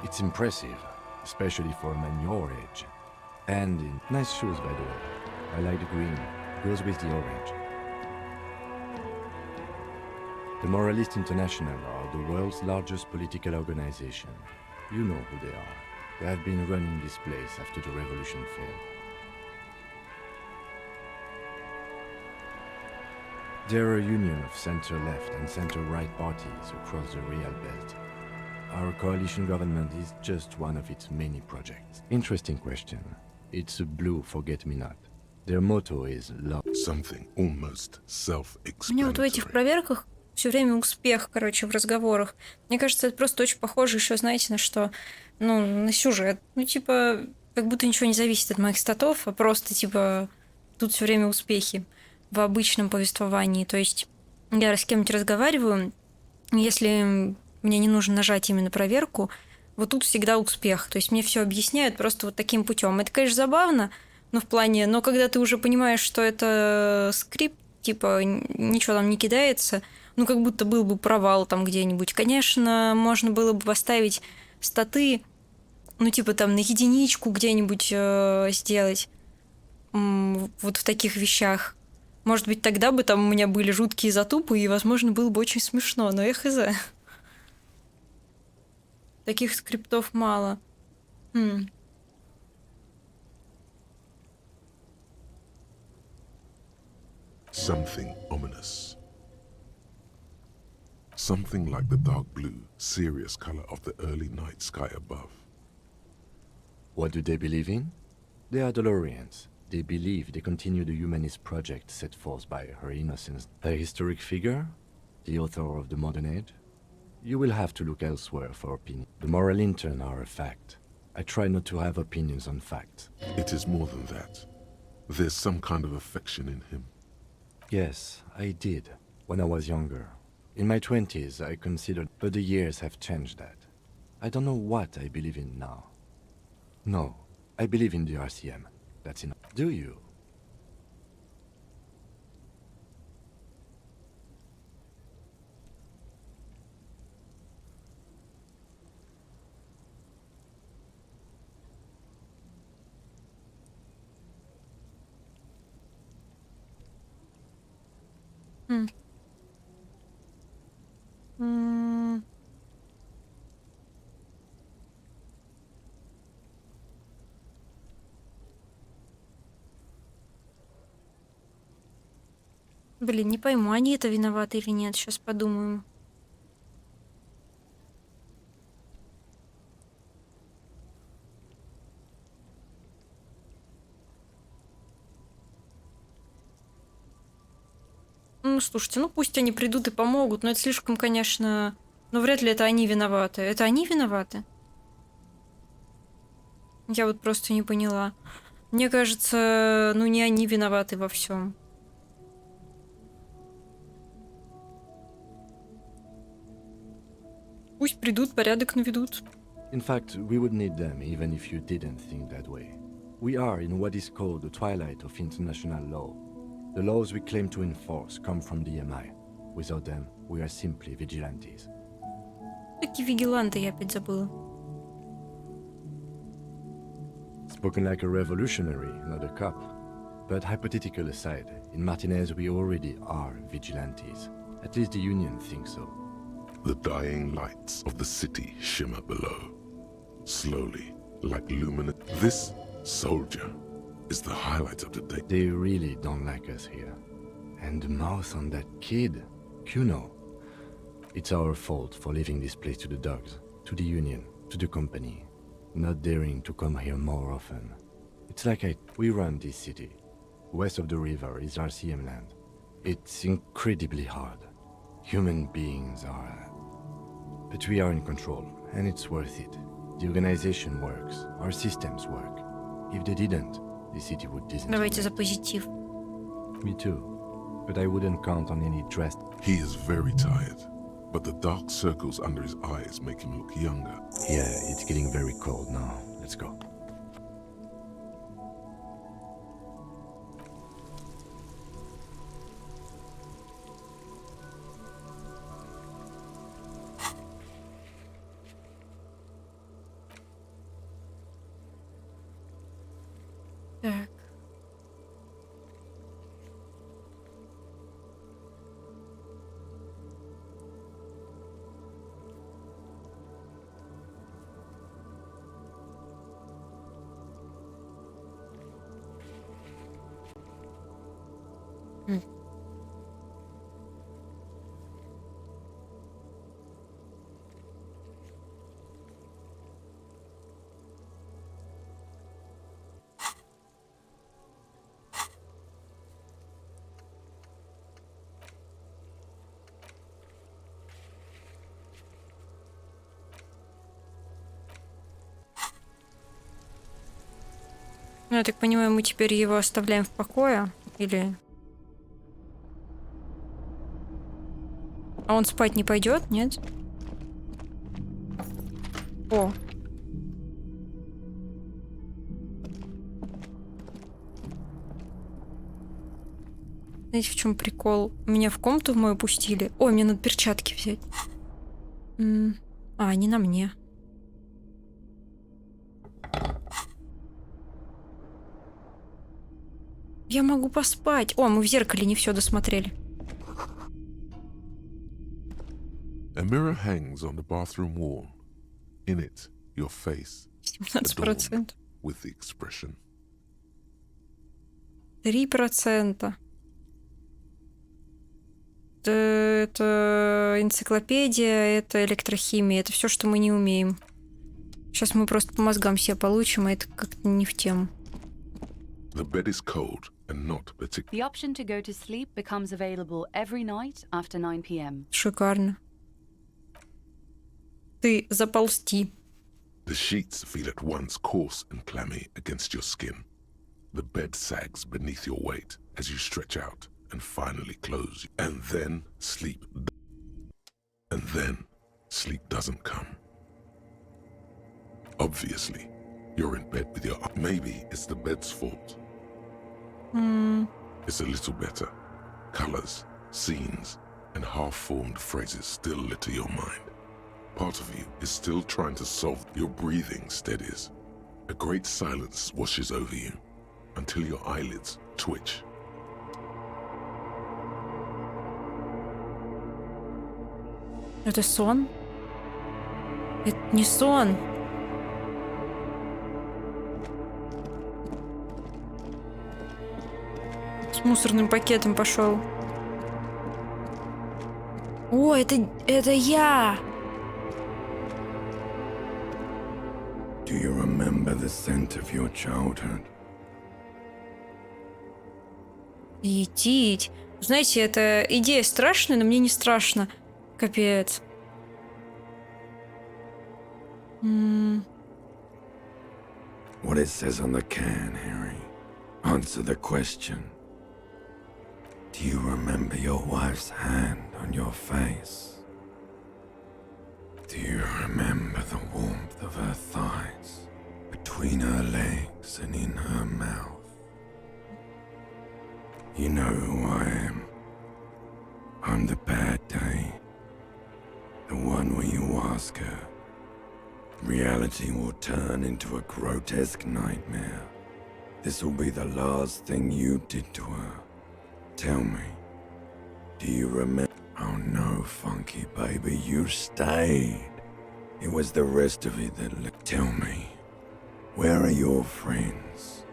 It's impressive, especially for a man your age. And in nice shoes, by the way. I like the green. Goes with the orange. The Moralist International are the world's largest political organization. You know who they are. They have been running this place after the revolution failed. They're a union of center-left and center-right parties across the Real Belt. Our coalition government is just one of its many projects. Interesting question. It's a blue forget-me-not. Their motto is love. Something almost self-explanatory. Мне вот в этих проверках все время успех, короче, в разговорах. Мне кажется, это просто очень похоже еще, знаете, на что? Ну, на сюжет. Ну, типа, как будто ничего не зависит от моих статов, а просто, типа, тут все время успехи в обычном повествовании. То есть я с кем-нибудь разговариваю, если мне не нужно нажать именно проверку, вот тут всегда успех. То есть мне все объясняют просто вот таким путем. Это, конечно, забавно, но в плане... Но когда ты уже понимаешь, что это скрипт, типа, ничего там не кидается, ну, как будто был бы провал там где-нибудь. Конечно, можно было бы поставить статы, ну, типа, там, на единичку где-нибудь сделать. Вот в таких вещах. Может быть, тогда бы там у меня были жуткие затупы, и, возможно, было бы очень смешно, но я хз. Таких скриптов мало. Something ominous. Something like the dark blue, serious color of the early night sky above. What do they believe in? They are Delorians. They believe they continue the humanist project set forth by Her Innocence. A historic figure? The author of the modern age? You will have to look elsewhere for opinion. The moral intern are a fact. I try not to have opinions on facts. It is more than that. There's some kind of affection in him. Yes, I did, when I was younger. In my 20s, I considered, but the years have changed that. I don't know what I believe in now. No, I believe in the RCM. That's enough. Do you? Блин, не пойму, они это виноваты или нет. Сейчас подумаем. Ну, слушайте, ну пусть они придут и помогут, но это слишком, конечно... Но вряд ли это они виноваты. Это они виноваты? Я вот просто не поняла. Мне кажется, ну не они виноваты во всем. Пусть придут, порядок наведут. In fact, we would need them even if you didn't think that way. We are in what is called the twilight of international law. The laws we claim to enforce come from the MI. Without them, we are simply vigilantes. Такие вигиланты, я опять забыла. Spoken like a revolutionary, not a cop. But hypothetical aside, in Martinez we already are vigilantes. At least the Union thinks so. The dying lights of the city shimmer below, slowly, like luminous. This soldier is the highlight of the day. They really don't like us here. And the mouth on that kid, Kuno. It's our fault for leaving this place to the dogs, to the Union, to the company. Not daring to come here more often. It's like we run this city. West of the river is RCM land. It's incredibly hard. Human beings are... But we are in control, and it's worth it. The organization works, our systems work. If they didn't, the city would disintegrate. Давайте за позитив. Me too. But I wouldn't count on any drastic... He is very tired, but the dark circles under his eyes make him look younger. Yeah, it's getting very cold now. Let's go. Так. Ну, я так понимаю, мы теперь его оставляем в покое? Или... А он спать не пойдет, нет? О. Знаете, в чем прикол? Меня в комнату в мою пустили. Ой, мне надо перчатки взять. А, они на мне. Я могу поспать. О, мы в зеркале не все досмотрели. A mirror hangs on the bathroom wall. In it, your face, 17%. with the expression. 3%. Это энциклопедия, это электрохимия, это все, что мы не умеем. Сейчас мы просто по мозгам себе получим, а это как-то не в тему. The bed is cold and not particular. The option to go to sleep becomes available every night after 9 p.m. Шикарно. Ты заползти. The sheets feel at once coarse and clammy against your skin. The bed sags beneath your weight as you stretch out and finally close. And then sleep doesn't come. Obviously, you're in bed with your... Maybe it's the bed's fault. It's a little better. Colors, scenes, and half-formed phrases still litter your mind. Part of you is still trying to solve. Your breathing steadies. A great silence washes over you until your eyelids twitch. Это сон? Это не сон. С мусорным пакетом пошел. О, это я! Do you remember the scent of your childhood? Етить. Знаете, эта идея страшная, но мне не страшно. Капец. What it says on the can, Harry. Answer the question. Do you remember your wife's hand on your face? Do you remember the warmth of her thighs between her legs and in her mouth? You know who I am. I'm the bad day. The one where you ask her. Reality will turn into a grotesque nightmare. This will be the last thing you did to her. Tell me, do you remember? Oh no, Funky baby, you stayed. It was the rest of it that... Tell me, where are your friends?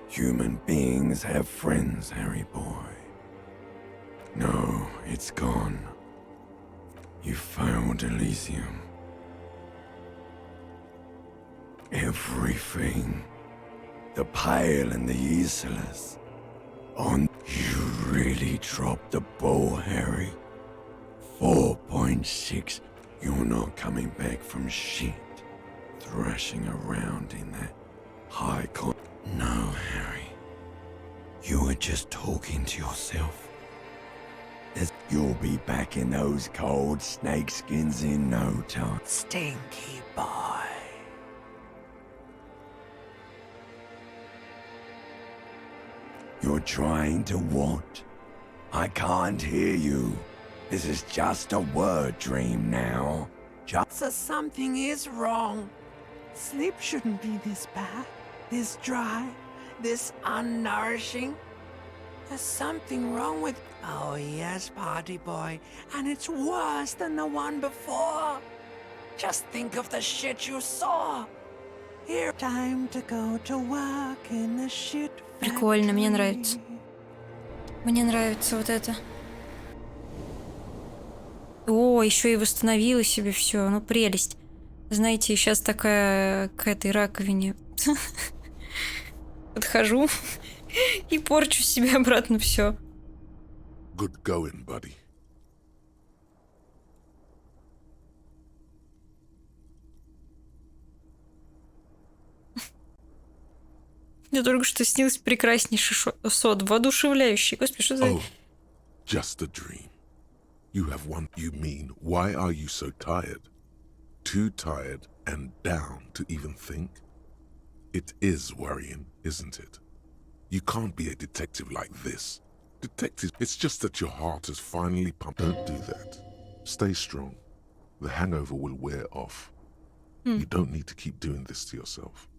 Human beings have friends, Harry boy. No, it's gone. You failed Elysium. Everything. The Pale and the Useless. You really dropped the ball, Harry. 4.6. You're not coming back from shit. Thrashing around in that high con... No, Harry. You were just talking to yourself. You'll be back in those cold snakeskins in no time. Stinky boy. You're trying to what? I can't hear you. This is just a word dream now. So something is wrong. Sleep shouldn't be this bad, this dry, this unnourishing. There's something wrong with... Oh yes, party boy, and it's worse than the one before. Just think of the shit you saw. Here, time to go to work in the shit. Прикольно, мне нравится. Мне нравится вот это. О, еще и восстановила себе все. Ну, прелесть. Знаете, сейчас такая к этой раковине подхожу и порчу себе обратно все. Good going, buddy. Мне только что снился прекраснейший сон, воодушевляющий. Господи, что за... Oh, just a dream. You have one... You mean, why are you so tired? Too tired and down to even think? It is worrying, isn't it? You can't be a detective like this. Detective, it's just that your heart is finally pumped. Don't do that. Stay strong. The hangover will wear off. You don't need to keep doing this to yourself.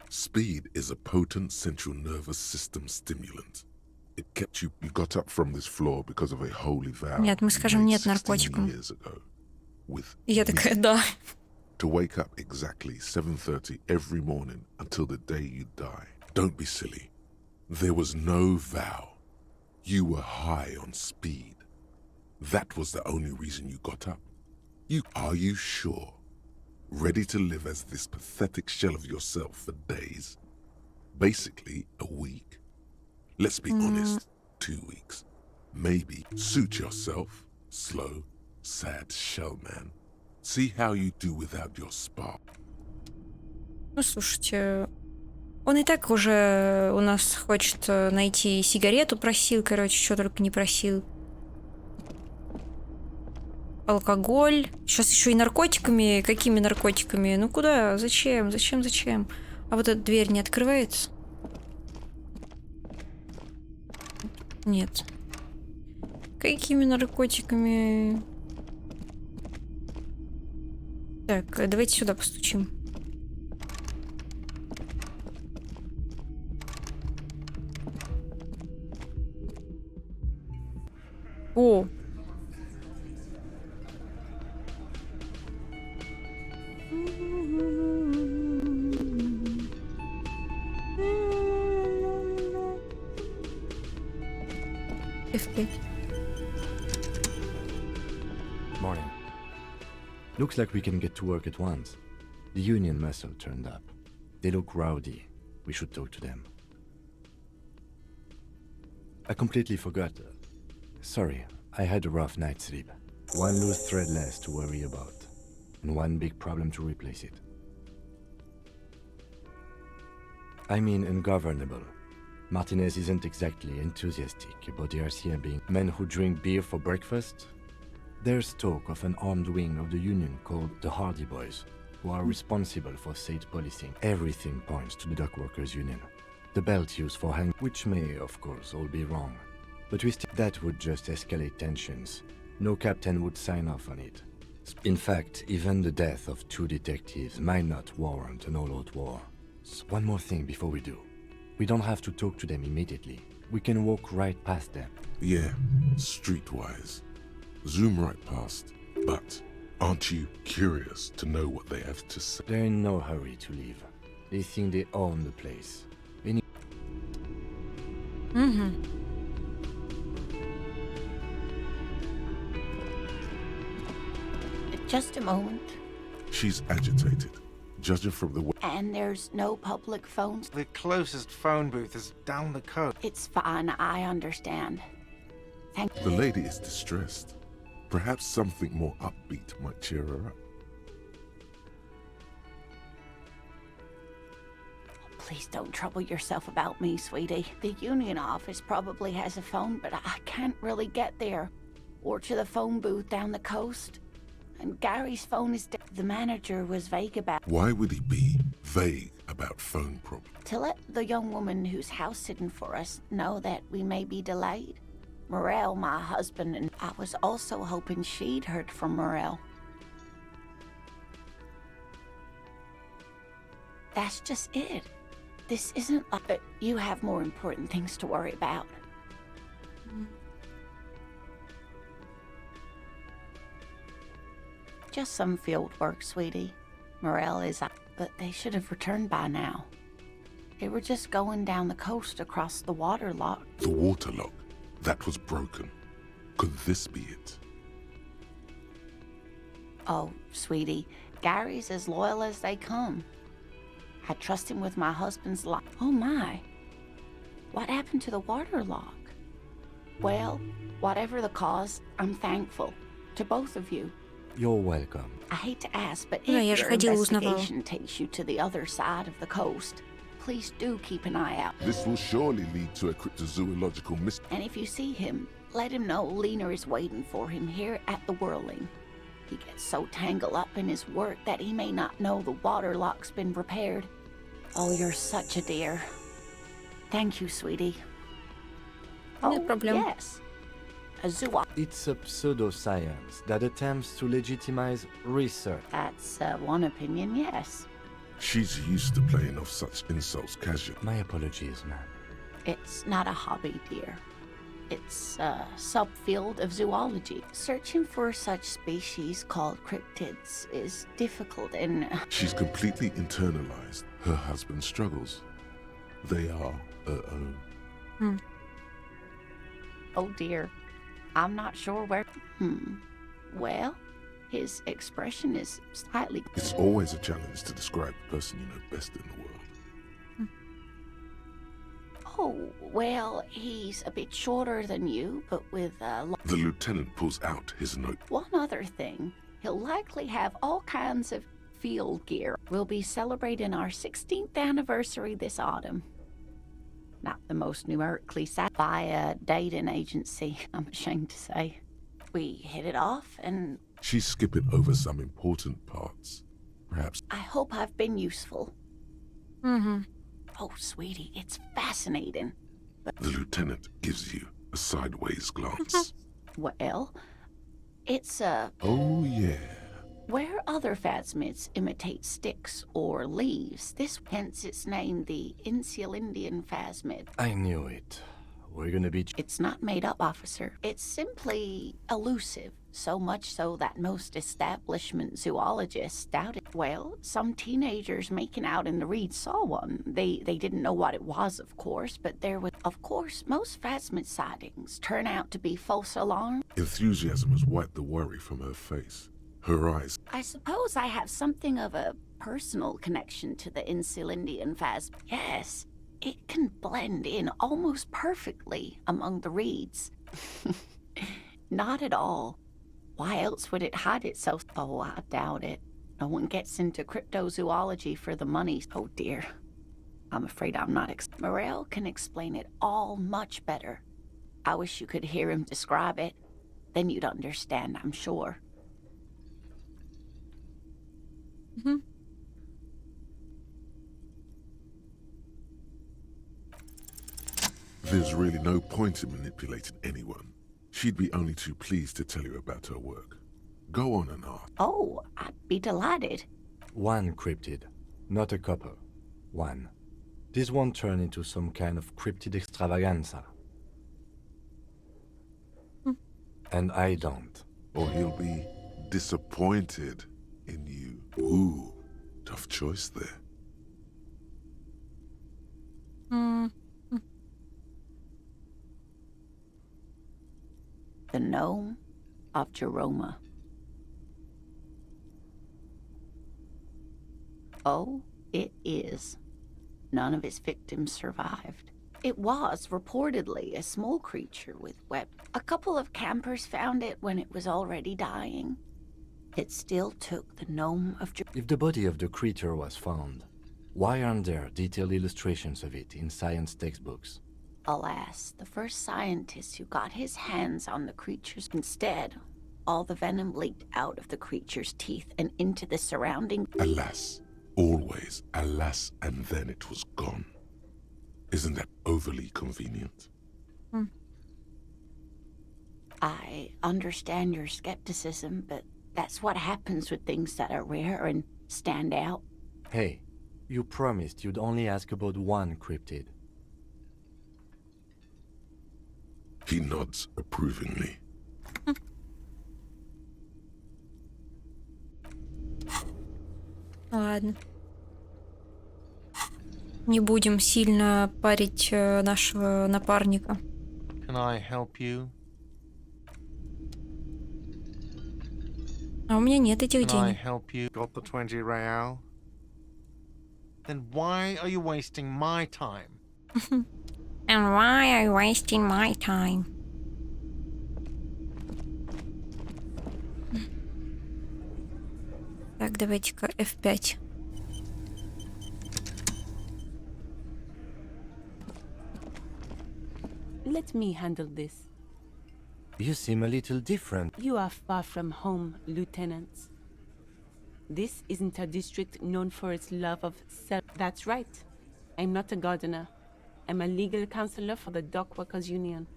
Speed is a potent central nervous system stimulant. It kept you got up from this floor because of a holy vow. Нет, мы скажем нет наркотикам. И я такая, да. To wake up exactly 7:30 every morning until the day you die. Don't be silly. There was no vow. You were high on speed. That was the only reason you got up. Are you sure? Ready to live as this pathetic shell of yourself for days? Basically, a week. Let's be honest, 2 weeks. Maybe suit yourself, slow, sad shell man. See how you do without your spark. Ну, слушайте, он и так уже у нас хочет найти сигарету, просил, короче, что только не просил. Алкоголь. Сейчас еще и наркотиками. Какими наркотиками? Ну куда? Зачем? Зачем? А вот эта дверь не открывается? Нет. Какими наркотиками? Так, давайте сюда постучим. О! F5. Morning. Looks like we can get to work at once. The union must have turned up. They look rowdy. We should talk to them. I completely forgot. Sorry, I had a rough night's sleep. One loose thread less to worry about. And one big problem to replace it. I mean ungovernable. Martinez isn't exactly enthusiastic about the RCM being men who drink beer for breakfast. There's talk of an armed wing of the union called the Hardy Boys, who are responsible for state policing. Everything points to the dock workers union. The belt used for hang, which may, of course, all be wrong. But that would just escalate tensions. No captain would sign off on it. In fact, even the death of 2 detectives might not warrant an all-out war. So one more thing before we do. We don't have to talk to them immediately. We can walk right past them. Yeah, streetwise. Zoom right past. But aren't you curious to know what they have to say? They're in no hurry to leave. They think they own the place. Just a moment. She's agitated, judging from the way. And there's no public phones. The closest phone booth is down the coast. It's fine, I understand. Thank you. The lady is distressed. Perhaps something more upbeat might cheer her up. Please don't trouble yourself about me, sweetie. The union office probably has a phone, but I can't really get there. Or to the phone booth down the coast. And Gary's phone is dead. The manager was vague about... Why would he be vague about phone problems? To let the young woman who's house-sitting for us know that we may be delayed. Morel, my husband, and I was also hoping she'd heard from Morel. That's just it. This isn't like... You have more important things to worry about. Just some field work, sweetie. Morel is up, but they should have returned by now. They were just going down the coast across the water lock. The water lock? That was broken. Could this be it? Oh, sweetie, Gary's as loyal as they come. I trust him with my husband's life. Oh my. What happened to the water lock? Well, whatever the cause, I'm thankful. To both of you. You're welcome. I hate to ask, but if your investigation takes you to the other side of the coast, please do keep an eye out. This will surely lead to a cryptozoological mystery. And if you see him, let him know Lena is waiting for him here at the Whirling. He gets so tangled up in his work that he may not know the water lock's been repaired. Oh, you're such a dear. Thank you, sweetie. No problem. Yes. A zoo. It's a pseudoscience that attempts to legitimize research. That's one opinion, yes. She's used to playing off such insults casually. My apologies, ma'am. It's not a hobby, dear. It's a subfield of zoology. Searching for such species called cryptids is difficult and... She's completely internalized her husband's struggles. They are her own. Oh dear. I'm not sure where... Well, his expression is slightly... It's always a challenge to describe the person you know best in the world. Oh, well, he's a bit shorter than you, but with The lieutenant pulls out his note. One other thing. He'll likely have all kinds of field gear. We'll be celebrating our 16th anniversary this autumn. Not the most numerically set by a dating agency, I'm ashamed to say. We hit it off and... She's skipping over some important parts. Perhaps... I hope I've been useful. Mm-hmm. Oh, sweetie, it's fascinating. But... The lieutenant gives you a sideways glance. Well, it's Oh, yeah. where other phasmids imitate sticks or leaves, this hence its name, the Insulindian phasmid. I knew it. We're gonna be... It's not made up, officer. It's simply elusive, so much so that most establishment zoologists doubt it. Well, some teenagers making out in the reeds saw one. They didn't know what it was, of course, but there was... Of course, most phasmid sightings turn out to be false alarm. Enthusiasm has wiped the worry from her face. Her eyes... I suppose I have something of a personal connection to the Insulindian phasmid. Yes. It can blend in almost perfectly among the reeds. Not at all. Why else would it hide itself? Oh, I doubt it. No one gets into cryptozoology for the money. Oh dear. I'm afraid I'm not. Morel can explain it all much better. I wish you could hear him describe it. Then you'd understand, I'm sure. Mm-hmm. There's really no point in manipulating anyone. She'd be only too pleased to tell you about her work. Go on and ask. Oh, I'd be delighted. One cryptid, not a couple. One. This won't turn into some kind of cryptid extravaganza. And I don't. Or he'll be disappointed in you. Ooh, tough choice there. The Gnome of Jeroma. Oh, it is. None of his victims survived. It was reportedly a small creature with webs. A couple of campers found it when it was already dying. It still took the Gnome of Jeroma. If the body of the creature was found, why aren't there detailed illustrations of it in science textbooks? Alas, the first scientist who got his hands on the creatures instead, all the venom leaked out of the creature's teeth and into the surrounding... Alas. Always alas, and then it was gone. Isn't that overly convenient? I understand your skepticism, but that's what happens with things that are rare and stand out. Hey, you promised you'd only ask about one cryptid. He nods approvingly. Ладно. Не будем сильно парить нашего напарника. Can I help you? А у меня нет этих Can I денег. help you? Got the 20 real? Then why are you wasting my time? And why are you wasting my time? Так, давайте-ка F5. Let me handle this. You seem a little different. You are far from home, lieutenants. This isn't a district known for its love of self. That's right. I'm not a gardener. I'm a legal counselor for the Dock Workers Union.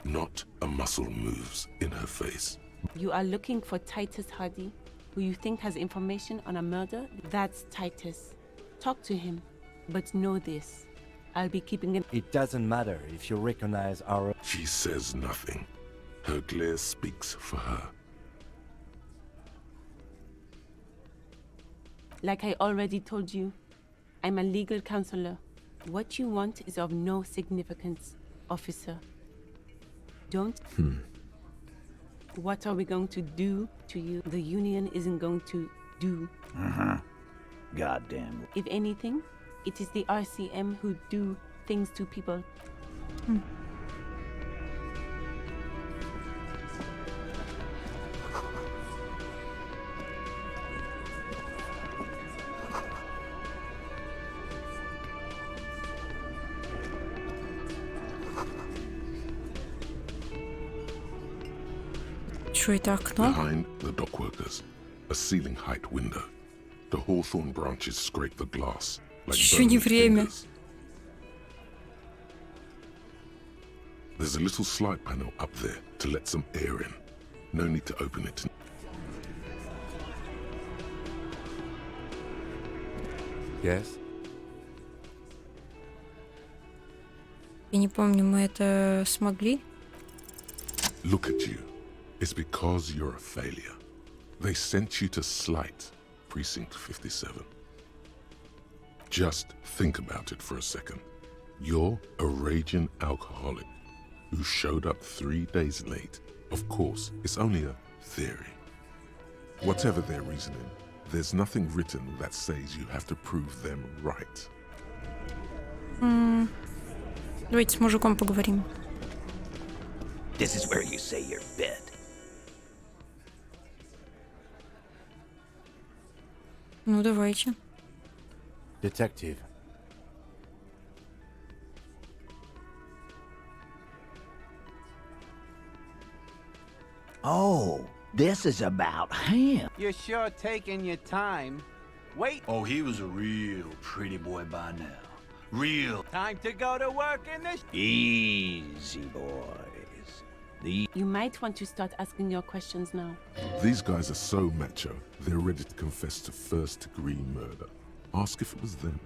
Not a muscle moves in her face. You are looking for Titus Hardy, who you think has information on a murder? That's Titus. Talk to him, but know this. I'll be keeping an... It doesn't matter if you recognize our... She says nothing. Her glare speaks for her. Like I already told you, I'm a legal counselor. What you want is of no significance, officer. Don't... What are we going to do to you? The Union isn't going to do. Goddamn. If anything, it is the RCM who do things to people. Что это окно? Behind the dockworkers, a ceiling height window. The hawthorn branches scrape the glass like Еще не bony время. fingers. There's a little slide panel up there to let some air in. No need to open it. Yes? Я не помню, мы это смогли? Look at you. It's because you're a failure. They sent you to Slight, Precinct 57. Just think about it for a second. You're a raging alcoholic who showed up 3 days late. Of course, it's only a theory. Whatever their reasoning, there's nothing written that says you have to prove them right. Давайте с мужиком поговорим. This is where you say your bit. Ну, давайте. Detective. Oh, this is about him. You're sure taking your time. Wait. Oh, he was a real pretty boy by now. Real. Time to go to work in this. Easy, boys. You might want to start asking your questions now. These guys are so macho, they're ready to confess to first-degree murder. Ask if it was them.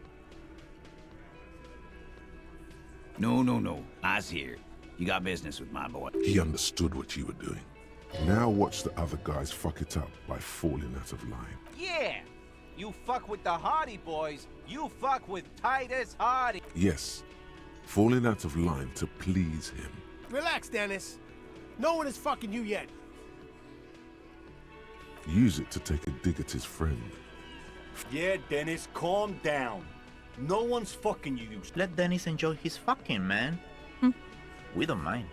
No. I's here. You got business with my boy. He understood what you were doing. Now watch the other guys fuck it up by falling out of line. Yeah. You fuck with the Hardy boys. You fuck with Titus Hardy. Yes, falling out of line to please him. Relax, Dennis. No one is fucking you yet. Use it to take a dig at his friend. Yeah, Dennis, calm down. No one's fucking you. Let Dennis enjoy his fucking, man. We don't mind.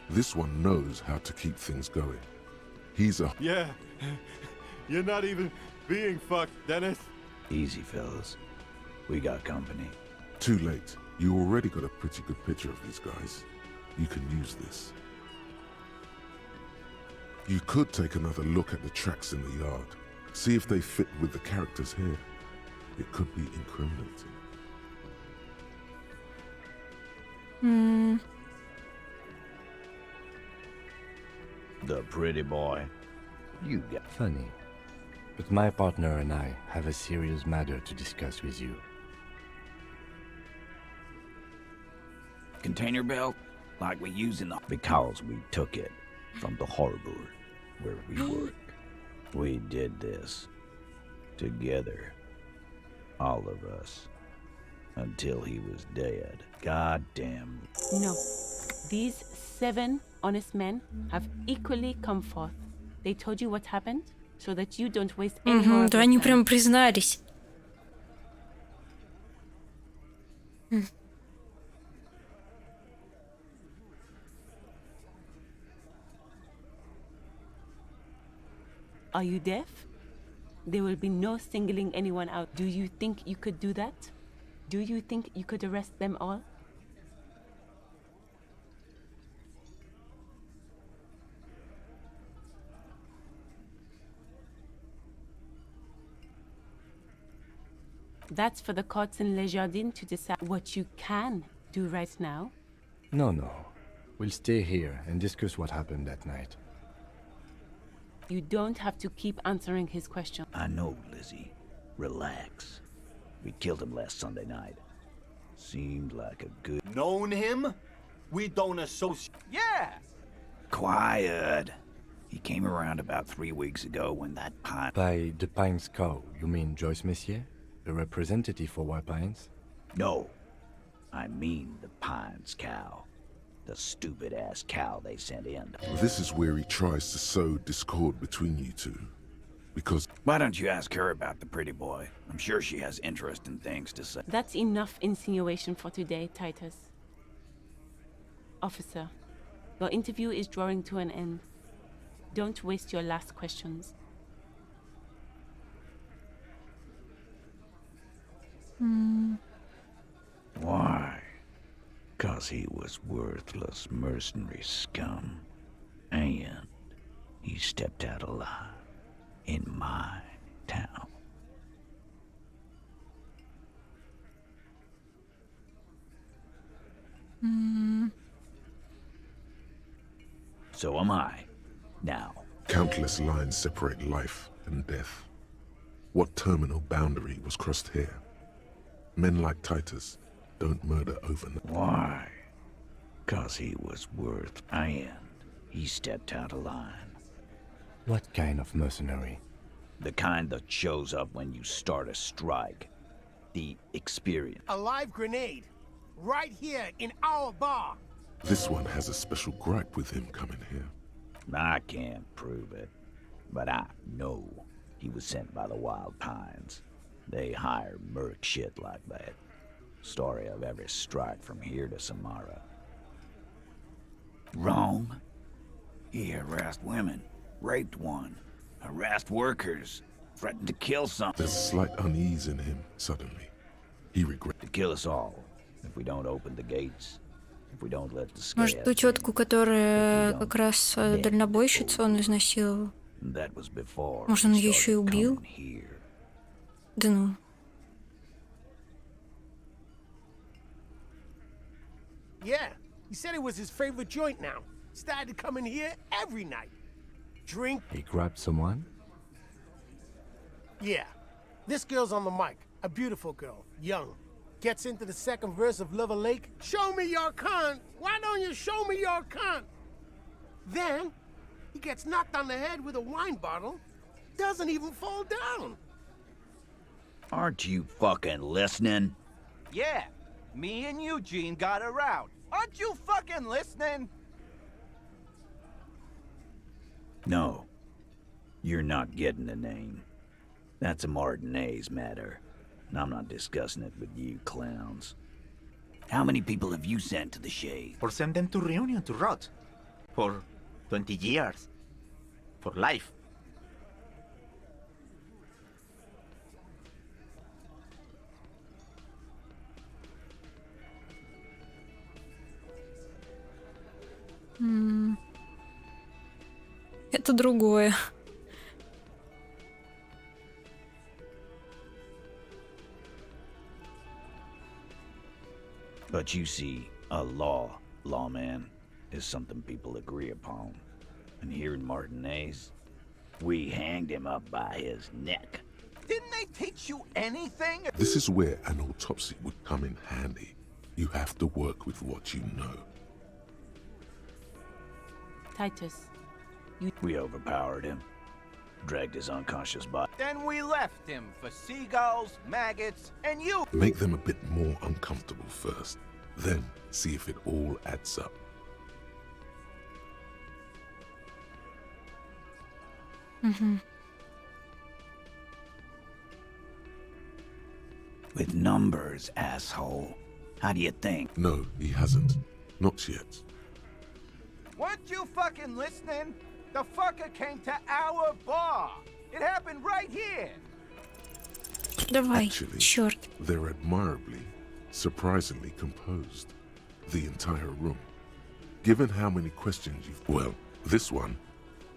This one knows how to keep things going. He's a... Yeah, you're not even being fucked, Dennis. Easy, fellas. We got company. Too late. You already got a pretty good picture of these guys. You can use this. You could take another look at the tracks in the yard. See if they fit with the characters here. It could be incriminating. The pretty boy. You got... Funny. But my partner and I have a serious matter to discuss with you. Container belt? Like we use in the... Because we took it from the harbor where we work. We did this together. All of us. Until he was dead. God damn. No. These 7 honest men have equally come forth. They told you what happened, so that you don't waste any more of Да, your они time. прям признались. Are you deaf? There will be no singling anyone out. Do you think you could do that? Do you think you could arrest them all? That's for the courts in Les Jardins to decide what you can do right now. No. We'll stay here and discuss what happened that night. You don't have to keep answering his question. I know, Lizzie. Relax. We killed him last Sunday night. Seemed like a good... Known him? We don't associate... Yeah! Quiet. He came around about 3 weeks ago when that pine... By the Pines cow, you mean Joyce Messier? A representative for White Pines? No. I mean the Pines cow. The stupid-ass cow they sent in. This is where he tries to sow discord between you two. Because... Why don't you ask her about the pretty boy? I'm sure she has interesting things to say. That's enough insinuation for today, Titus. Officer, your interview is drawing to an end. Don't waste your last questions. Why? 'Cause he was worthless mercenary scum. And he stepped out alive in my town. So am I, now. Countless lines separate life and death. What terminal boundary was crossed here? Men like Titus don't murder overnight. Why? 'Cause he was worth, and he stepped out of line. What kind of mercenary? The kind that shows up when you start a strike. The experience. A live grenade, right here in our bar. This one has a special gripe with him coming here. I can't prove it, but I know he was sent by the Wild Pines. They hire merc shit like that. Story of every strike from here to Samara. Wrong? He harassed women, raped one, harassed workers, threatened to kill some. There's a slight unease in him suddenly. He regrets to kill us all if we don't open the gates. Может, ту тетку, которая как раз дальнобойщицу, он изнасиловал? Может, он ее еще и убил? Да ну. Yeah, he said it was his favorite joint now. Started to come in here every night. Drink. He grabbed someone? Yeah. This girl's on the mic. A beautiful girl. Young. Gets into the second verse of Lover Lake. Show me your cunt! Why don't you show me your cunt? Then, he gets knocked on the head with a wine bottle. Doesn't even fall down. Aren't you fucking listening? Yeah, me and Eugene got around. Aren't you fucking listening? No. You're not getting the name. That's a Martinez matter. And I'm not discussing it with you clowns. How many people have you sent to the shade? Or send them to Reunion to rot. For 20 years. For life. Это другое. But you see, a lawman, is something people agree upon. And here in Martinez, we hanged him up by his neck. Didn't they teach you anything? This is where an autopsy would come in handy. You have to work with what you know. Titus, We overpowered him, dragged his unconscious body. Then we left him for seagulls, maggots, and you. Make them a bit more uncomfortable first, then see if it all adds up. With numbers, asshole. How do you think? No, he hasn't. Not yet. Weren't you fucking listening? The fucker came to our bar. It happened right here. Давай, Actually, черт. they're admirably, surprisingly composed. The entire room. Given how many questions you've... Well, this one.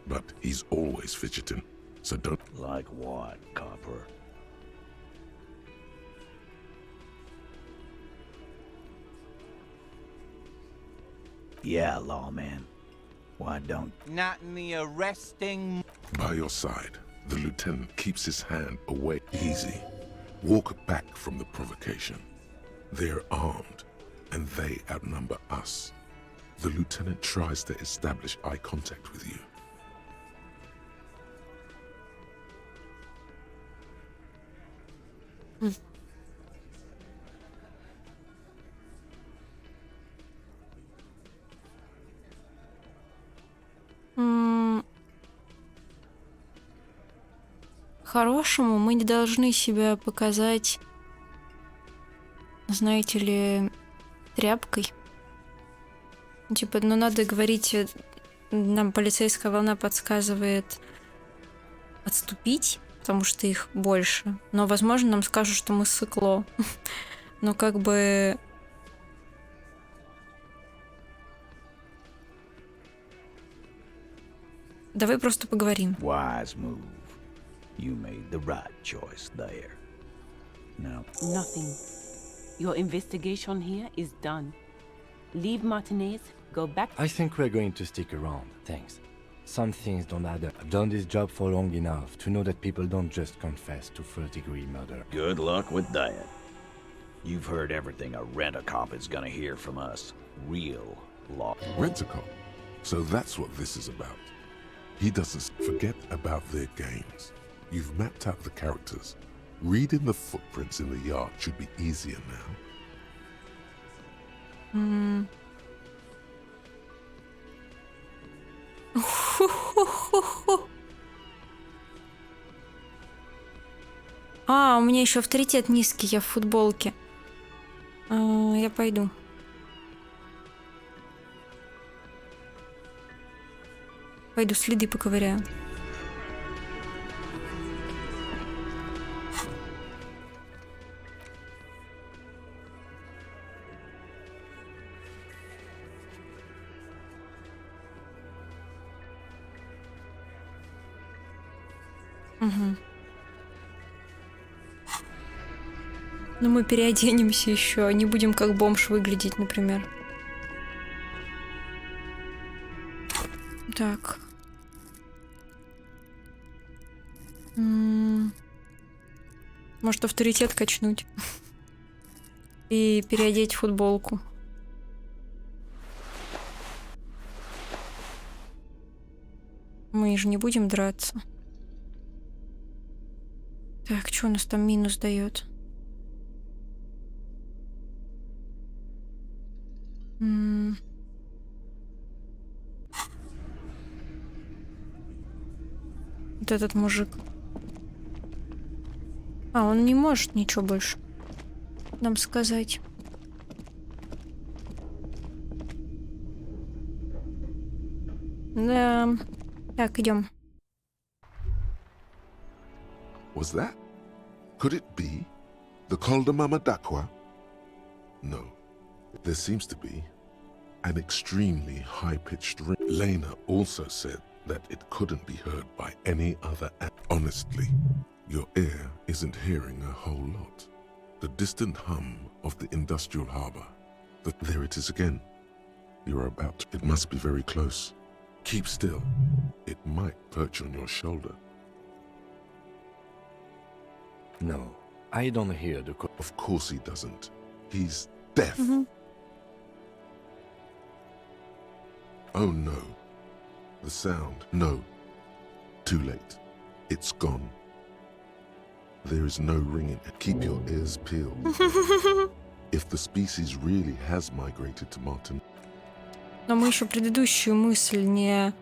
But he's always fidgeting, so don't... Like what, copper? Yeah, lawman. Why don't... Not in the arresting... By your side, the lieutenant keeps his hand away. Easy. Walk back from the provocation. They're armed, and they outnumber us. The lieutenant tries to establish eye contact with you. По-хорошему, мы не должны себя показать, знаете ли, тряпкой. Типа, ну надо говорить, нам полицейская волна подсказывает отступить, потому что их больше. Но, возможно, нам скажут, что мы сыкло. Но как бы... Давай просто поговорим. Wise move. You made the right choice there. Now. Nothing. Your investigation here is done. Leave Martinez, go back. I think we're going to stick around, thanks. Some things don't add up. I've done this job for long enough to know that people don't just confess to first-degree murder. Good luck with that. You've heard everything a rent-a-cop is gonna hear from us. Real law. Rent-a-cop? So that's what this is about. He doesn't forget about their games. You've mapped out the characters. Reading the footprints in the yard should be easier now. А, у меня еще авторитет низкий, я в футболке. Я пойду. Пойду следы поковыряю. Угу. Но мы переоденемся еще, не будем как бомж выглядеть, например. Так. Может, авторитет качнуть. И переодеть футболку. Мы же не будем драться. Так, что у нас там минус дает? Вот этот мужик. А, он не может ничего больше нам сказать. Да. Так, идем. Was that? Could it be the Coldamama Dakwa? No. There seems to be an extremely high-pitched ring. Lena also said that it couldn't be heard by any other. Honestly, your ear isn't hearing a whole lot. The distant hum of the industrial harbor. There it is again. You're about to. It must be very close. Keep still. It might perch on your shoulder. No, I don't hear the Of course he doesn't. He's deaf. Oh no. The sound. No. Too late. It's gone. There is no ringing. Keep your ears peeled. If the species really has migrated to Martin. Но мы еще предыдущую мысль не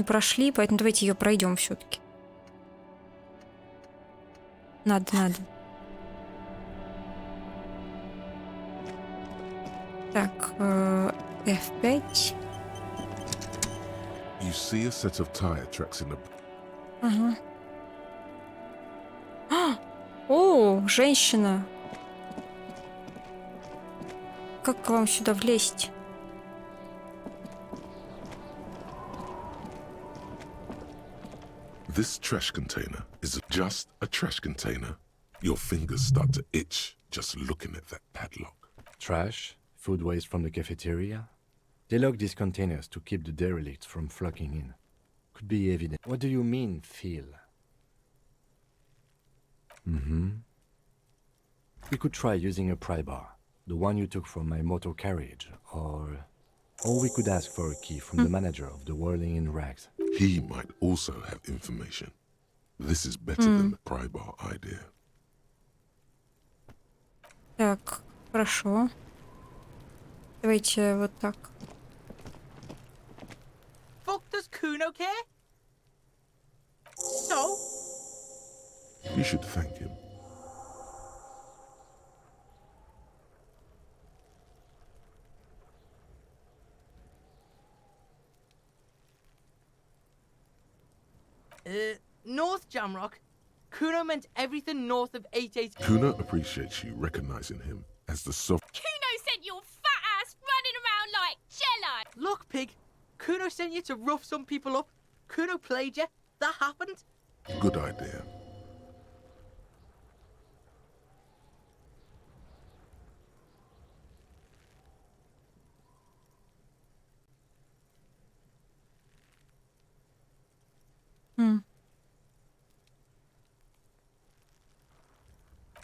прошли, поэтому давайте ее пройдем все-таки. Надо. Так, F5. You see a set of tire tracks in the... Ага. О, женщина. Как вам сюда влезть? This trash container is just a trash container. Your fingers start to itch just looking at that padlock. Trash? Food waste from the cafeteria? They lock these containers to keep the derelicts from flocking in. Could be evident. What do you mean, feel? We could try using a pry bar, the one you took from my motor carriage, or we could ask for a key from the manager of the Whirling in Rags. He might also have information. This is better than the pry bar idea. Так, хорошо. Давайте вот так. Fuck does Kuno care? So? You should thank him. North Jamrock. Kuno meant everything north of 88. Kuna appreciates you recognizing him as the soft... Kuno sent your fat ass running around like jello! Look, pig, Kuno sent you to rough some people up. Kuno played you. That happened. Good idea.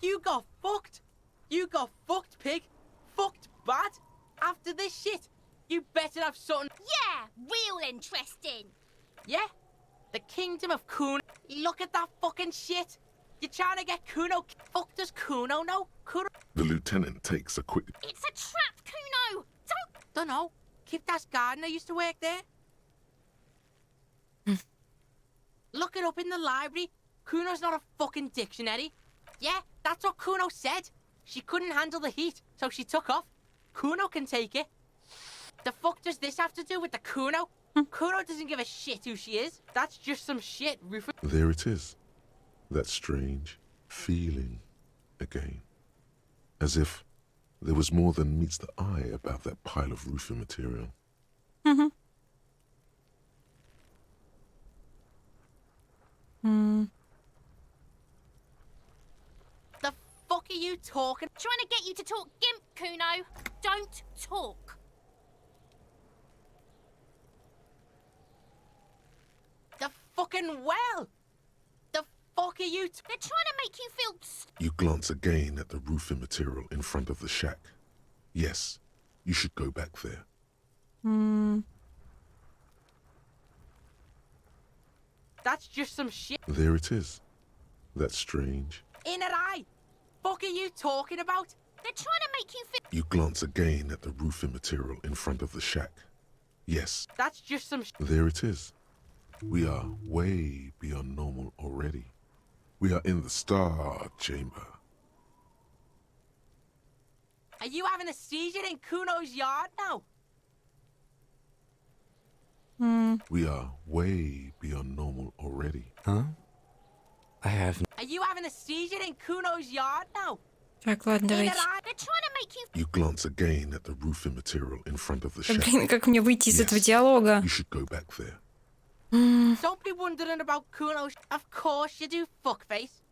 You got fucked. You got fucked, pig. Fucked bad. After this shit, you better have something. Yeah, real interesting. Yeah? The kingdom of Kuno. Look at that fucking shit. You're trying to get Kuno. Fuck does Kuno know? Kuno. The lieutenant takes a quick... It's a trap, Kuno. Don't know. Kiptas gardener used to work there. Look it up in the library. Kuno's not a fucking dictionary. Yeah, that's what Kuno said. She couldn't handle the heat, so she took off. Kuno can take it. The fuck does this have to do with the Kuno? Kuno doesn't give a shit who she is. That's just some shit, Rufus. There it is. That strange feeling again. As if there was more than meets the eye about that pile of roofing material. The fuck are you talking? Trying to get you to talk gimp, Kuno. Don't talk. The fucking well. The fuck are you? They're trying to make you feel. You glance again at the roofing material in front of the shack. Yes, you should go back there. That's just some shit. There it is. That's strange. In her eye. Fuck are you talking about? They're trying to make you feel. You glance again at the roofing material in front of the shack. Yes. That's just some There it is. We are way beyond normal already. We are in the star chamber. Are you having a seizure in Kuno's yard now? We are way beyond normal already. Huh? I have... Are you having a seizure in Kuno's yard now? Так, ладно, давайте. They're trying to make you. You glance again at the roofing material in front of the shack. Блин, как мне выйти из этого диалога? You should go back there. Don't be wondering about Kuno's. Of course you do, fuckface.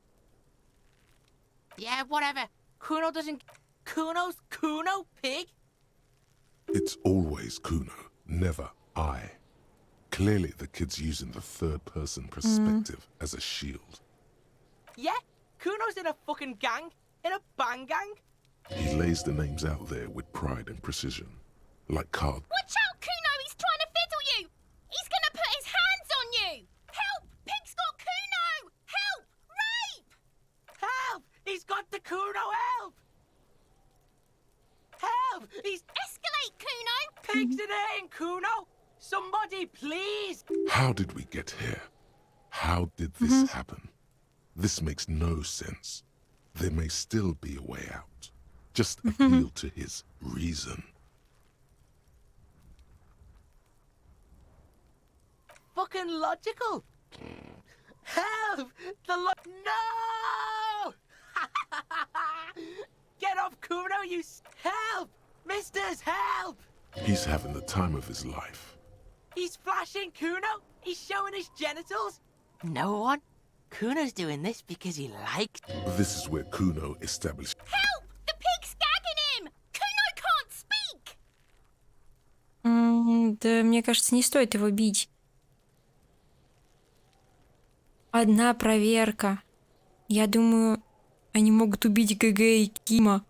Yeah, whatever. Kuno doesn't. Kuno's Kuno, pig. It's always Kuno, never I. Clearly the kid's using the third-person perspective as a shield. Yeah, Kuno's in a fucking gang. In a bang gang. He lays the names out there with pride and precision. Like card. Watch out, Kuno! He's trying to fiddle you! He's gonna put his hands on you! Help! Pig's got Kuno! Help! Rape! Help! He's got the Kuno, help! Help! He's... Escalate, Kuno! Pig's in here, Kuno! Somebody, please! How did we get here? How did this happen? This makes no sense. There may still be a way out. Just appeal to his reason. Fucking logical. Help! No! Get off, Kuno, you... Help! Misters, help! He's having the time of his life. He's flashing Kuno. He's showing his genitals. No one. Kuno's doing this because he liked. This is where Kuno established... Help! The pig's gagging him! Kuno can't speak! Да, мне кажется, не стоит его бить. Одна проверка. Я думаю, они могут убить ГГ и Кима.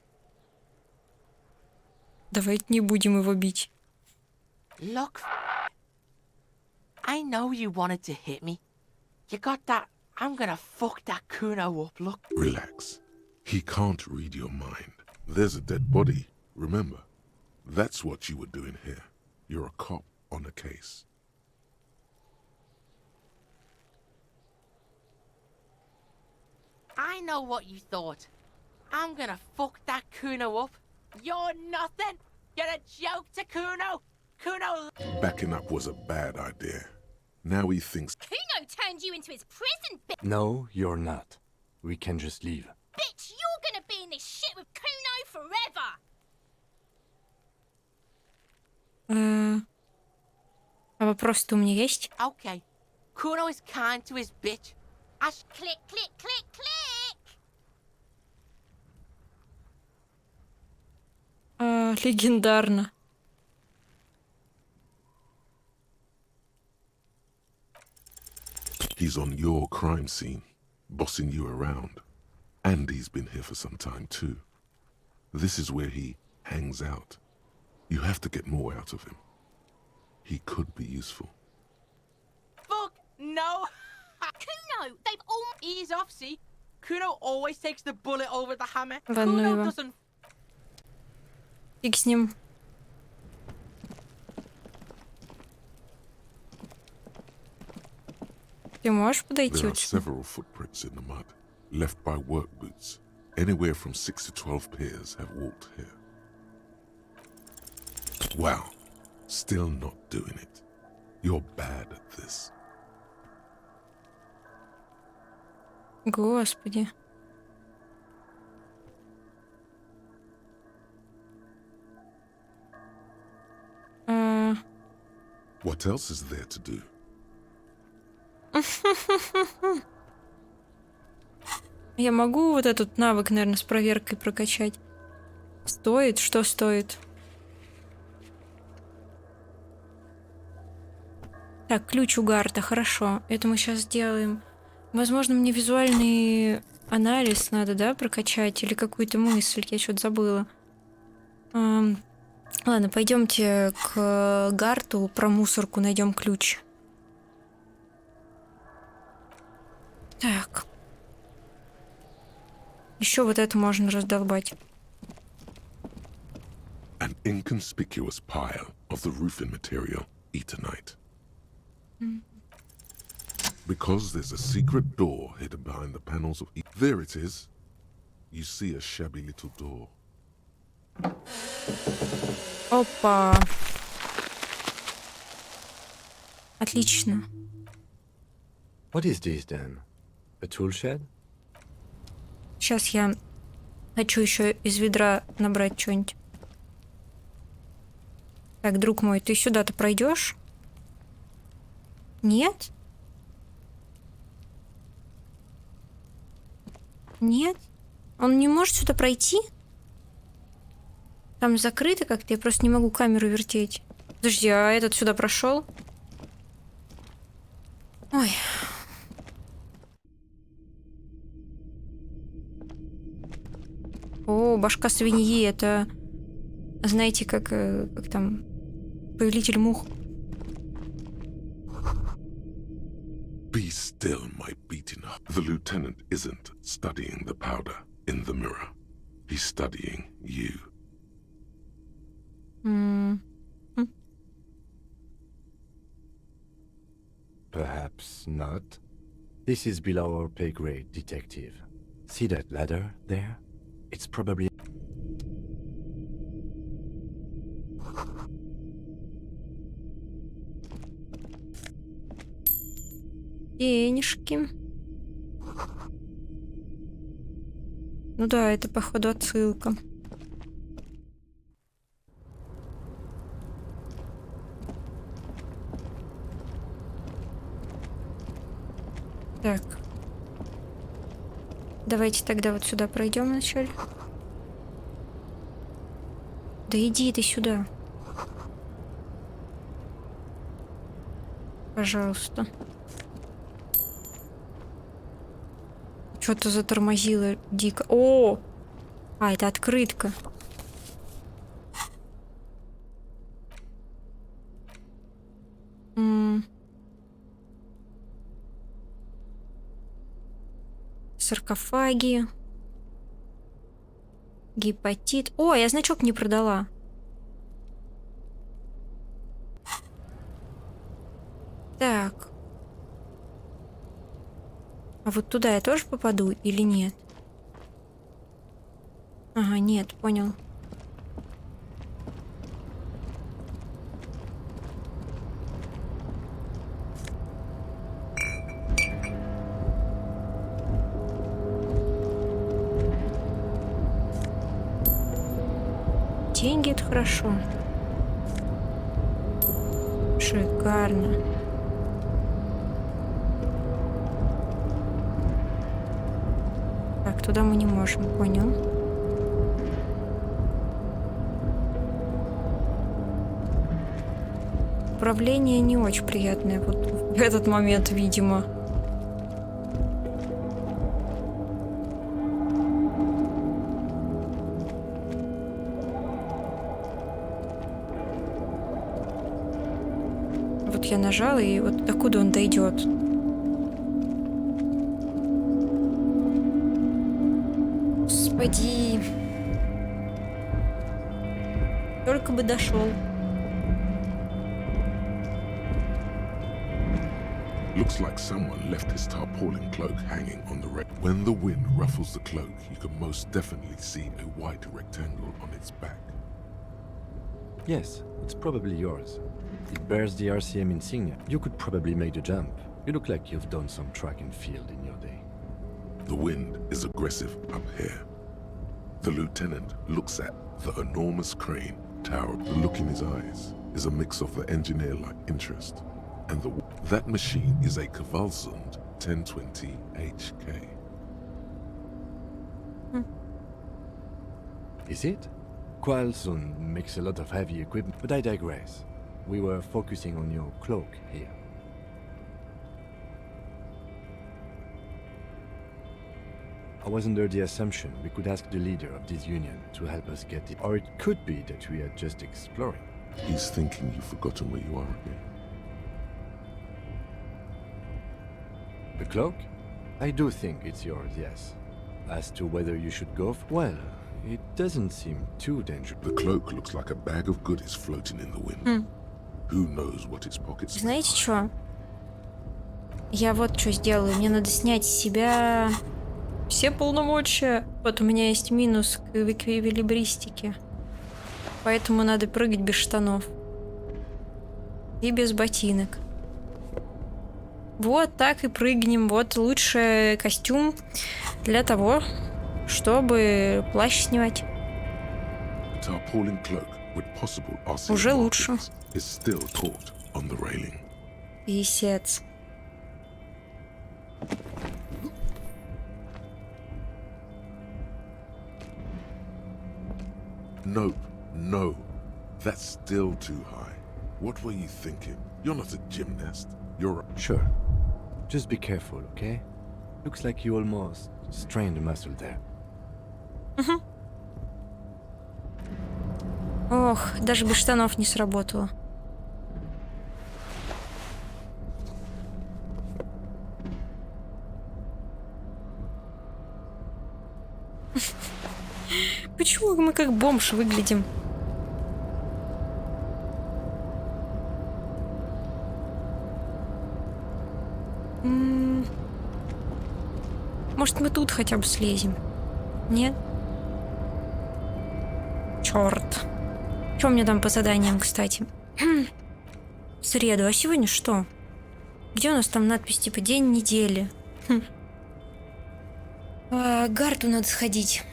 Давайте не будем его бить. Look, I know you wanted to hit me. You got that... I'm gonna fuck that Kuno up, look. Relax. He can't read your mind. There's a dead body, remember? That's what you were doing here. You're a cop on a case. I know what you thought. I'm gonna fuck that Kuno up. You're nothing. You're a joke to Kuno. Kuno... Backing up was a bad idea. Now he thinks... Kuno turned you into his prison, bitch! No, you're not. We can just leave. Bitch, you're gonna be in this shit with Kuno forever! вопрос-то у меня есть? Okay. Kuno is kind to his bitch. Ash click, click, click, click. Легендарно. He's on your crime scene, bossing you around. And he's been here for some time too. This is where he hangs out. You have to get more out of him. He could be useful. Fuck no! Kuno, they've all... Ease off, see? Kuno always takes the bullet over the hammer. Ладно Kuno его. doesn't... Фиг с ним. Ты можешь подойти? There are several footprints in the mud, left by work boots. Anywhere from 6 to 12 pairs have walked here. Wow, still not doing it. You're bad at this. Господи. What else is there to do? Я могу вот этот навык, наверное, с проверкой прокачать? Стоит? Что стоит? Так, ключ у Гарта, хорошо. Это мы сейчас сделаем. Возможно, мне визуальный анализ надо, да, прокачать? Или какую-то мысль? Я что-то забыла. Ладно, пойдемте к Гарту, про мусорку найдем ключ. Так. Еще вот это можно раздолбать. An inconspicuous pile of the roofing material, Eternite. Because there's a secret door hidden behind the panels of... There it is. You see a shabby little door. Опа. Отлично. What is this then? A tool shed? Сейчас я хочу еще из ведра набрать что-нибудь. Так, друг мой, ты сюда-то пройдешь? Нет? Нет? Он не может сюда пройти? Там закрыто как-то, я просто не могу камеру вертеть. Подожди, а этот сюда прошел? Ой. О, башка свиньи, это... Знаете, как там... Повелитель мух. Be still, my beating up. The lieutenant isn't studying the powder in the mirror. He's studying you. Perhaps not. This is below our pay grade, detective. See that ladder there? It's probably... Денежки. Ну да, это, походу, отсылка. Так. Давайте тогда вот сюда пройдем вначале. Да иди ты сюда. Пожалуйста. Что-то затормозило дико. О! А, это открытка. Саркофаги. Гепатит. О, я значок не продала. Так. А вот туда я тоже попаду или нет? Ага, нет, понял. Деньги — это хорошо. Шик. Шикарно. Так, туда мы не можем, понял. Управление не очень приятное вот в этот момент, видимо. Вот я нажала, и вот докуда он дойдет. Господи. Только бы дошел. Looks like someone left his tarpaulin cloak hanging on the wreck. When the wind ruffles the cloak, you can most definitely see a white rectangle on its back. Yes, it's probably yours. It bears the RCM insignia. You could probably make the jump. You look like you've done some track and field in your day. The wind is aggressive up here. The lieutenant looks at the enormous crane tower. The look in his eyes is a mix of the engineer-like interest and that machine is a Kvalsund 1020 HK. Is it? Kvalsund makes a lot of heavy equipment, but I digress. We were focusing on your cloak here. I was under the assumption we could ask the leader of this union to help us get it. Or it could be that we are just exploring. He's thinking you've forgotten where you are again. The cloak? I do think it's yours, yes. As to whether you should go, well, it doesn't seem too dangerous. The cloak looks like a bag of goodies floating in the wind. Who knows what its pockets are. Знаете что? Я вот что сделаю. Мне надо снять с себя все полномочия. Вот у меня есть минус к эквилибристике. Поэтому надо прыгать без штанов. И без ботинок. Вот так и прыгнем. Вот лучший костюм для того, чтобы плащ снимать. Уже лучше. Писец. Nope, no. That's still too high. What were you thinking? You're not a gymnast. You're a... Sure. Just be careful, okay? Looks like you almost strained a muscle there. Ох, даже без штанов не сработало. Почему мы как бомж выглядим? Может, мы тут хотя бы слезем? Нет? Черт. Что у меня там по заданиям, кстати? В среду. А сегодня что? Где у нас там надпись типа день недели? К Гарту надо сходить.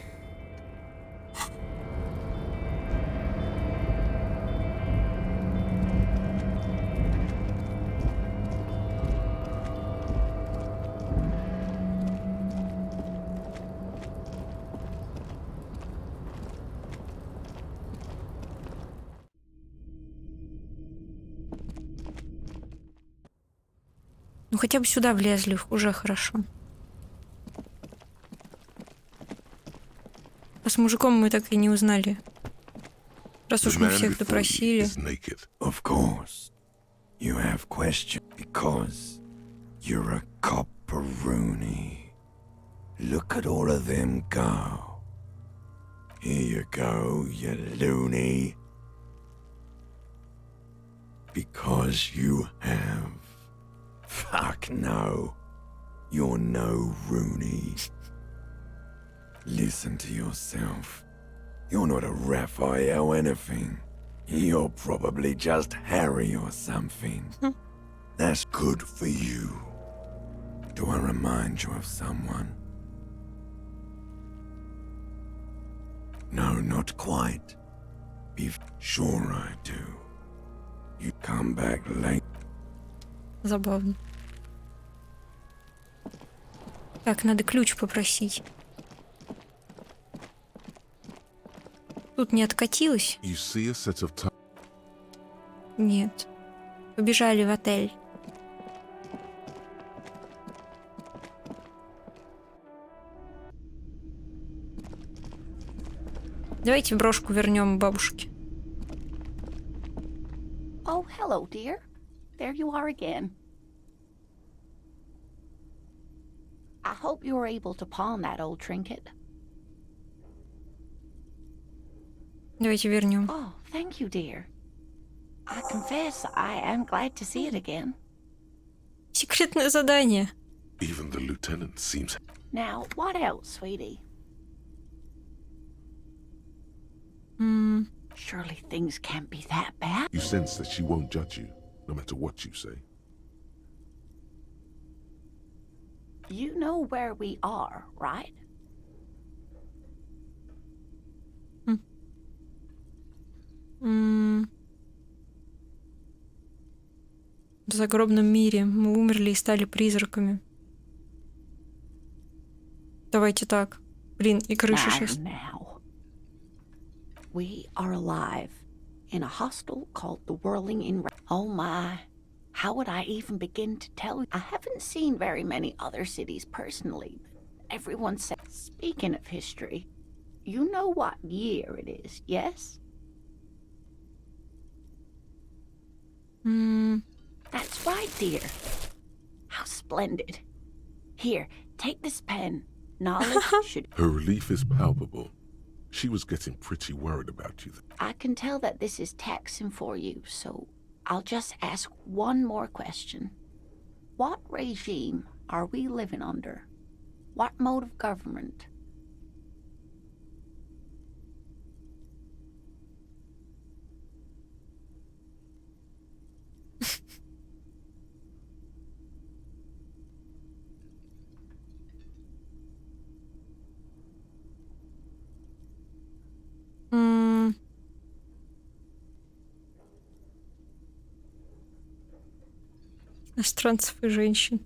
Ну хотя бы сюда влезли, уже хорошо. А с мужиком мы так и не узнали. Раз уж мы всех допросили. Of course, you have questions because you're a copperoonie. Look at all of them go. Here you go, you loony. Because you have. Fuck no. You're no Rooney. Listen to yourself. You're not a Raphael anything. You're probably just Harry or something. That's good for you. Do I remind you of someone? No, not quite. If sure I do. You come back late. Забавно. Так, надо ключ попросить. Тут не откатилось? Нет. Побежали в отель. Давайте брошку вернем бабушке. Oh, hello, dear. There you are again. I hope you were able to pawn that old trinket. Давайте вернем. Oh, thank you, dear. I confess I am glad to see it again. Секретное задание. Even the lieutenant seems... Now, what else, sweetie? Surely things can't be that bad. You sense that she won't judge you, no matter what you say. You know where we are, right? В загробном мире мы умерли и стали призраками. Давайте так. Блин, и крыша сейчас. We are alive in a hostel called the Whirling in... Oh my, how would I even begin to tell you? I haven't seen very many other cities personally, but everyone says... Speaking of history, you know what year it is, yes? That's right, dear. How splendid. Here, take this pen. Knowledge should... Her relief is palpable. She was getting pretty worried about you. I can tell that this is taxing for you, so I'll just ask one more question. What regime are we living under? What mode of government? Иностранцев и женщин.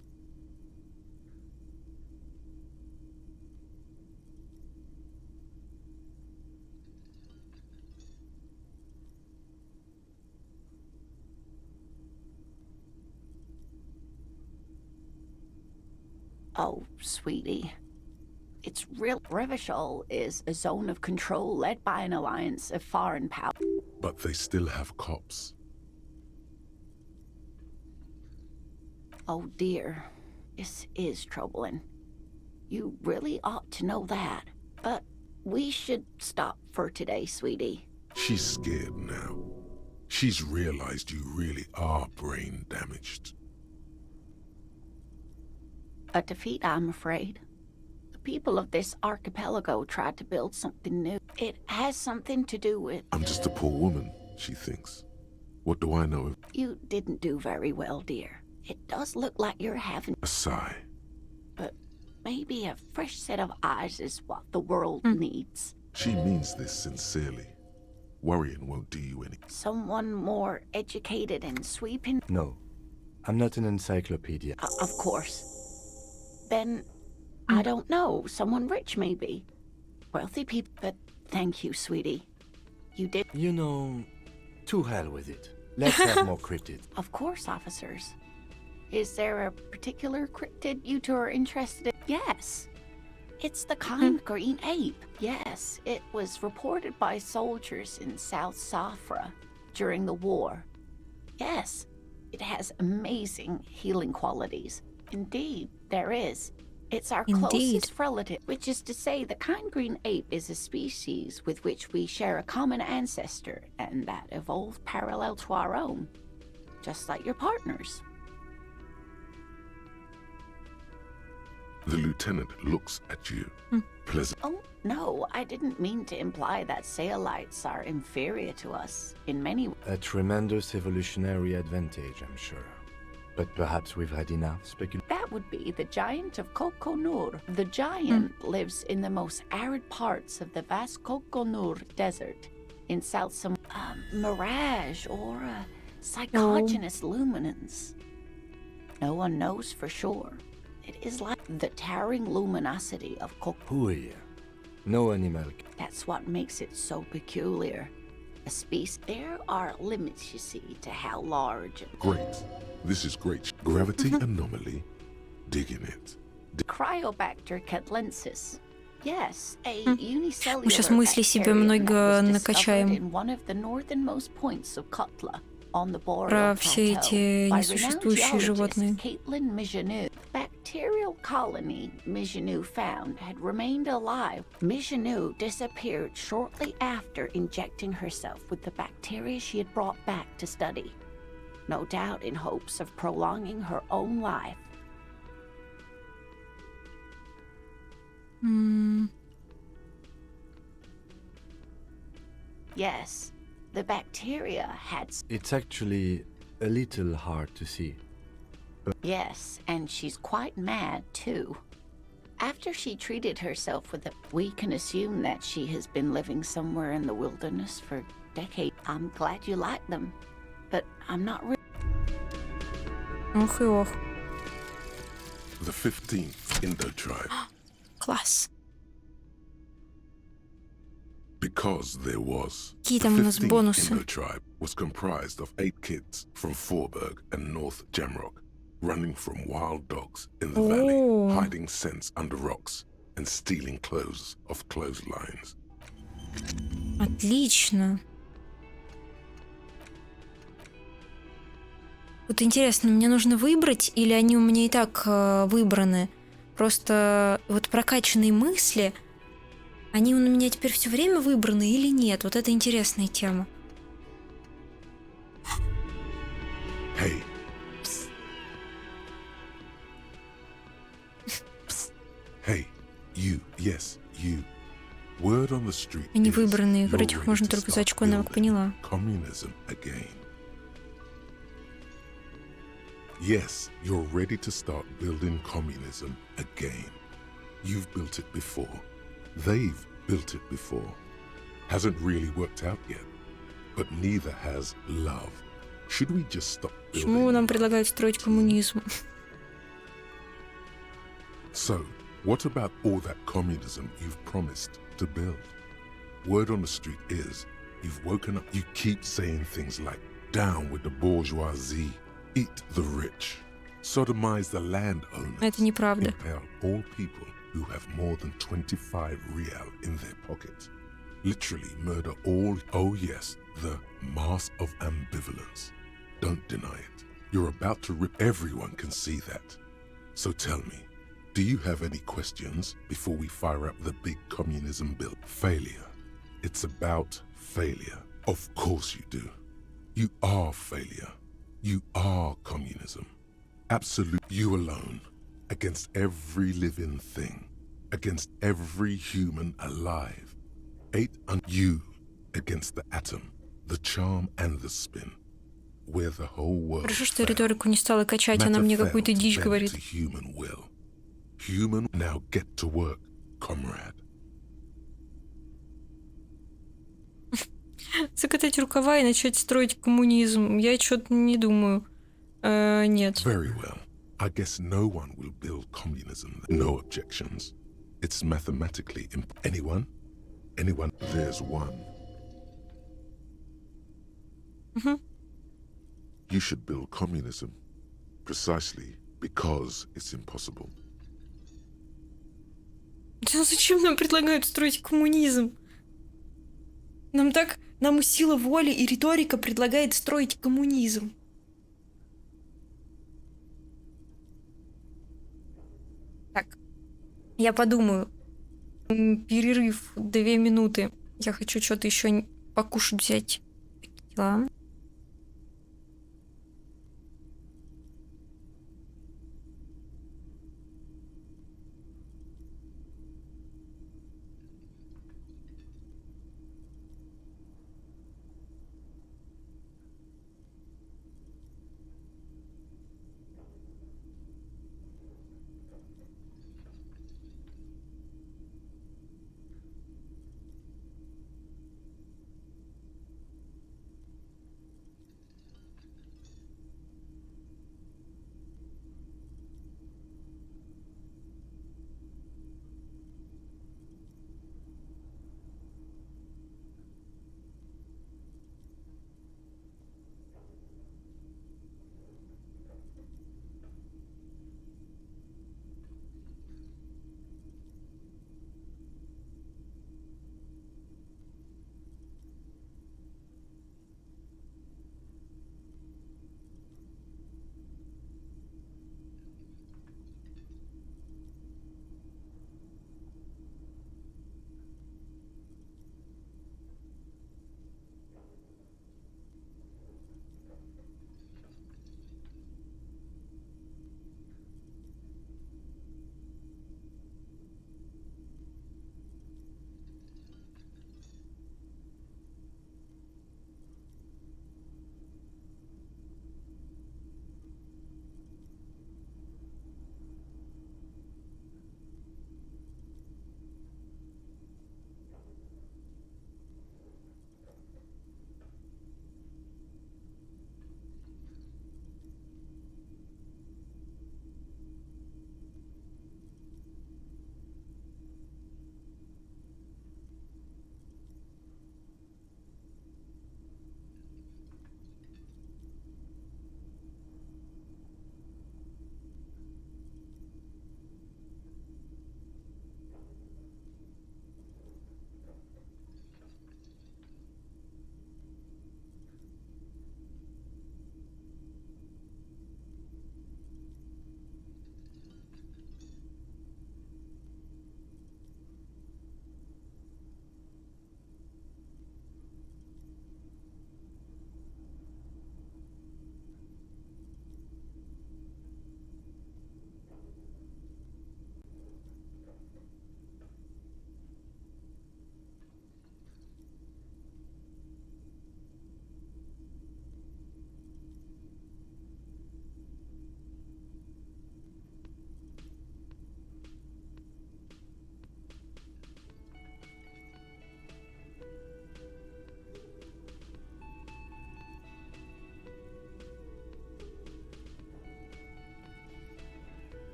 Oh, sweetie. It's real. Revachol is a zone of control led by an alliance of foreign powers. But they still have cops. Oh dear, this is troubling. You really ought to know that. But we should stop for today, sweetie. She's scared now. She's realized you really are brain damaged. A defeat, I'm afraid. The people of this archipelago tried to build something new. It has something to do with... I'm just a poor woman, she thinks. What do I know? You didn't do very well, dear. It does look like you're having... A sigh. But maybe a fresh set of eyes is what the world needs. She means this sincerely. Worrying won't do you any... Someone more educated and sweeping? No. I'm not an encyclopedia. Of course. Then, I don't know. Someone rich, maybe. Wealthy people. But thank you, sweetie. You did... You know, to hell with it. Let's have more cryptids. Of course, officers. Is there a particular cryptid you two are interested in? Yes. It's the kind green ape. Yes, it was reported by soldiers in South Safra during the war. Yes, it has amazing healing qualities. Indeed, there is. It's our closest relative, which is to say the kind green ape is a species with which we share a common ancestor and that evolved parallel to our own, just like your partners. The lieutenant looks at you. Pleasant. Oh, no, I didn't mean to imply that Saelites are inferior to us in many ways. A tremendous evolutionary advantage, I'm sure. But perhaps we've had enough speculation. That would be the giant of Kokonur. The giant lives in the most arid parts of the vast Kokonur desert in South Mirage or Psychogenous luminance. No one knows for sure. It is like the towering luminosity of Here. No animal. That's what makes it so peculiar. A species. There are limits, you see, to how large. Great. This is great. Gravity anomaly. Digging it. Cryobacter catlensis. Yes, a unicellular Мы сейчас мысли себе много накачаем. in one of the northernmost points of Kotla, on the Про все эти несуществующие животные. Caitlin Mijanou. Bacterial colony Mijanou found had remained alive. Mijanou disappeared shortly after injecting herself with the bacteria she had brought back to study, no doubt in hopes of prolonging her own life. Yes, the bacteria had... It's actually a little hard to see. Yes, and she's quite mad, too. After she treated herself with we can assume that she has been living somewhere in the wilderness for decades. I'm glad you like them, but I'm not really... Ох и ох. The 15th Indo tribe. Класс. Because there was. Какие там у нас The 15th бонусы? Indo tribe was comprised of 8 kids from Forberg and North Jamrock, running from wild dogs in the valley, hiding scents under rocks, and stealing clothes off clotheslines. Отлично. Вот интересно, мне нужно выбрать, или они у меня и так выбраны? Просто вот прокачанные мысли, они у меня теперь все время выбраны или нет? Вот это интересная тема. Hey. Hey, you, yes, you. Word on the street Они is выбранные, you're вроде их ready можно to только за start очко навык, building поняла. Communism again. Yes, you're ready to start building communism again. You've built it before. They've built it before. Hasn't really worked out yet. But neither has love. Should we just stop Почему building? нам предлагают строить коммунизм? So, what about all that communism you've promised to build? Word on the street is, you've woken up, you keep saying things like, down with the bourgeoisie, eat the rich, sodomize the landowners, Это неправда. impale all people who have more than 25 real in their pockets, literally murder all, oh yes, the mask of ambivalence. Don't deny it. You're about to rip, everyone can see that. So tell me, do you have any questions before we fire up the big communism bill? Failure. It's about failure. Of course you do. You are failure. You are communism. Absolute. You alone. Against every living thing. Against every human alive. You against the atom, the charm and the spin. Where the whole world. Хорошо, что я риторику не стала качать, она мне какую-то дичь говорит. Human, now get to work, comrade. Закатать рукава и начать строить коммунизм. Я что-то не думаю. Нет. Very well. I guess no one will build communism. No objections. It's mathematically Anyone? Anyone? There's one. You should build communism precisely because it's impossible. Зачем нам предлагают строить коммунизм? Нам сила воли и риторика предлагает строить коммунизм. Так, я подумаю. Перерыв 2 минуты. Я хочу что-то еще покушать взять. Дела.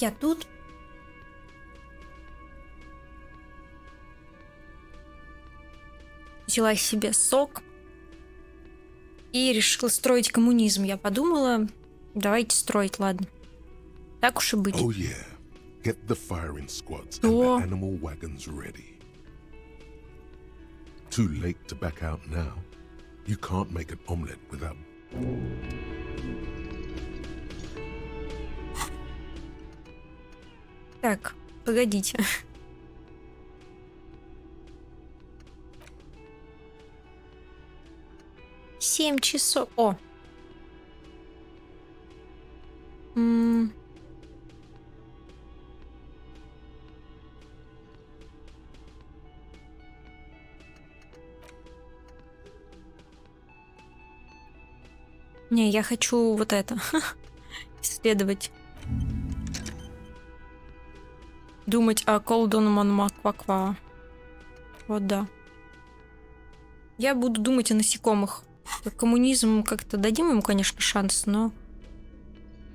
Я тут. Взяла себе сок. И решила строить коммунизм. Я подумала, давайте строить, ладно. Так уж и быть. Oh yeah. Get the firing squads and the animal wagons ready. Too late to back out now. You can't make an omelette without... Так, погодите. Семь часов. О! Не, я хочу вот это исследовать. Думать о Колдонман Макваква. Вот да. Я буду думать о насекомых. Коммунизм как-то дадим ему, конечно, шанс, но...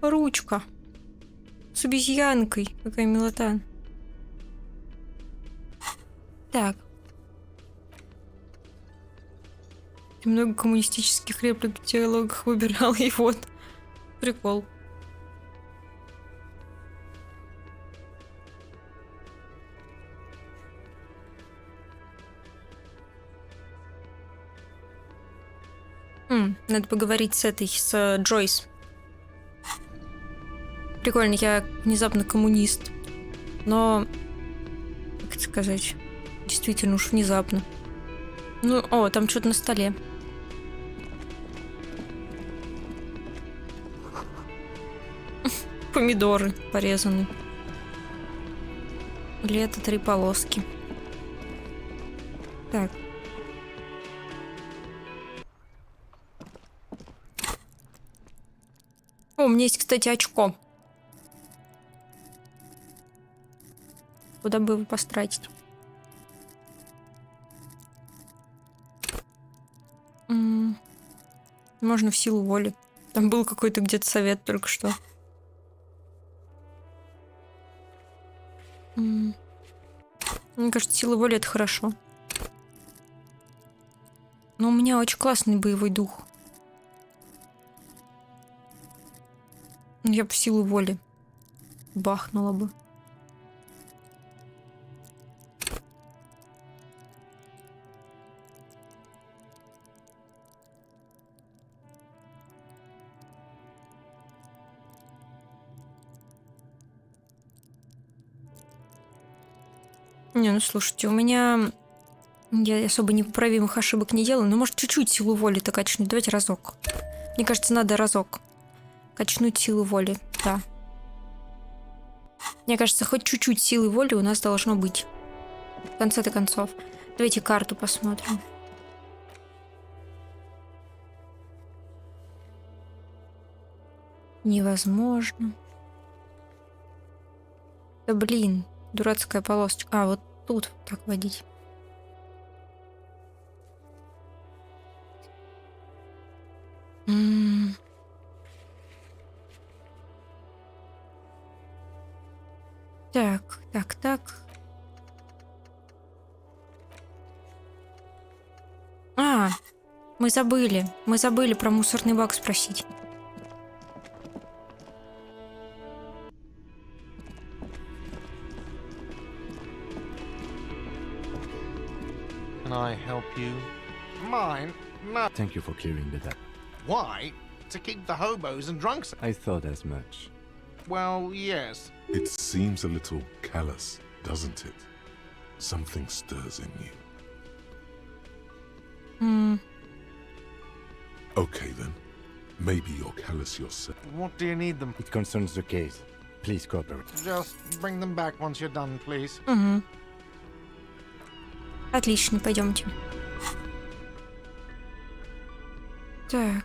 Ручка. С обезьянкой. Какая милота. Так. Много коммунистических реплик в диалогах выбирал, и вот. Прикол. Надо поговорить с Джойс. Прикольно, я внезапно коммунист. Но, как это сказать, действительно уж внезапно. Ну, о, там что-то на столе. Помидоры порезаны. Или это 3 полоски. Так. О, у меня есть, кстати, очко. Куда бы его потратить? Можно в силу воли. Там был какой-то где-то совет только что. Мне кажется, сила воли — это хорошо. Но у меня очень классный боевой дух. Я бы в силу воли бахнула бы. Не, ну слушайте, у меня... Я особо непоправимых ошибок не делаю, но может чуть-чуть силу воли-то качнуть. Давайте разок. Мне кажется, надо разок качнуть силу воли, да. Мне кажется, хоть чуть-чуть силы воли у нас должно быть. В конце-то концов. Давайте карту посмотрим. Невозможно. Да блин, дурацкая полосочка. А, вот тут так водить. Так. А, мы забыли про мусорный бак спросить. Can I help you? Mine? No. Thank you for clearing that up. Why? To keep the hobos and drunks. I thought as much. Well, yes. It seems a little callous, doesn't it? Something stirs in you. Okay then. Maybe you're callous yourself. What do you need them? It concerns the case. Please cooperate. Just bring them back once you're done, please. Отлично, пойдемте. Так.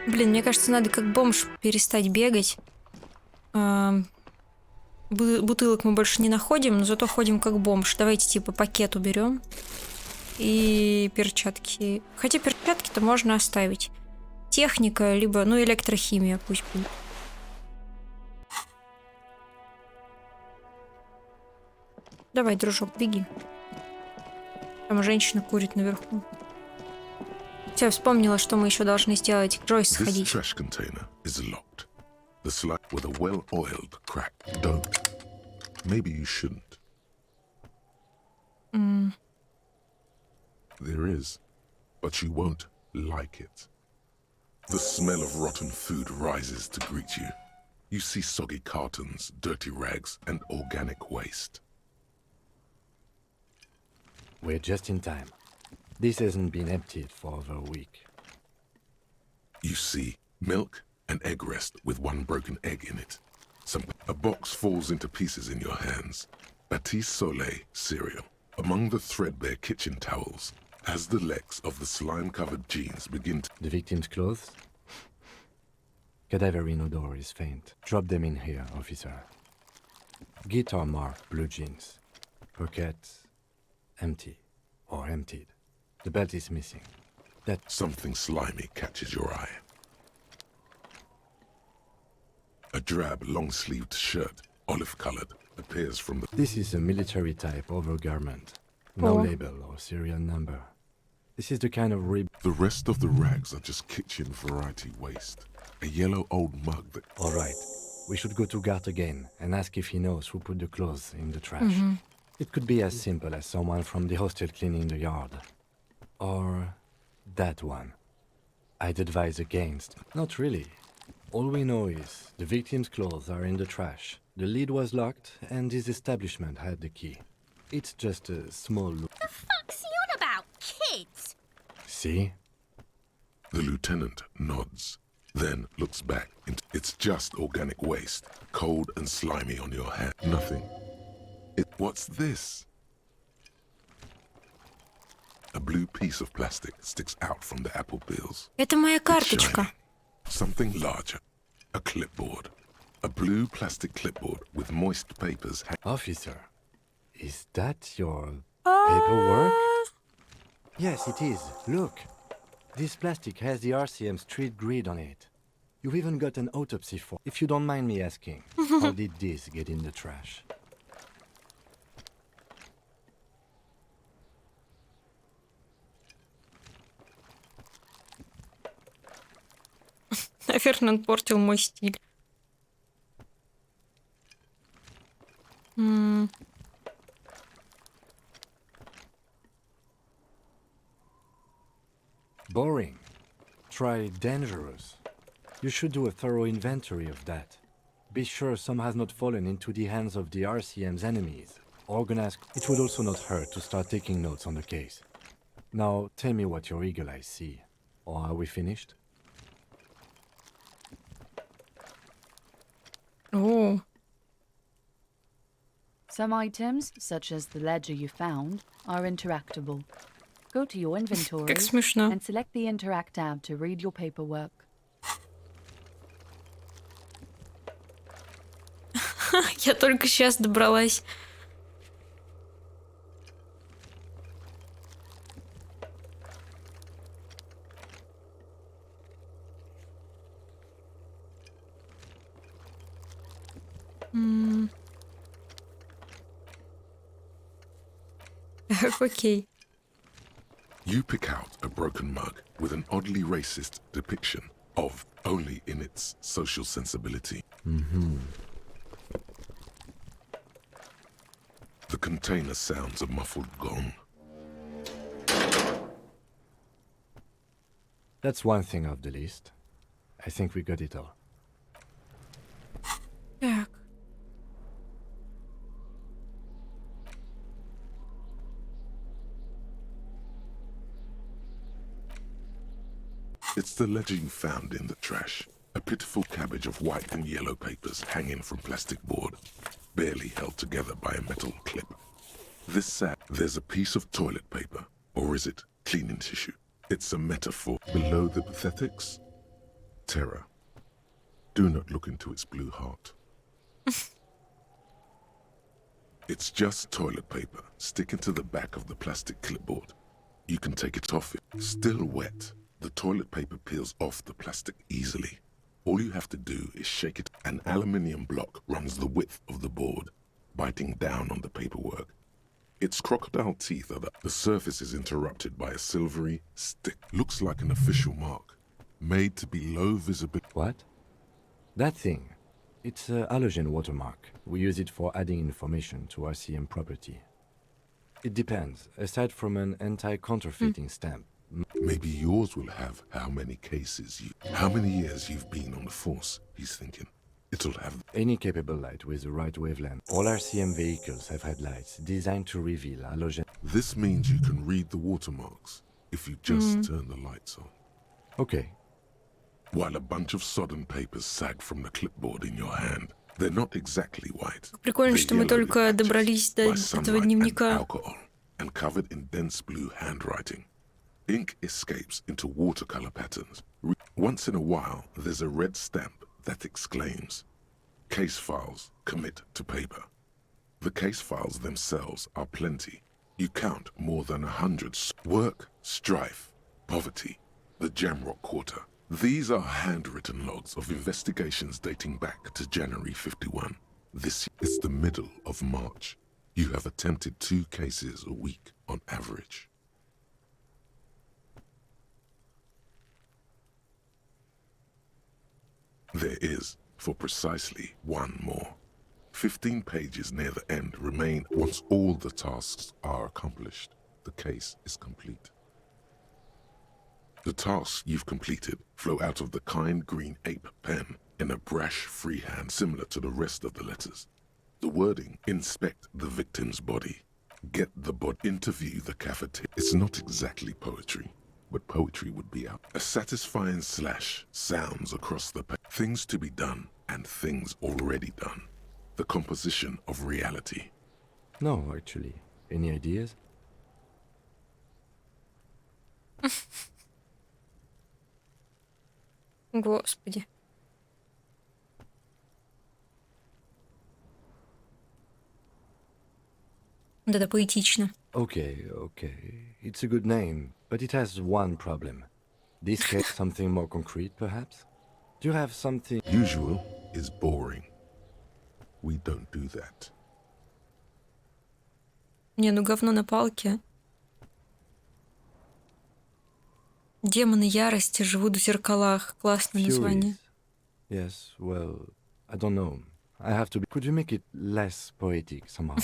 Блин, мне кажется, надо как бомж перестать бегать. Бутылок мы больше не находим, но зато ходим как бомж. Давайте типа пакет уберем. и перчатки. Хотя перчатки-то можно оставить. Техника, либо, ну, электрохимия пусть будет. Давай, дружок, беги. Там женщина курит наверху. Все, вспомнила, что мы еще должны сделать. Джойс сходить. This trash container is locked. The slide with a well-oiled crack. Don't. Maybe you shouldn't. There is, but you won't like it. The smell of rotten food rises to greet you. You see soggy cartons, dirty rags, and organic waste. We're just in time. This hasn't been emptied for over a week. You see milk and egg rest with one broken egg in it. A box falls into pieces in your hands. Batiste Soleil cereal. Among the threadbare kitchen towels, as the legs of the slime-covered jeans begin to... The victim's clothes? Cadaverine odor is faint. Drop them in here, officer. Guitar marked blue jeans. Pockets empty or emptied. The belt is missing. That something slimy catches your eye. A drab, long-sleeved shirt, olive-colored, appears from the... This is a military-type overgarment. No label or serial number. This is the kind of rib... The rest of the rags are just kitchen variety waste. A yellow old mug that... All right. We should go to Gart again and ask if he knows who put the clothes in the trash. It could be as simple as someone from the hostel cleaning the yard. Or that one. I'd advise against. Not really. All we know is the victim's clothes are in the trash. The lid was locked and his establishment had the key. It's just a small... The fuck's he on about? Kids? See? The lieutenant nods, then looks back. It's just organic waste, cold and slimy on your hand. Nothing. What's this? A blue piece of plastic sticks out from the apple peels. Это моя карточка. Something larger. A clipboard. A blue plastic clipboard with moist papers. Officer, is that your paperwork? Yes, it is. Look. This plastic has the RCM street grid on it. You've even got an autopsy form. If you don't mind me asking, how did this get in the trash? Наверное, он портил мой стиль. Boring. Try dangerous. You should do a thorough inventory of that. Be sure some has not fallen into the hands of the RCM's enemies. Organize. It would also not hurt to start taking notes on the case. Now, tell me what your eagle eyes see. Or are we finished? Oh. Some items, such as the ledger you found, are interactable. Go to your inventory and select the Interact tab to read your paperwork. Я только сейчас добралась. Окей. You pick out a broken mug with an oddly racist depiction of only in its social sensibility. The container sounds a muffled gong. That's one thing off the list. I think we got it all. Так. It's the ledger you found in the trash. A pitiful cabbage of white and yellow papers hanging from plastic board, barely held together by a metal clip. This sad. There's a piece of toilet paper, or is it cleaning tissue? It's a metaphor. Below the pathetics, terror. Do not look into its blue heart. It's just toilet paper sticking to the back of the plastic clipboard. You can take it off. Still wet, the toilet paper peels off the plastic easily. All you have to do is shake it. An aluminium block runs the width of the board, biting down on the paperwork. Its crocodile teeth are the surface is interrupted by a silvery stick. Looks like an official mark, made to be low visibility. What? That thing. It's a halogen watermark. We use it for adding information to RCM property. It depends. Aside from an anti-counterfeiting stamp. Maybe yours will have how many years you've been on the force, he's thinking. It'll have any capable light with the right wavelength. All RCM vehicles have headlights designed to reveal halogen. This means you can read the watermarks if you just turn the lights on. Okay. While a bunch of sodden papers sag from the clipboard in your hand, they're not exactly white. Прикольно, что мы только добрались до этого дневника. And covered in dense blue handwriting. Ink escapes into watercolor patterns. Once in a while, there's a red stamp that exclaims, "Case files, commit to paper." The case files themselves are plenty. You count more than 100. Work, strife, poverty, the Jamrock Quarter. These are handwritten logs of investigations dating back to January 51. This is the middle of March. You have attempted 2 cases a week on average. There is, for precisely 1 more. 15 pages near the end remain. Once all the tasks are accomplished, the case is complete. The tasks you've completed flow out of the kind green ape pen in a brash freehand similar to the rest of the letters. The wording: inspect the victim's body, get the body, interview the cafeteria. It's not exactly poetry, but poetry would be out. A satisfying slash sounds across the page. Things to be done and things already done. The composition of reality. No, actually. Any ideas? Господи. Да, поэтично. Okay. It's a good name, but it has one problem. This case, something more concrete, perhaps? Do you have something... Usual is boring. We don't do that. Не, ну говно на палке. Демоны ярости живут в зеркалах. Классное название. Yes, well, I don't know. I have to be... Could you make it less poetic somehow?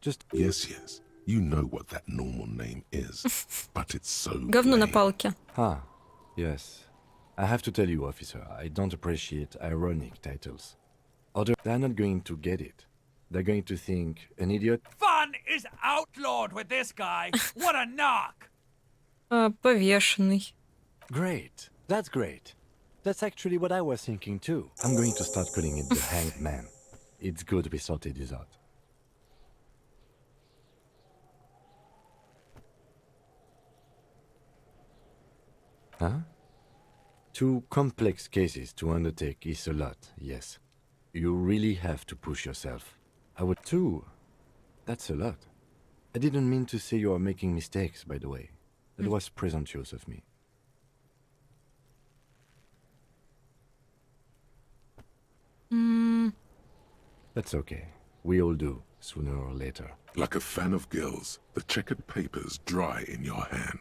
Just... Yes. You know what that normal name is, but it's so... Говно на палке. Ah, yes. I have to tell you, officer, I don't appreciate ironic titles. They're not going to get it. They're going to think an idiot... Fun is outlawed with this guy. What a knock! Повешенный. Great. That's great. That's actually what I was thinking too. I'm going to start calling it the Hanged Man. It's good to be sorted this out. Huh? 2 complex cases to undertake is a lot, yes. You really have to push yourself. I would too. That's a lot. I didn't mean to say you are making mistakes, by the way. That was presumptuous of me. That's okay. We all do, sooner or later. Like a fan of gills, the checkered papers dry in your hand.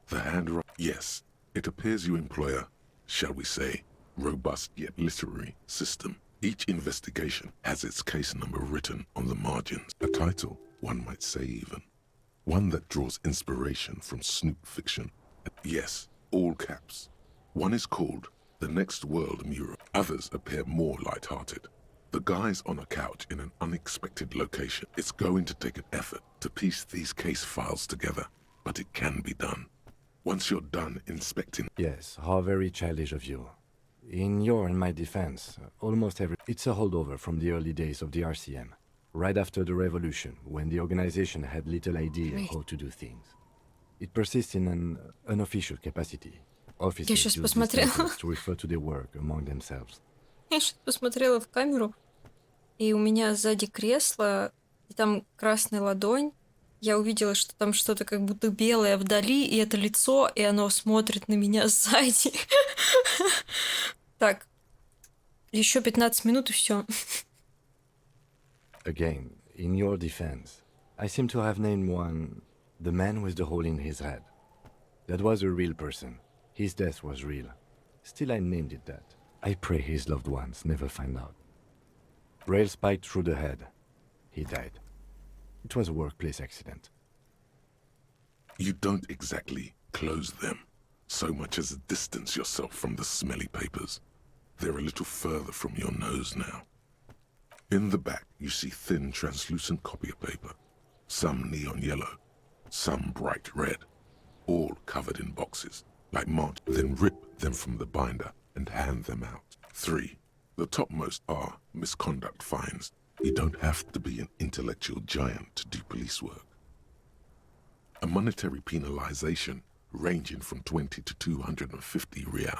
The handwriting... Yes, it appears you employ a, shall we say, robust yet literary system. Each investigation has its case number written on the margins. A title, one might say even. One that draws inspiration from snoop fiction. Yes, all caps. One is called The Next World Mural. Others appear more light-hearted. The guy's on a couch in an unexpected location. It's going to take an effort to piece these case files together, but it can be done. Once you're done inspecting... Yes, how very childish of you. In your and my defense, almost every... It's a holdover from the early days of the RCM. Right after the revolution, when the organization had little idea how to do things. It persists in an unofficial capacity. Officers use these titles to refer to their work among themselves. Я сейчас посмотрела в камеру, и у меня сзади кресло, и там красная ладонь, я увидела, что там что-то как будто белое вдали, и это лицо, и оно смотрит на меня сзади. Так, еще 15 минут и все. Again, in your defense, I seem to have named one, the man with the hole in his head. That was a real person. His death was real. Still, I named it that. I pray his loved ones never find out. Rail spiked through the head. He died. It was a workplace accident. You don't exactly close them, so much as distance yourself from the smelly papers. They're a little further from your nose now. In the back, you see thin, translucent copy paper. Some neon yellow, some bright red, all covered in boxes, like March. Then rip them from the binder and hand them out. 3. The topmost are misconduct fines. You don't have to be an intellectual giant to do police work. A monetary penalization ranging from 20 to 250 real.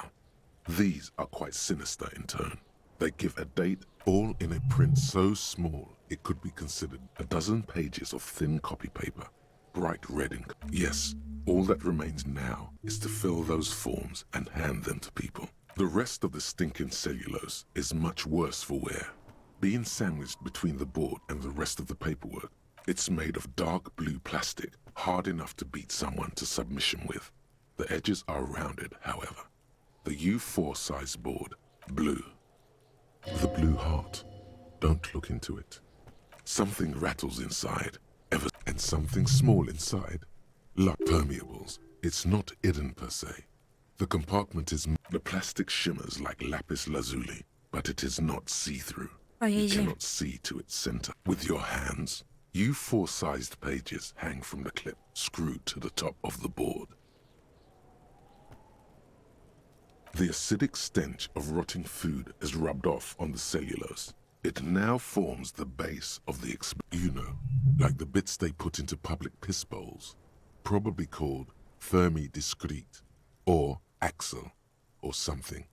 These are quite sinister in turn. They give a date all in a print so small it could be considered a dozen pages of thin copy paper, bright red ink. Yes, all that remains now is to fill those forms and hand them to people. The rest of the stinking cellulose is much worse for wear. Being sandwiched between the board and the rest of the paperwork, it's made of dark blue plastic, hard enough to beat someone to submission with. The edges are rounded, however. The U4 size board, blue. The blue heart. Don't look into it. Something rattles inside, and something small inside. Like permeables, it's not hidden per se. The compartment is... The plastic shimmers like lapis lazuli, but it is not see-through. You cannot see to its center. With your hands, U4 sized pages hang from the clip, screwed to the top of the board. The acidic stench of rotting food is rubbed off on the cellulose. It now forms the base of the like the bits they put into public piss bowls, probably called Fermi Discrete, or Axle, or something.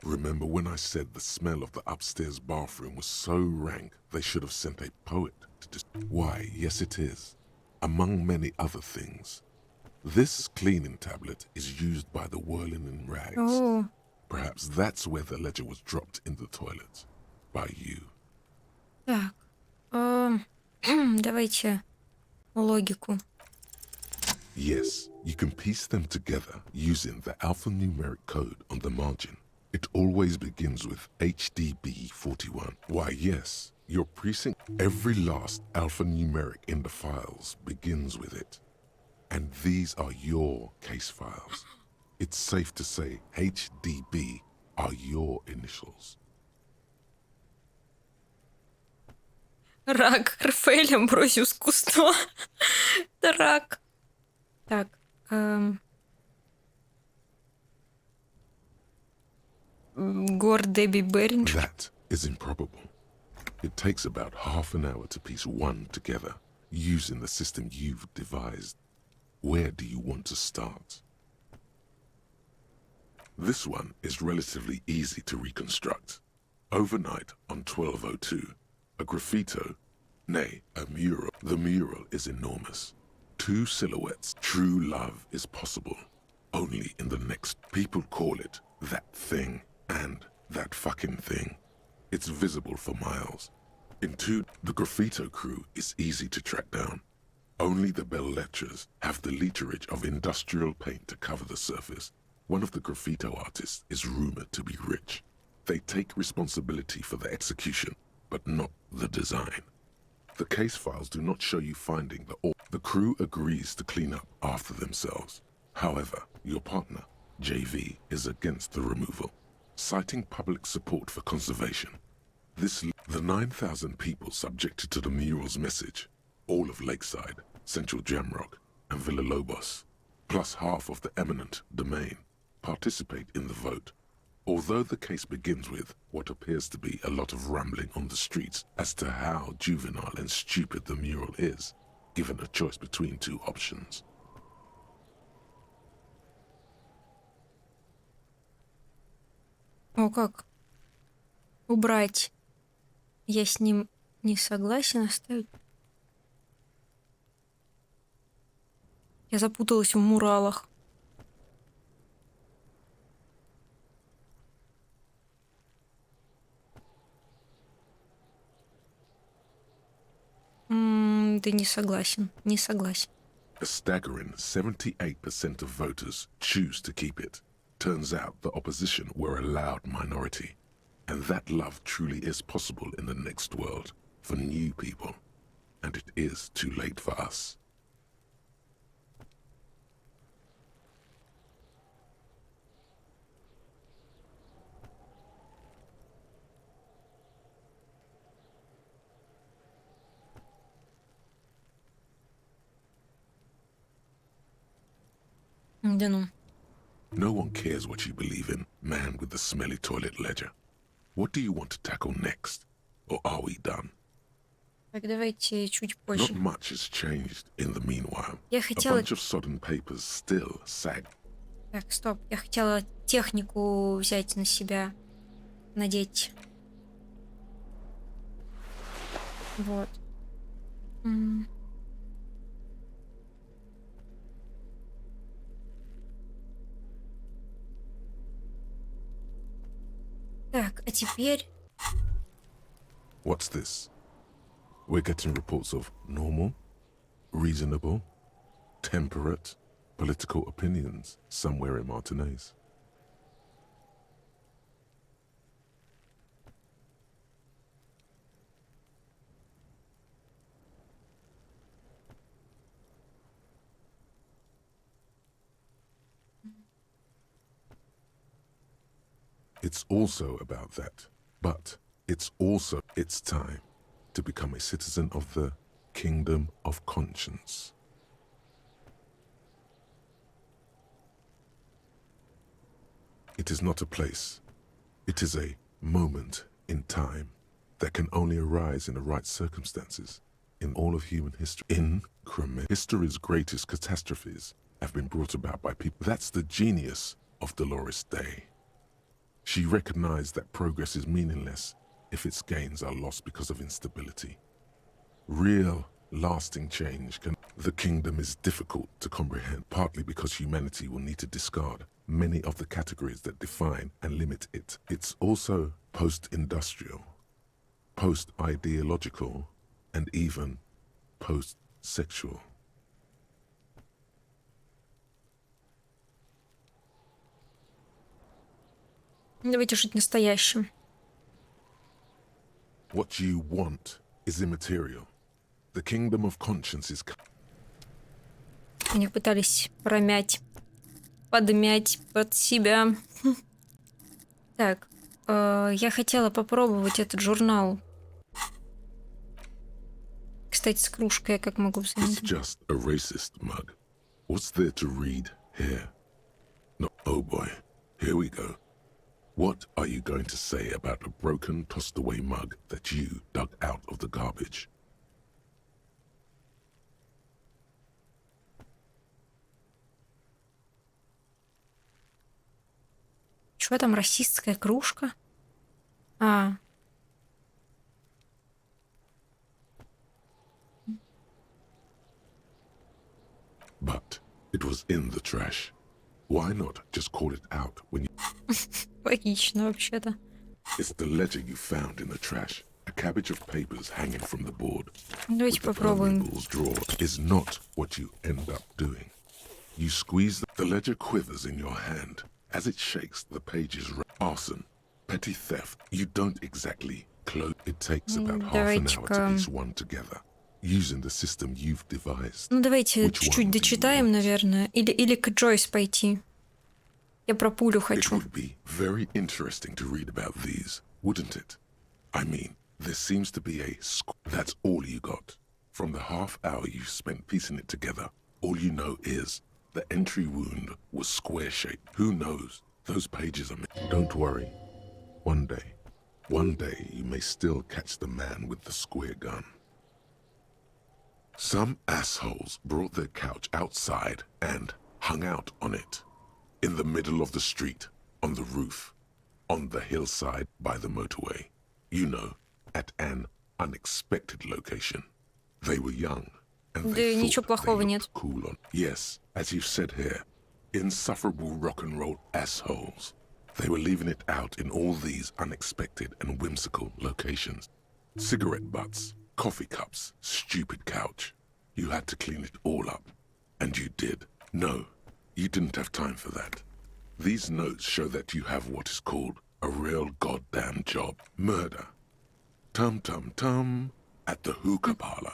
Remember when I said the smell of the upstairs bathroom was so rank they should have sent a poet to Why, yes it is, among many other things. This cleaning tablet is used by the whirling in rags. Oh. Perhaps that's where the ledger was dropped in the toilet. By you. Так. Давайте логику. Yes, you can piece them together using the alphanumeric code on the margin. It always begins with HDB 41. Why, yes, your precinct, every last alphanumeric in the files begins with it. And these are your case files. It's safe to say HDB are your initials. Рак. Рафаэль Амброзиус Кусто. Это рак. Так. Гор Дебби Беринг. That is improbable. It takes about half an hour to piece one together using the system you've devised. Where do you want to start? This one is relatively easy to reconstruct. Overnight on 1202, a graffito, nay, a mural. The mural is enormous. 2 silhouettes. True love is possible only in the next. People call it that thing and that fucking thing. It's visible for miles. In 2, the graffito crew is easy to track down. Only the bell lettres have the literage of industrial paint to cover the surface. One of the graffito artists is rumored to be rich. They take responsibility for the execution, but not the design. The case files do not show you finding the crew agrees to clean up after themselves. However, your partner, JV, is against the removal, citing public support for conservation. The 9,000 people subjected to the mural's message, all of Lakeside, Central Jamrock, and Villalobos, plus half of the eminent domain, participate in the vote. Although the case begins with what appears to be a lot of rambling on the streets as to how juvenile and stupid the mural is, given a choice between 2 options. О, как? Убрать. Я с ним не согласен, оставить. Я запуталась в муралах. Да не согласен, не согласен. A staggering 78% of voters choose to keep it. Turns out the opposition were a loud minority. And that love truly is possible in the next world for new people. And it is too late for us. Да ну. No one cares what you believe in, man with the smelly toilet ledger. What do you want to tackle next? Or are we done? Так, давайте чуть позже. Not much has changed in the meanwhile. Я хотела... A bunch of sodden papers still sag. Так, стоп. Я хотела технику взять на себя. Надеть. Вот. Так, а теперь... What's this? We're getting reports of normal, reasonable, temperate, political opinions somewhere in Martinez. It's also about that, but it's also its time to become a citizen of the Kingdom of Conscience. It is not a place. It is a moment in time that can only arise in the right circumstances in all of human history. History's greatest catastrophes have been brought about by people. That's the genius of Dolores Day. She recognized that progress is meaningless if its gains are lost because of instability. Real, lasting change can... The kingdom is difficult to comprehend, partly because humanity will need to discard many of the categories that define and limit it. It's also post-industrial, post-ideological, and even post-sexual. Давайте жить настоящим. What you want is immaterial. The kingdom of conscience is... Они пытались промять, подмять под себя. Так, я хотела попробовать этот журнал. Кстати, с кружкой я как могу It's just a racist mug. What's there to read here? No, oh boy, here we go. What are you going to say about a broken, tossed-away mug that you dug out of the garbage? Что там, расистская кружка? А. But it was in the trash. Why not just call it out when you... Логично, вообще-то. It's the ledger you found in the trash. A cabbage of papers hanging from the board. Давайте попробуем. Drawer is not what you end up doing. You squeeze the ledger quivers in your hand. As it shakes, the pages... Arson, petty theft. You don't exactly close. It takes about half an hour to piece one together. Using the system you've devised. Ну, давайте чуть-чуть дочитаем, наверное. Или к Джойс пойти. Я про пулю хочу. It would be very interesting to read about these, wouldn't it? I mean, there seems to be a... That's all you got. From the half hour you spent piecing it together, all you know is the entry wound was square-shaped. Who knows? Those pages are... Don't worry. One day you may still catch the man with the square gun. Some assholes brought their couch outside and hung out on it. In the middle of the street, on the roof, on the hillside by the motorway. You know, at an unexpected location. They were young and they thought they looked cool on. Yes, as you've said here, insufferable rock and roll assholes. They were leaving it out in all these unexpected and whimsical locations. Cigarette butts, coffee cups, stupid couch. You had to clean it all up. And you did. No, you didn't have time for that. These notes show that you have what is called a real goddamn job. Murder. Tum-tum-tum. At the hookah parlor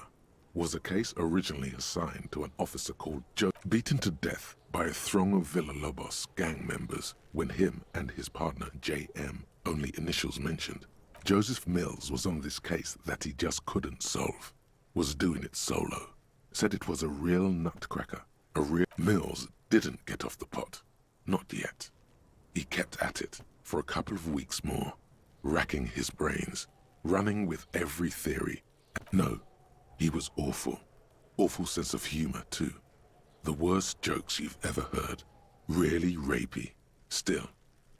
was a case originally assigned to an officer called Joe, beaten to death by a throng of Villalobos gang members when him and his partner J.M., only initials mentioned. Joseph Mills was on this case that he just couldn't solve, was doing it solo, said it was a real nutcracker, a real... Mills didn't get off the pot, not yet. He kept at it for a couple of weeks more, racking his brains, running with every theory. No, he was awful. Awful sense of humor, too. The worst jokes you've ever heard. Really rapey. Still,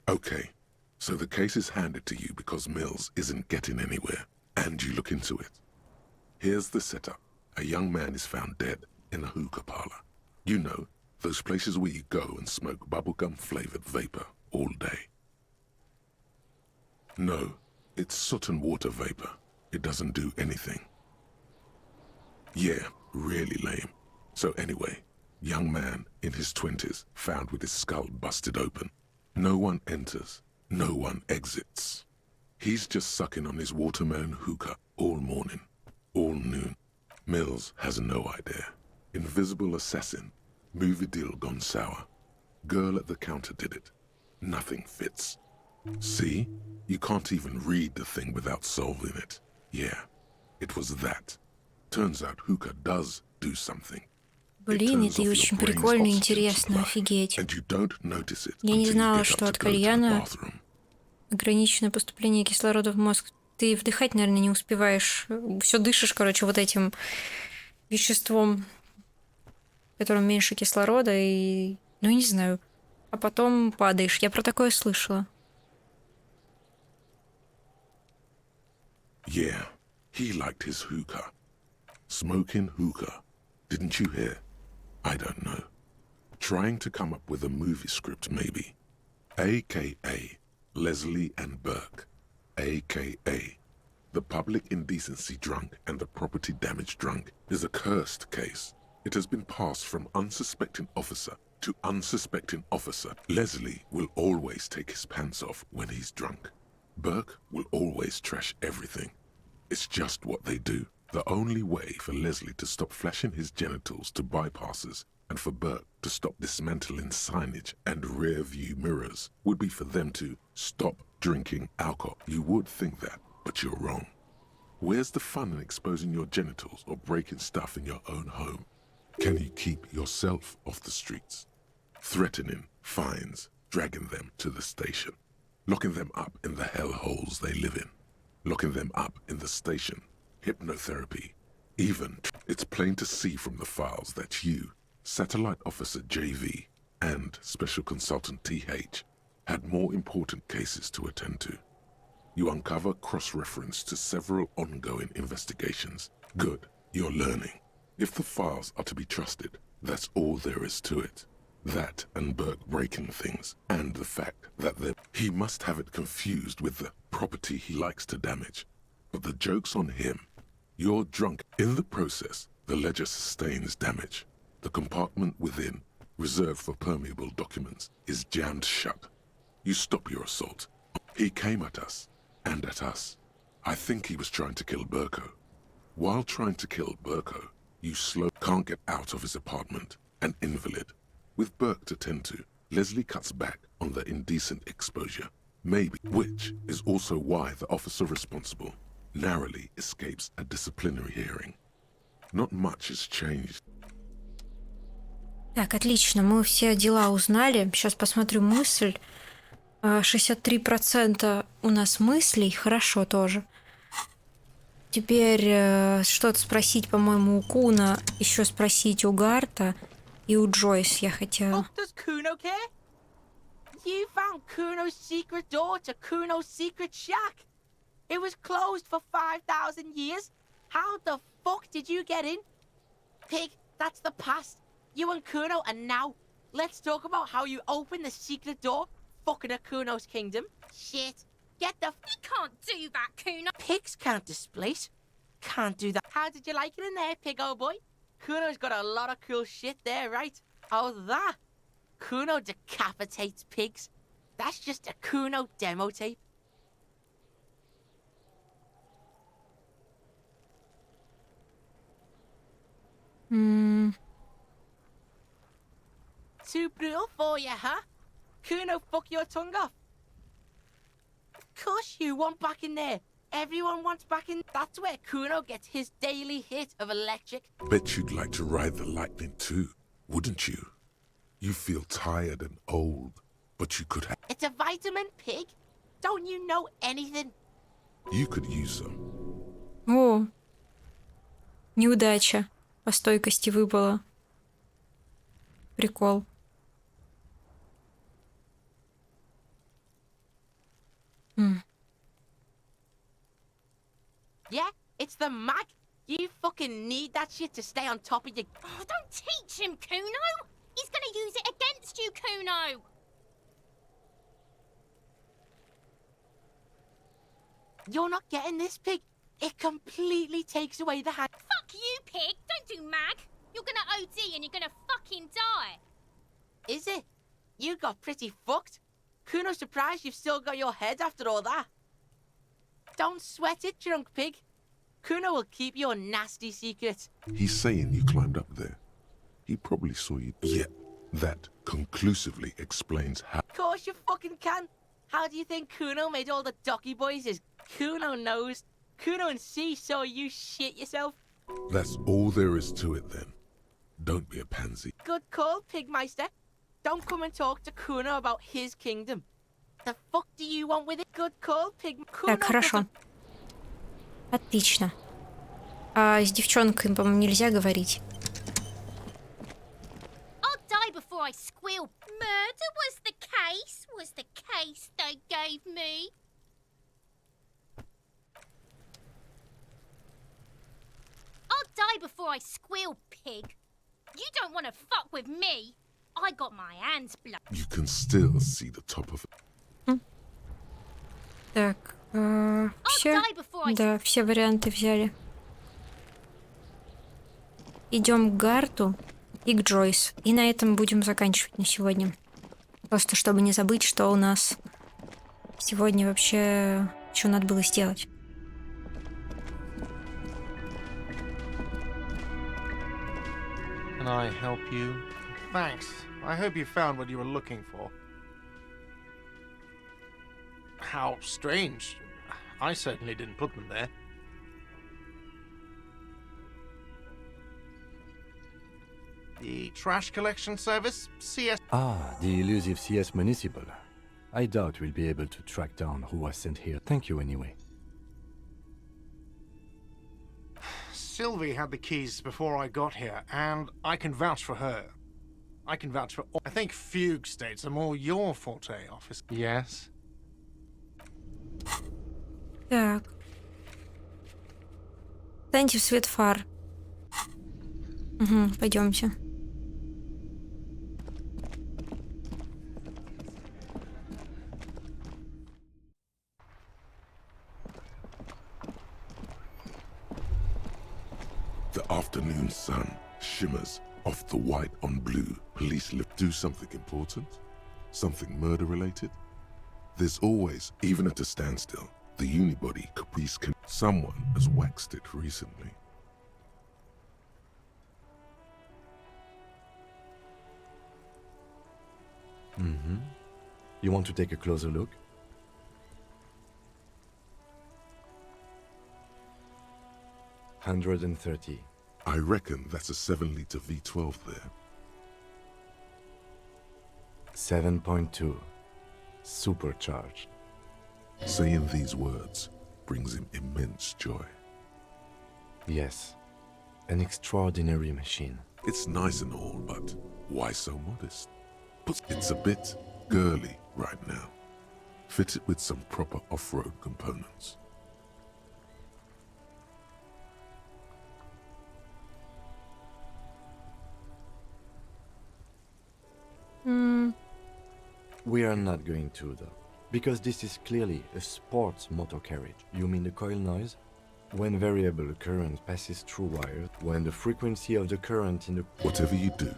okay, so the case is handed to you because Mills isn't getting anywhere, and you look into it. Here's the setup. A young man is found dead in a hookah parlor. You know, those places where you go and smoke bubblegum-flavored vapor all day. No, it's soot and water vapor. It doesn't do anything. Yeah, really lame. So anyway, young man in his 20s found with his skull busted open. No one enters, no one exits. He's just sucking on his watermelon hookah all morning, all noon. Mills has no idea. Invisible assassin, movie deal gone sour. Girl at the counter did it. Nothing fits. See? You can't even read the thing without solving it. Yeah, it was that. Turns out hookah does do something. Блин, это и очень прикольно и интересно, офигеть. Я не знала, что от кальяна ограниченное поступление кислорода в мозг. Ты вдыхать, наверное, не успеваешь. Все дышишь, короче, вот этим веществом, в котором меньше кислорода, и... Ну, я не знаю. А потом падаешь. Я про такое слышала. Yeah, he liked his hookah. Smoking hookah. Didn't you hear? I don't know. Trying to come up with a movie script, maybe. A.K.A. Leslie and Burke. A.K.A. The public indecency drunk and the property damage drunk is a cursed case. It has been passed from unsuspecting officer to unsuspecting officer. Leslie will always take his pants off when he's drunk. Burke will always trash everything. It's just what they do. The only way for Leslie to stop flashing his genitals to bypassers and for Burke to stop dismantling signage and rear-view mirrors would be for them to stop drinking alcohol. You would think that, but you're wrong. Where's the fun in exposing your genitals or breaking stuff in your own home? Can you keep yourself off the streets? Threatening fines, dragging them to the station, locking them up in the hellholes they live in, locking them up in the station, hypnotherapy, even. It's plain to see from the files that you, Satellite Officer JV, and Special Consultant TH had more important cases to attend to. You uncover cross-reference to several ongoing investigations. Good, you're learning. If the files are to be trusted, that's all there is to it. That and Burke breaking things, and the fact that he must have it confused with the property he likes to damage. But the joke's on him. You're drunk. In the process, the ledger sustains damage. The compartment within, reserved for permeable documents, is jammed shut. You stop your assault. He came at us, and at us. I think he was trying to kill Burko. While trying to kill Burko, you can't get out of his apartment, an invalid. With Burke to tend to, Leslie cuts back on the indecent exposure. Maybe, which is also why the officer responsible narrowly escapes a disciplinary hearing. Not much has changed. Так, отлично, мы все дела узнали. Сейчас посмотрю мысль. 63% у нас мыслей, хорошо тоже. Теперь что-то спросить, по-моему, у Куна, еще спросить у Гарта и у Джойс я хотела. Does Kuno care? You found Kuno's secret door to Kuno's secret shack. It was closed for 5,000 years. How the fuck did you get in? Pig, that's the past. You and Kuno are now. Let's talk about how you opened the secret door, fucking at Kuno's kingdom. Shit. Get the... You can't do that, Kuno. Pigs can't displace. Can't do that. How did you like it in there, pig, old boy? Kuno's got a lot of cool shit there, right? Oh, that. Kuno decapitates pigs. That's just a Kuno demo tape. Too brutal for you, huh? Kuno fuck your tongue off. Of course you want back in there. Everyone wants back in. That's where Kuno gets his daily hit of electric. Bet you'd like to ride the lightning too, wouldn't you? You feel tired and old, but you could have... It's a vitamin, pig. Don't you know anything? You could use some. О, неудача по стойкости выпала. Прикол. Yeah, it's the mag. You fucking need that shit to stay on top of your... Oh, don't teach him, Kuno. He's gonna use it against you, Kuno. You're not getting this, pig. It completely takes away the hand. Fuck you, pig. Don't do mag. You're gonna OD and you're gonna fucking die. Is it? You got pretty fucked. Kuno's surprised you've still got your head after all that. Don't sweat it, drunk pig. Kuno will keep your nasty secrets. He's saying you climbed up there. He probably saw you. Yeah, that conclusively explains how... Of course you fucking can. How do you think Kuno made all the docky boys? Kuno knows. Kuno and C saw you shit yourself. That's all there is to it then. Don't be a pansy. Good call, Pigmeister. Don't come and talk to Kuno about his kingdom. The fuck do you want with it? Good call, Pig. Так, хорошо. Отлично. А с девчонкой, по-моему, нельзя говорить. I'll die before I squeal. Murder was the case they gave me. I'll die before I squeal, pig. You don't want to fuck with me. I got my hands blood. You can still see the top of it. Так, все, да, все варианты взяли. Идем к Гарту и к Джойс. И на этом будем заканчивать на сегодня. Просто чтобы не забыть, что у нас сегодня вообще еще надо было сделать. Can I help you? Thanks. I hope you found what you were looking for. How strange. I certainly didn't put them there. The trash collection service? CS... Ah, the elusive CS Municipal. I doubt we'll be able to track down who was sent here. Thank you anyway. Sylvie had the keys before I got here, and I can vouch for her. I can vouch for... I think fugue states are more your forte, officer. Yes? Так. Встаньте в свет фар. Угу, пойдемте. The afternoon sun shimmers off the white on blue. Police do something important? Something murder-related? There's always, even at a standstill, the unibody caprice can... Someone has waxed it recently. Mm-hmm. You want to take a closer look? $130. I reckon that's a 7-liter V12 there. 7.2. Supercharged. Saying these words brings him immense joy. Yes. An extraordinary machine. It's nice and all, but why so modest? It's a bit girly right now. Fit it with some proper off-road components. We are not going to, though. Because this is clearly a sports motor carriage. You mean the coil noise? When variable current passes through wires, when the frequency of the current in the... Whatever you do,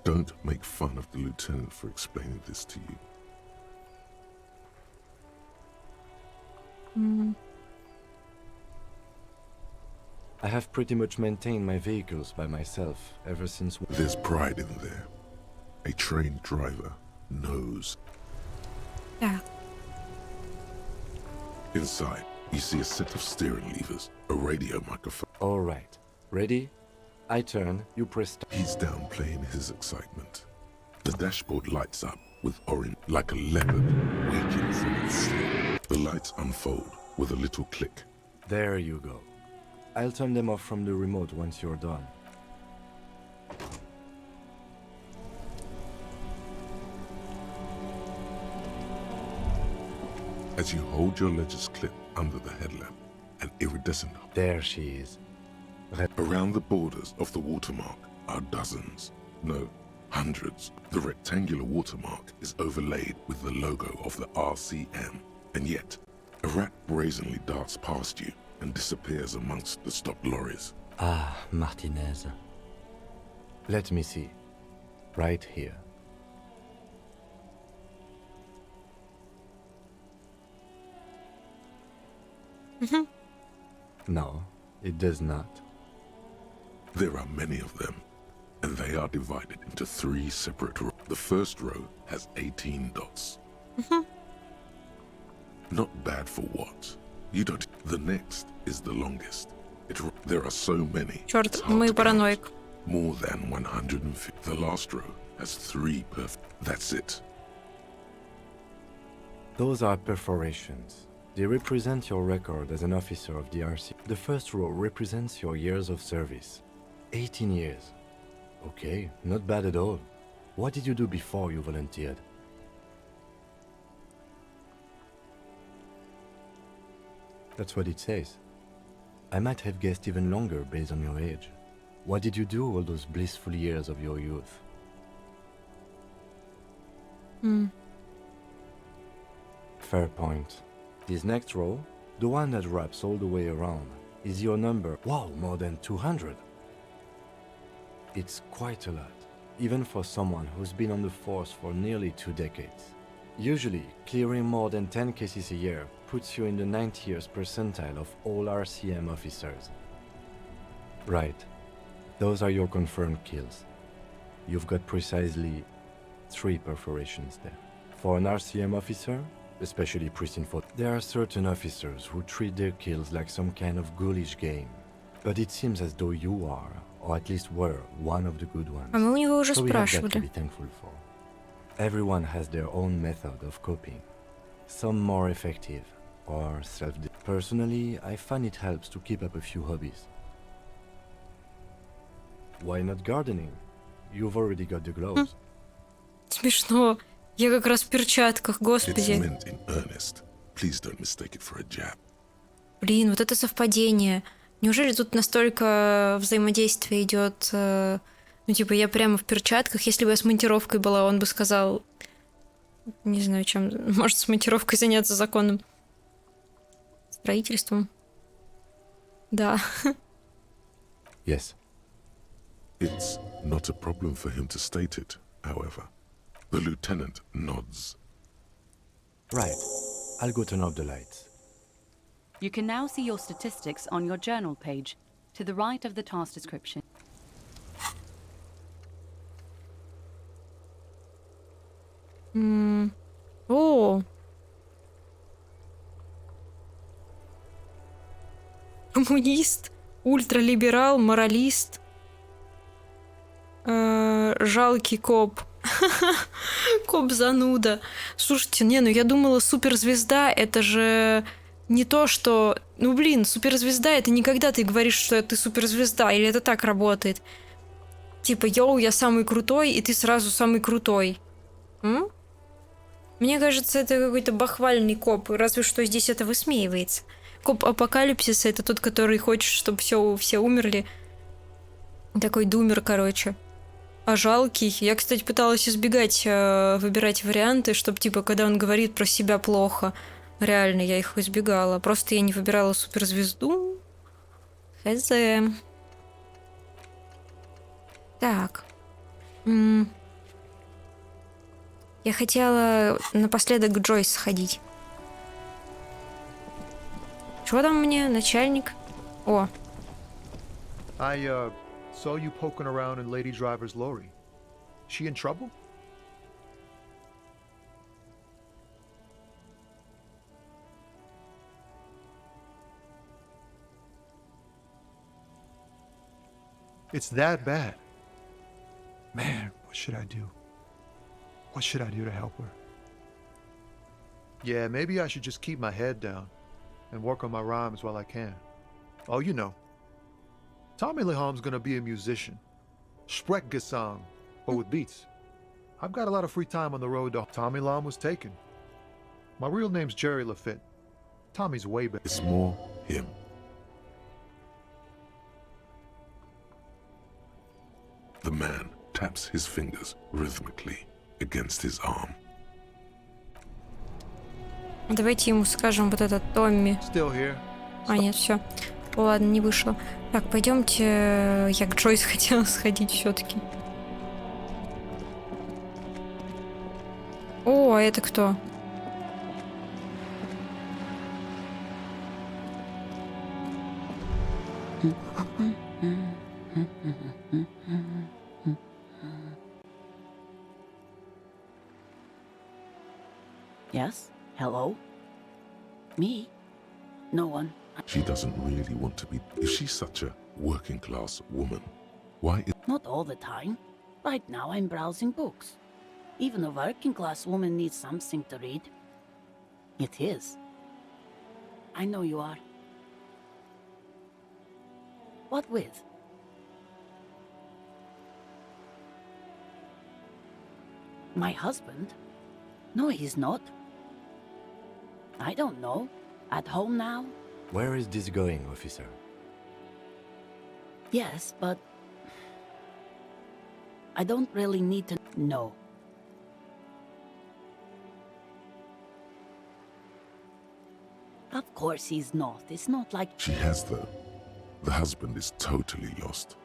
don't make fun of the lieutenant for explaining this to you. I have pretty much maintained my vehicles by myself ever since... There's pride in there. A trained driver knows. Yeah. Inside, you see a set of steering levers, a radio microphone. All right. Ready? I turn, you press start. He's downplaying his excitement. The dashboard lights up with orange, like a leopard waking from its sleep. The lights unfold with a little click. There you go. I'll turn them off from the remote once you're done. As you hold your ledger's clip under the headlamp, an iridescent... There she is. Around the borders of the watermark are dozens, no, hundreds. The rectangular watermark is overlaid with the logo of the RCM, and yet, a rat brazenly darts past you and disappears amongst the stopped lorries. Ah, Martinez. Let me see. Right here. No, it does not. There are many of them, and they are divided into 3 separate rows. The first row has 18 dots. Not bad for what? You don't... The next is the longest. There are so many. Черт, мы параноик. More than 150. The last row has 3 perfect. That's it. Those are perforations. They represent your record as an officer of the RC. The first row represents your years of service. 18 years. Okay, not bad at all. What did you do before you volunteered? That's what it says. I might have guessed even longer based on your age. What did you do all those blissful years of your youth? Fair point. This next row, the one that wraps all the way around, is your number. Wow, more than 200. It's quite a lot, even for someone who's been on the force for nearly 2 decades. Usually, clearing more than 10 cases a year puts you in the 90th percentile of all RCM officers. Right. Those are your confirmed kills. You've got precisely 3 perforations there. For an RCM officer, especially precinct 4, there are certain officers who treat their kills like some kind of ghoulish game. But it seems as though you are, or at least were, one of the good ones. А мы у него уже So we have that to спрашивали. be thankful for. Everyone has their own method of coping. Some more effective, or self-defense. Personally, I find it helps to keep up a few hobbies. Why not gardening? You've already got the gloves. Смешно. Я как раз в перчатках, It's господи. meant in earnest. Please don't mistake it for a jab. Блин, вот это совпадение. Неужели тут настолько взаимодействие идет? Ну, типа, я прямо в перчатках. Если бы я с монтировкой была, он бы сказал... Не знаю, чем... Может, с монтировкой заняться законным строительством. Да. Yes. It's not a problem for him to state it, however. The lieutenant nods. Right. I'll go turn off the lights. You can now see your statistics on your journal page, to the right of the task description. О! Коммунист, ультралиберал, моралист, жалкий коп. Коп-зануда. Слушайте, не, ну я думала, суперзвезда — это же не то, что... Ну, блин, суперзвезда — это не когда ты говоришь, что ты суперзвезда, или это так работает. Типа, йоу, я самый крутой, и ты сразу самый крутой. Мне кажется, это какой-то бахвальный коп, разве что здесь это высмеивается. Коп апокалипсиса — это тот, который хочет, чтобы все умерли. Такой думер, короче. А жалкий? Я, кстати, пыталась избегать выбирать варианты, чтобы, типа, когда он говорит про себя плохо, реально, я их избегала. Просто я не выбирала суперзвезду. Хз. Так. Я хотела напоследок к Джойс сходить. Что там мне, начальник? О. I saw you poking around in Lady Driver's lorry. She in trouble? It's that bad. Man, what should I do? What should I do to help her? Yeah, maybe I should just keep my head down and work on my rhymes while I can. Oh, you know, Tommy Leham's gonna be a musician. Sprechgesang, but with beats. I've got a lot of free time on the road, though. Tommy Lahm was taken. My real name's Jerry Lafitte. Tommy's way better. It's more him. The man taps his fingers rhythmically against his arm. Давайте ему скажем вот этот Томми. А, нет, все. Ладно, не вышло. Так, пойдемте. Я к Джойс хотела сходить все-таки. О, а это кто? Yes? Hello? Me? No one. She doesn't really want to be. If she's such a working class woman, why is... Not all the time. Right now I'm browsing books. Even a working class woman needs something to read. It is. I know you are. What with? My husband? No, he's not. I don't know. At home now? Where is this going, officer? Yes, but... I don't really need to know. Of course he's not. It's not like... She has, though. The husband is totally lost.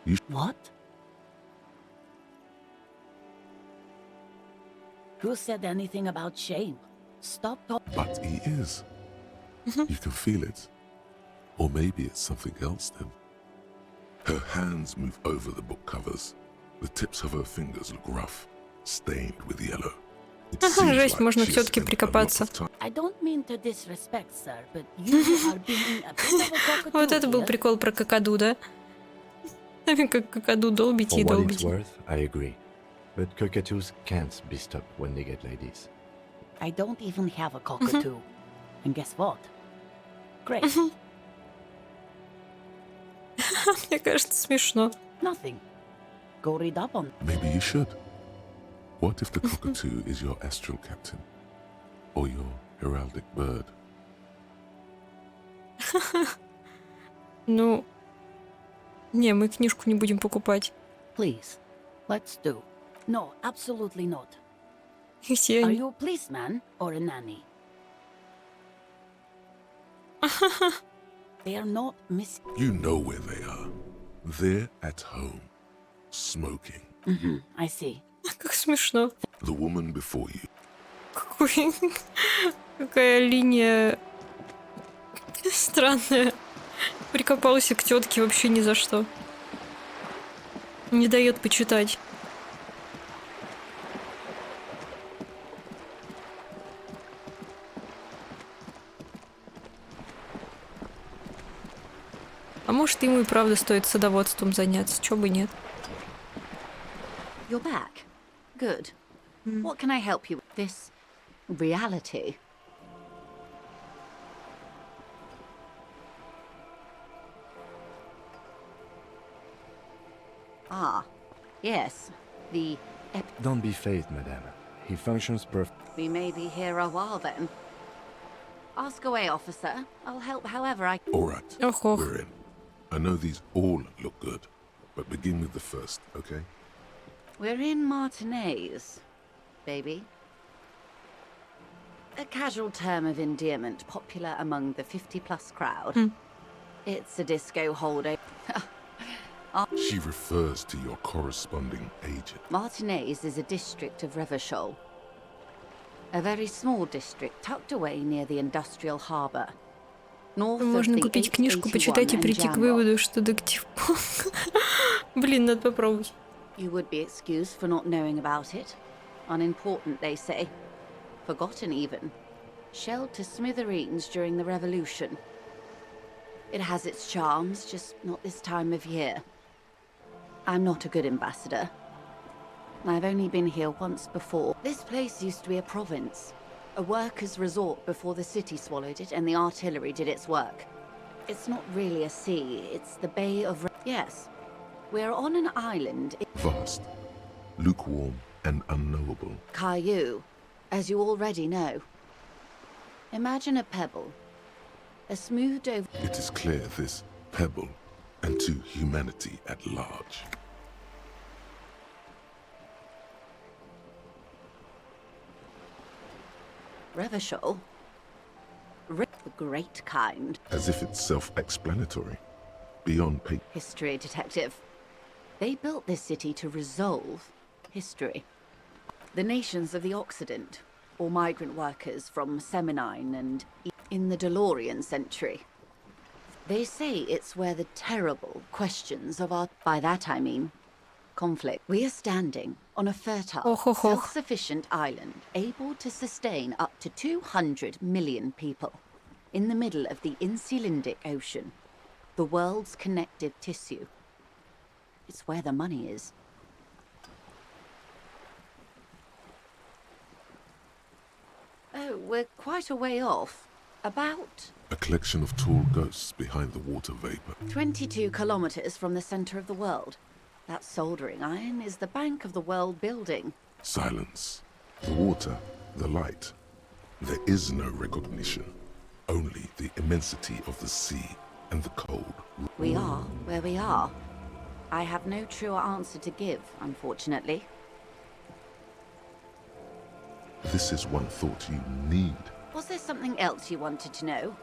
You... What? Who said anything about shame? Stop talking. But he is. You can feel it. Or maybe it's something else then. Her hands move over the book covers. The tips of her fingers look rough, stained with yellow. Жесть, можно все-таки прикопаться. I don't mean to disrespect, sir, but you are being a bit of a cockatoo. Вот это был прикол про какаду, да? Как какаду долбите и долбите. For what it's worth, I agree. But cockatoos can't be stopped when they get ladies. I don't even have a cockatoo. And guess what? Great. Мне кажется, смешно. Nothing. Go read up on. Maybe you should. What if the cockatoo is your astral captain? Or your heraldic bird? Ну, не, мы книжку не будем покупать. Please, let's do. No, absolutely not. Are you a policeman or a nanny? They are not miss. You know where they are. They're at home, smoking. I see. Как смешно. The woman before you. Какая линия странная. Прикопался к тетке вообще ни за что. Не дает почитать. А может, ему и правда стоит садоводством заняться, чё бы нет. You're back. Good. What can I help you with? This reality? Ah, yes. The... Don't be phased, madame. He functions perfect. We may be here a while then. Ask away, officer. I'll help however I... All right, we're in. I know these all look good, but begin with the first, okay? We're in Martinez, baby. A casual term of endearment popular among the 50-plus crowd. It's a disco holder. She refers to your corresponding agent. Martinez is a district of Revachol. A very small district tucked away near the industrial harbor. Можно купить книжку, почитать и прийти к выводу, что детектив. Блин, надо попробовать. You would be excused for not knowing about it. Unimportant, they say. Forgotten even. Shelled to smithereens during the revolution. It has its charms, just not this time of year. I'm not a good ambassador. I've only been here once before. This place used to be a province. A workers' resort before the city swallowed it and the artillery did its work. It's not really a sea, it's the Bay of... Yes. We're on an island... Vast, lukewarm and unknowable. Caillou, as you already know. Imagine a pebble. A smoothed over... It is clear this pebble, and to humanity at large. Revachol? The great kind. As if it's self-explanatory. Beyond paper. History detective. They built this city to resolve history. The nations of the Occident, or migrant workers from Seminine and in the DeLorean century. They say it's where the terrible questions of our... By that I mean conflict. We are standing on a fertile, self-sufficient island, able to sustain up to 200 million people, in the middle of the Insulindic Ocean, the world's connective tissue. It's where the money is. Oh, we're quite a way off. About... A collection of tall ghosts behind the water vapor. 22 kilometers from the center of the world. That soldering iron is the bank of the world building. Silence. The water, the light. There is no recognition. Only the immensity of the sea and the cold. We are where we are. I have no truer answer to give, unfortunately. This is one thought you need. Was there something else you wanted to know?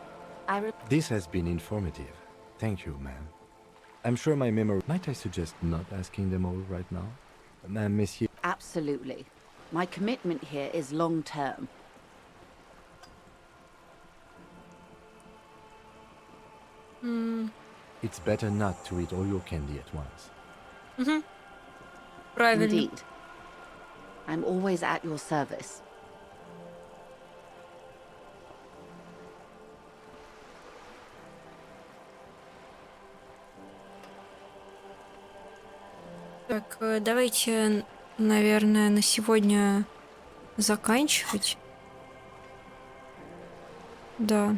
This has been informative. Thank you, ma'am. I'm sure my memory... Might I suggest not asking them all right now? Monsieur... Absolutely. My commitment here is long-term. It's better not to eat all your candy at once. Правильно. Indeed. I'm always at your service. Так, давайте, наверное, на сегодня заканчивать. Да.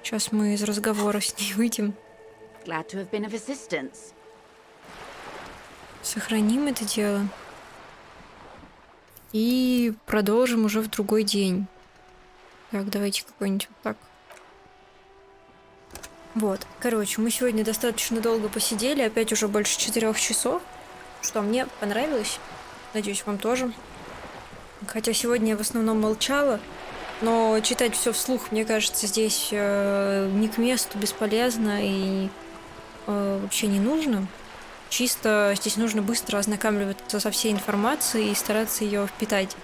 Сейчас мы из разговора с ней выйдем. Glad to have been of assistance. Сохраним это дело. И продолжим уже в другой день. Так, давайте какой-нибудь вот так. Вот, короче, мы сегодня достаточно долго посидели, опять уже больше 4 часов, что мне понравилось, надеюсь, вам тоже. Хотя сегодня я в основном молчала, но читать все вслух, мне кажется, здесь не к месту, бесполезно и вообще не нужно. Чисто здесь нужно быстро ознакомливаться со всей информацией и стараться ее впитать,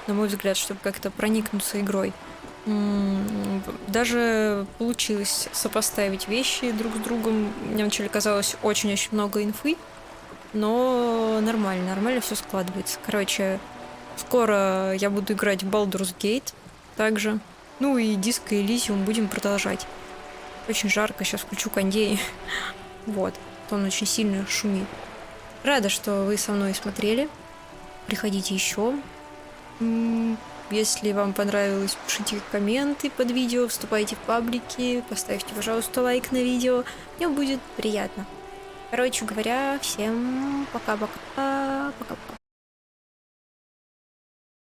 на мой взгляд, чтобы как-то проникнуться игрой. Даже получилось сопоставить вещи друг с другом. Мне вначале казалось очень-очень много инфы, но нормально все складывается. Короче, скоро я буду играть в Baldur's Gate также. Ну и диско Elysium будем продолжать. Очень жарко, сейчас включу кондей. Вот, он очень сильно шумит. Рада, что вы со мной смотрели. Приходите еще. Если вам понравилось, пишите комменты под видео, вступайте в паблики, поставьте, пожалуйста, лайк на видео. Мне будет приятно. Короче говоря, всем пока-пока. Пока-пока.